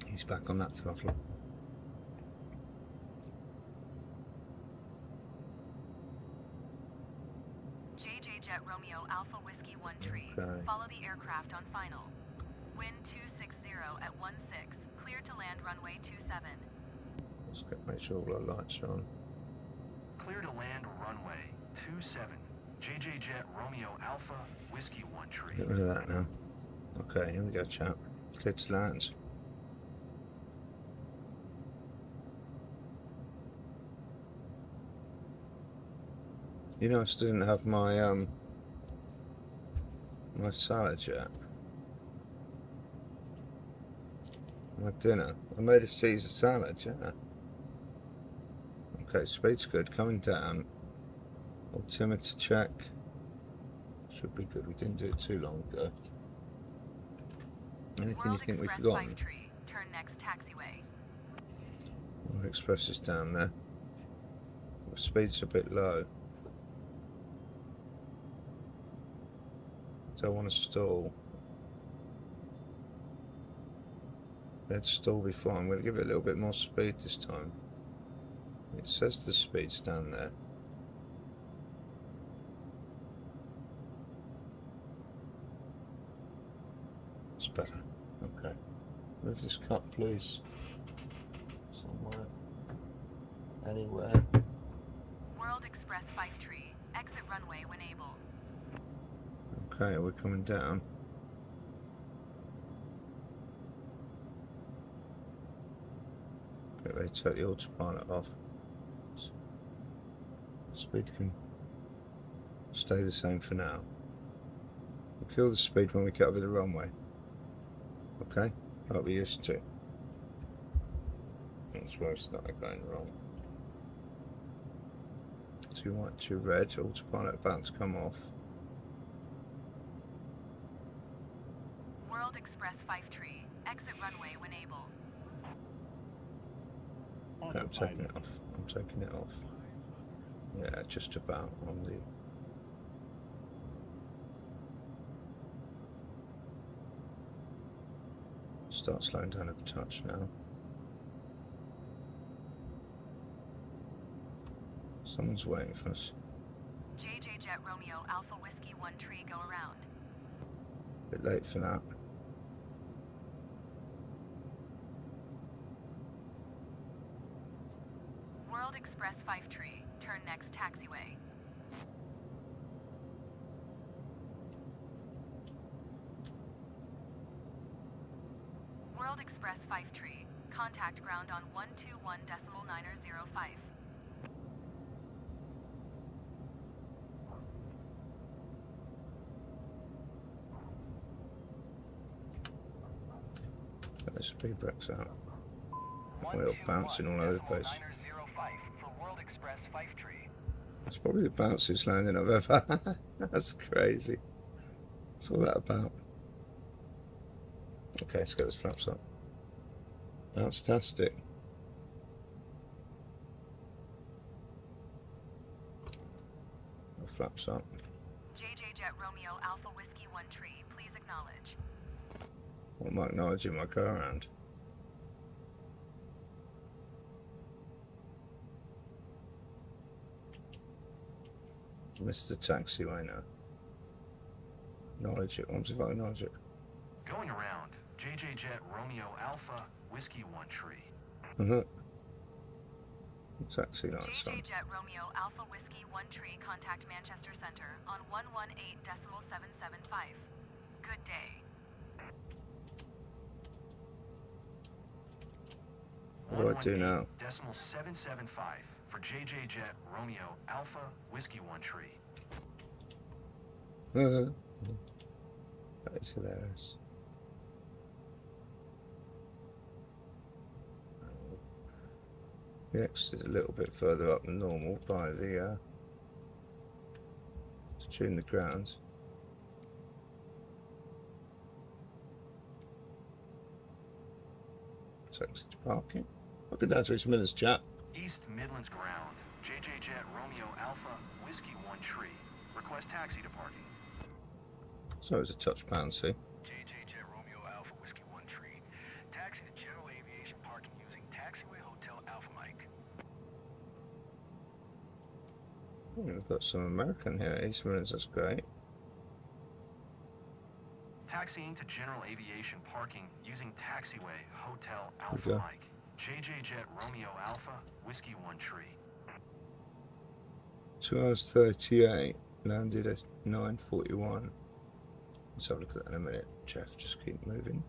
He's back on that throttle. Jet Romeo Alpha Whiskey 1 Tree. Okay. Follow the aircraft on final. Wind 260 at 16. Clear to land runway 27. Let's make sure all our lights are on. Clear to land runway 27. JJ Jet Romeo Alpha Whiskey 1 Tree. Get rid of that now. Okay, here we go, chap. Clear to land. You know, I still didn't have my my salad yet. My dinner. I made a Caesar salad, yeah. Okay, speed's good. Coming down. Altimeter check. Should be good. We didn't do it too long ago. Anything World you think we've Express forgotten? 5 Tree. Turn next taxiway. World Express is down there. The speed's a bit low. Don't want to stall. Let's stall before. I'm going to give it a little bit more speed this time. It says the speed's down there. It's better. Okay. Move this cup, please. Somewhere. Anywhere. World Express 5 Tree. Exit runway when able. Okay, we're coming down. Okay, they take the autopilot off. Speed can stay the same for now. We'll kill the speed when we get over the runway. Okay? Like we used to. That's where it's not going wrong. Too white, too red. Autopilot about to come off. World Express 5 Tree. Exit runway when able. Okay, I'm taking it off. I'm taking it off. Yeah, just about on the... Start slowing down a touch now. Someone's waiting for us. JJ Jet Romeo Alpha Whiskey 1 Tree go around. Bit late for that. World Express 5 Tree. Turn next taxiway. World Express 5 Tree. Contact ground on 121.905. Get the speed brakes out. We're bouncing all over the place. 121.905 for World Express 5 Tree. That's probably the bounciest landing I've ever had. That's crazy. What's all that about? Okay, let's get those flaps up. Bounce-tastic. The flaps up. JJ Jet Romeo Alpha Whiskey 1 Tree. Please acknowledge. What am I acknowledging my car around? Missed the taxiway now. Acknowledge it. What if I acknowledge it? Going around. JJ Jet Romeo Alpha Whiskey 1 Tree. Taxi lights on. JJ Jet Romeo Alpha Whiskey 1 Tree. Contact Manchester Center on 118.775. Good day. What do I do now? 118.775 for JJ Jet Romeo Alpha Whiskey 1 Tree. That is hilarious. We exited a little bit further up than normal by the to tune the ground. Taxi to parking. Look at that, East Midlands, chat. East Midlands ground. JJ Jet Romeo Alpha Whiskey 1 Tree. Request taxi to parking. So it was a touch bouncy. JJ Jet Romeo Alpha Whiskey 1 Tree. Taxi to general aviation parking using taxiway Hotel Alpha Mike. Oh, we've got some American here. East Midlands, that's great. Taxiing to general aviation parking using taxiway Hotel we Alpha go. Mike. JJ Jet Romeo Alpha, Whiskey 1 Tree. 2 hours 38. Landed at 9:41. Let's have a look at that in a minute. Jeff, just keep moving.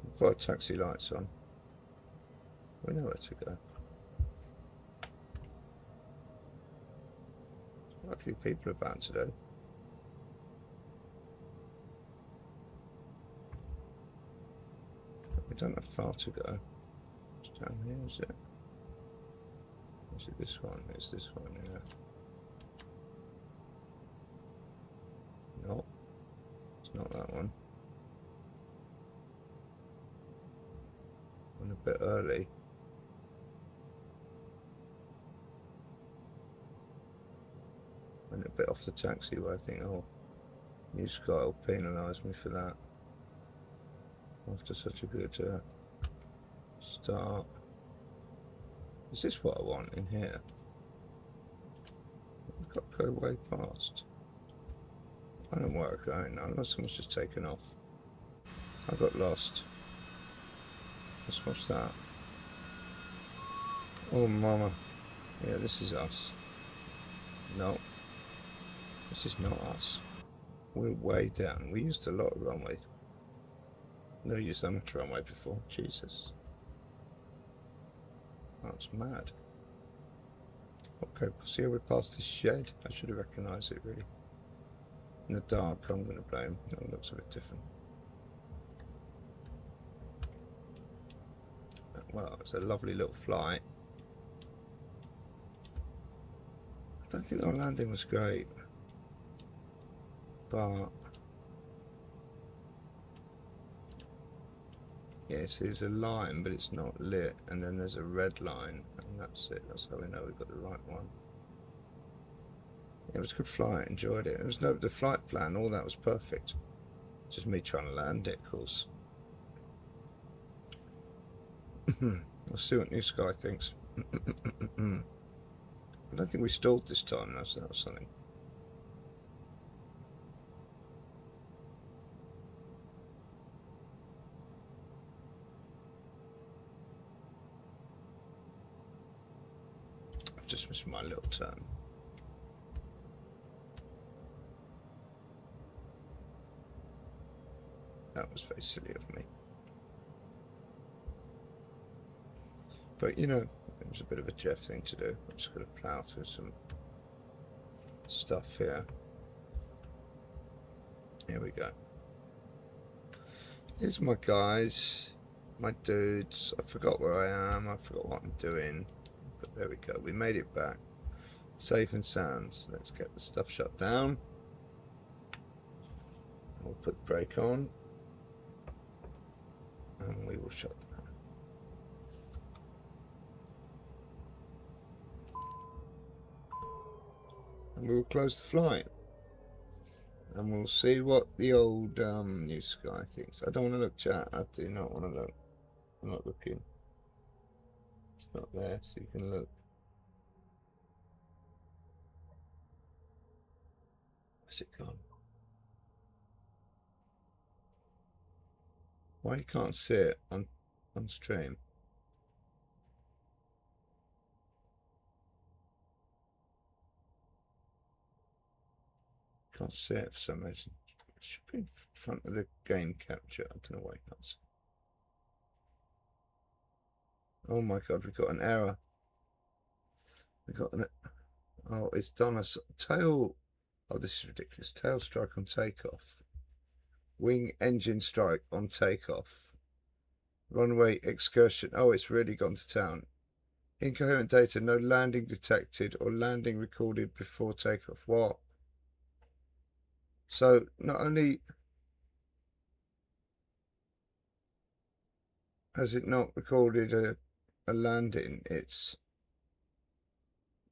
We've got our taxi lights on. We know where to go. Quite a few people about today. We don't have far to go. It's down here, is it? Is it this one? It's this one, yeah. No, it's not that one. Went a bit early. Went a bit off the taxiway. I think, oh, New Sky will penalise me for that. After such a good start. Is this what I want in here? I've got to go way past. I don't know where I'm going now, unless someone's just taken off. I got lost. Let's watch that. Oh mama. Yeah, this is us. No. This is not us. We're way down. We used a lot of runway. Never used that much runway before. Jesus. That's mad. Okay, see how we passed this shed? I should have recognised it really. In the dark, I'm going to blame. It looks a bit different. Well, it's a lovely little flight. I don't think our landing was great. But yes, there's a line, but it's not lit, and then there's a red line, and that's it. That's how we know we've got the right one. It was a good flight, enjoyed it. It was the flight plan, all that was perfect. Just me trying to land it, of course. We'll see what New Sky thinks. I don't think we stalled this time, that was something. I've just missed my little turn. That was very silly of me. But you know, it was a bit of a Jeff thing to do. I'm just going to plough through some stuff here. Here we go. Here's my guys, my dudes. I forgot where I am. I forgot what I'm doing. But there we go. We made it back. Safe and sound. So let's get the stuff shut down. We'll put the brake on. And we will shut down. And we will close the flight. And we'll see what the old New Sky thinks. I don't want to look, chat. I do not want to look. I'm not looking. It's not there, so you can look. Where's it gone? Why you can't see it on stream? Can't see it for some reason. It should be in front of the game capture. I don't know why you can't see. Oh my god, we got an error. We got an. Oh, it's done us tail. Oh, this is ridiculous. Tail strike on takeoff. Wing engine strike on takeoff. Runway excursion. Oh, it's really gone to town. Incoherent data. No landing detected or landing recorded before takeoff. What? So not only has it not recorded a landing, it's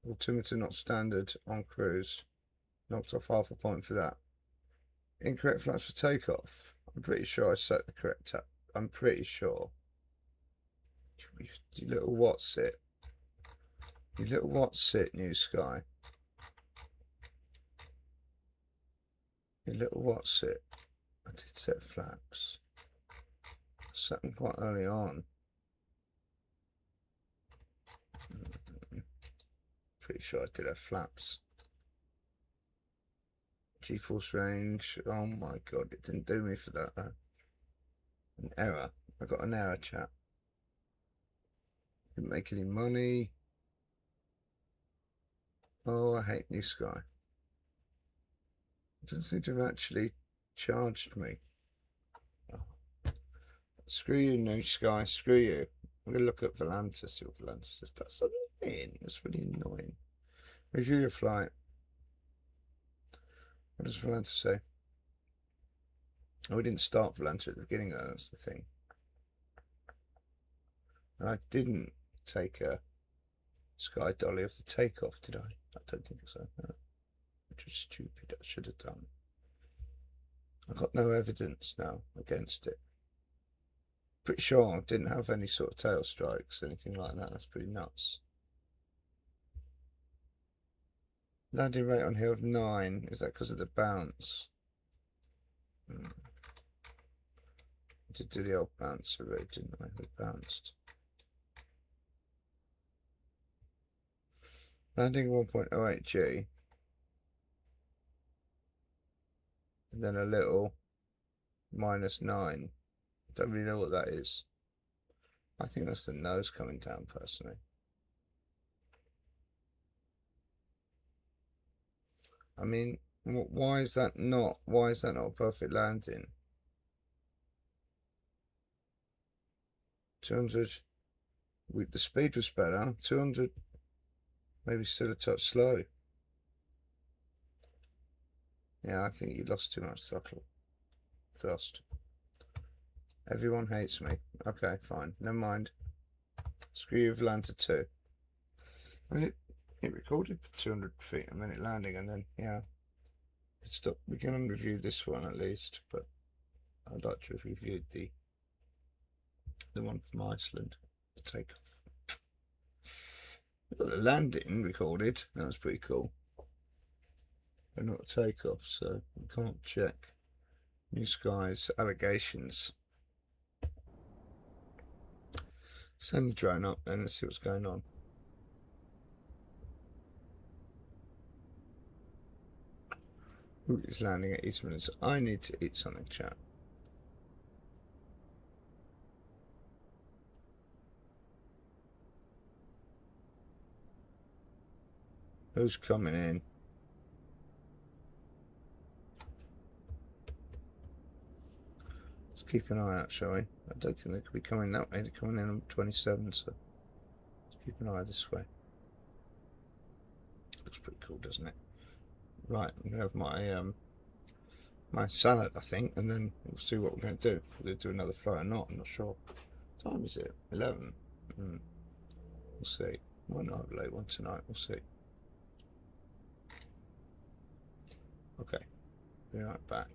altimeter not standard on cruise. Knocked off half a point for that. Incorrect flaps for takeoff. I'm pretty sure I set the correct tap. I'm pretty sure. You little what's it? You little what's it, New Sky? You little what's it? I did set flaps. I set them quite early on. Pretty sure I did have flaps. G-force range. Oh my god, it didn't do me for that though. An error. I got an error, chat. Didn't make any money. Oh, I hate New Sky. It doesn't seem to have actually charged me. Oh. Screw you, New Sky. Screw you. I'm going to look at Volanta, see what Volanta says. That's annoying. That's really annoying. Review your flight. What does Volanta say? Oh, we didn't start Volanta at the beginning, though. That's the thing. And I didn't take a Sky Dolly off the takeoff, did I? I don't think so. No. Which was stupid. I should have done. I got no evidence now against it. Pretty sure I didn't have any sort of tail strikes, anything like that. That's pretty nuts. Landing rate on hill of 9. Is that because of the bounce? I did do the old bounce already, didn't I? We bounced. Landing 1.08G. And then a little -9. Don't really know what that is. I think that's the nose coming down, personally. I mean, why is that not a perfect landing? 200, the speed was better. 200, maybe still a touch slow. Yeah, I think you lost too much throttle thrust. Everyone hates me. Okay, fine. Never mind. Screw you, Volanta 2. I mean, it recorded the 200 feet a minute landing, and then, yeah. Stop. We can review this one at least, but I'd like to have reviewed the one from Iceland, the takeoff. We got the landing recorded. That was pretty cool. But not the takeoff, so we can't check New Sky's allegations. Send the drone up and let's see what's going on. Who is landing at East Midlands? I need to eat something, chat. Who's coming in? Let's keep an eye out, shall we? I don't think they could be coming that way. They're coming in on 27, so let's keep an eye this way. Looks pretty cool, doesn't it? Right, I'm gonna have my my salad, I think, and then we'll see what we're going to do. We're going to do another flight or not. I'm not sure. What time is it? 11. We'll see. Might not have a late one tonight. We'll see. Okay, be right back.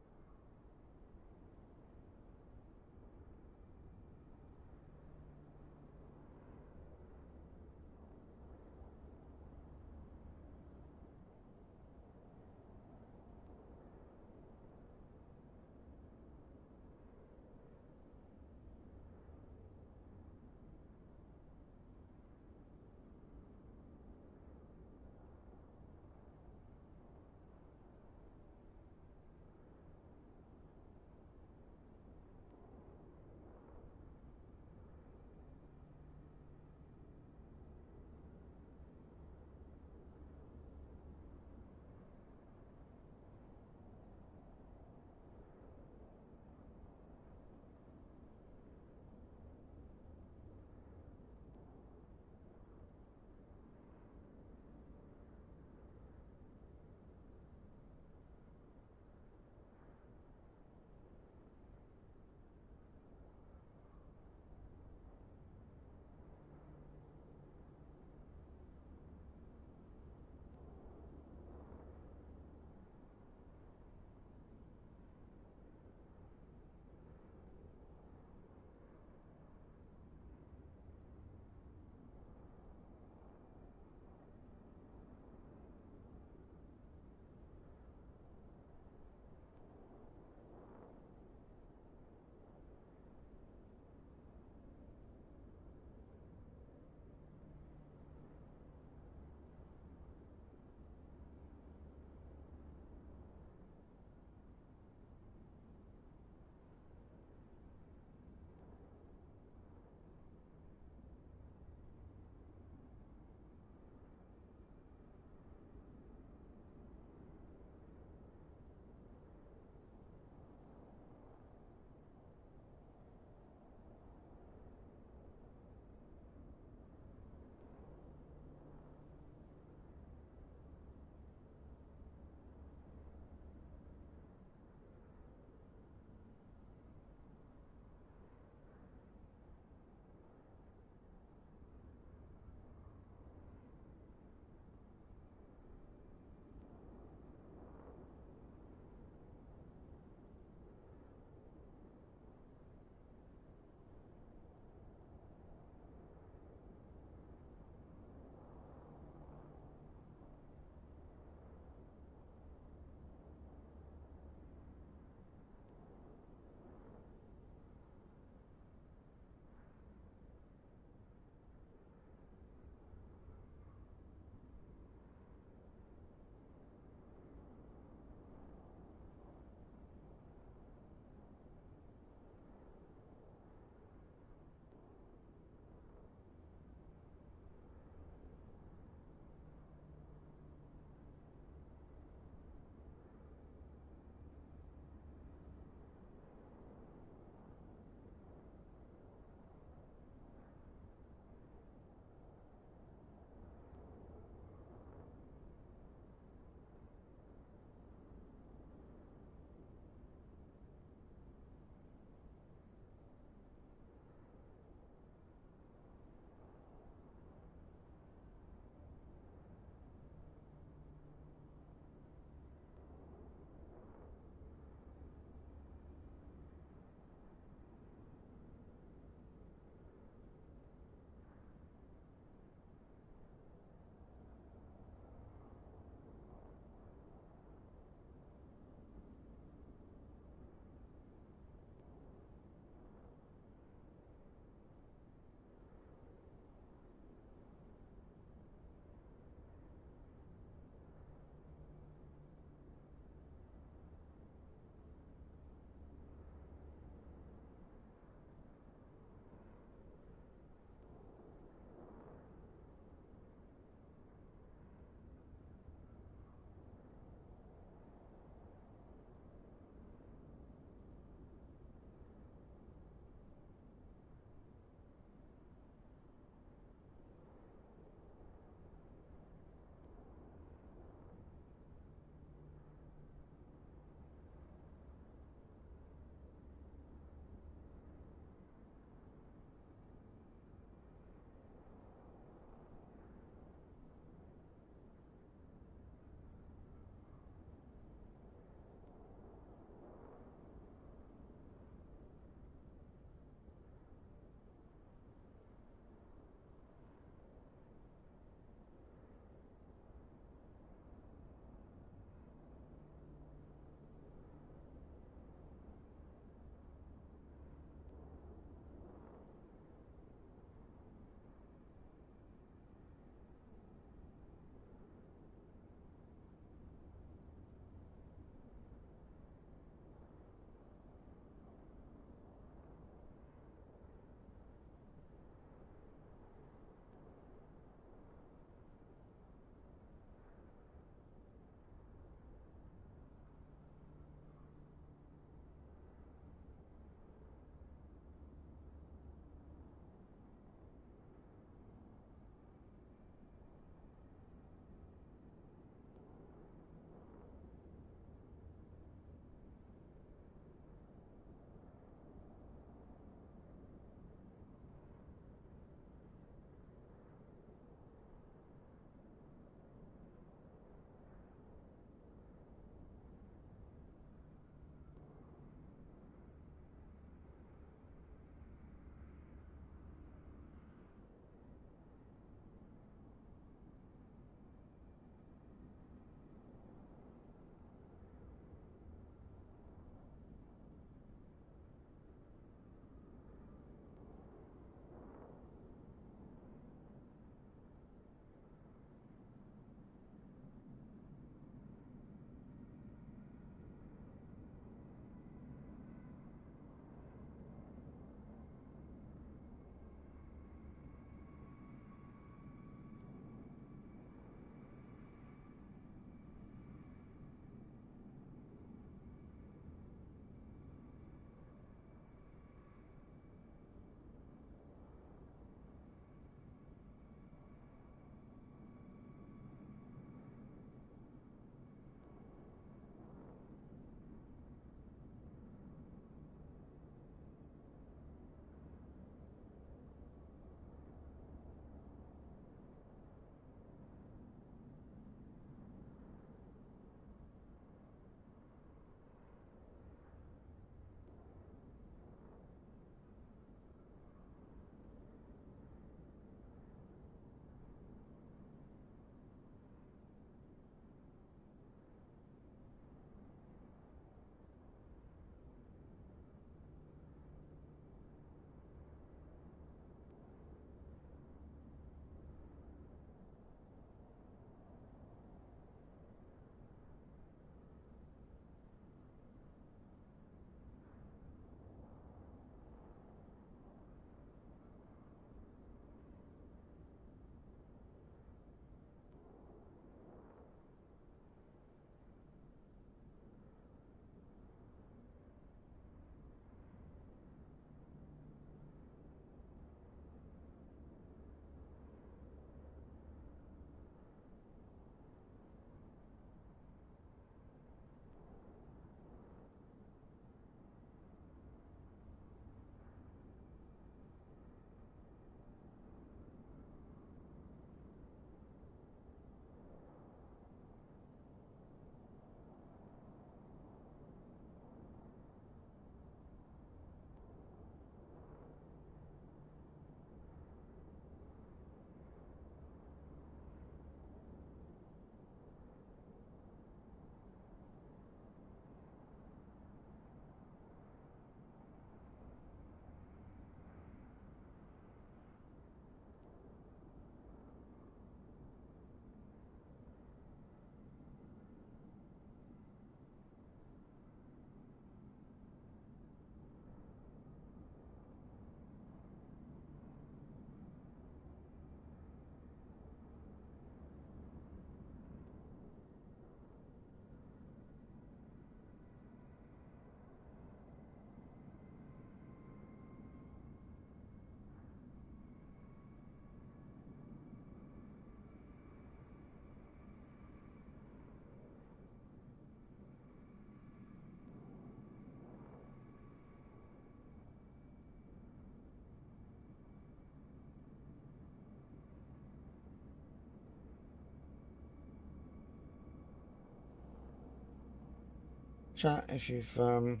Chat, if you've been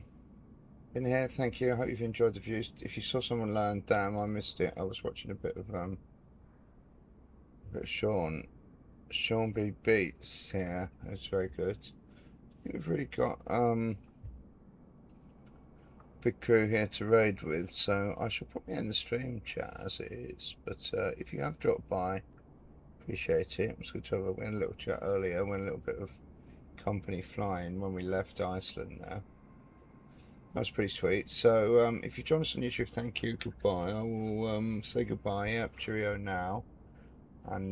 here, thank you. I hope you've enjoyed the views. If you saw someone land, damn, I missed it. I was watching a bit of Sean B Beats here. It's very good. I think we've really got big crew here to raid with, so I shall probably end the stream, chat, as it is. But if you have dropped by, appreciate it. It's good to have we had a little chat earlier. We had a little bit of company flying when we left Iceland there. That was pretty sweet. So if you join us on YouTube, thank you, goodbye. I will say goodbye. Yep, cheerio now. And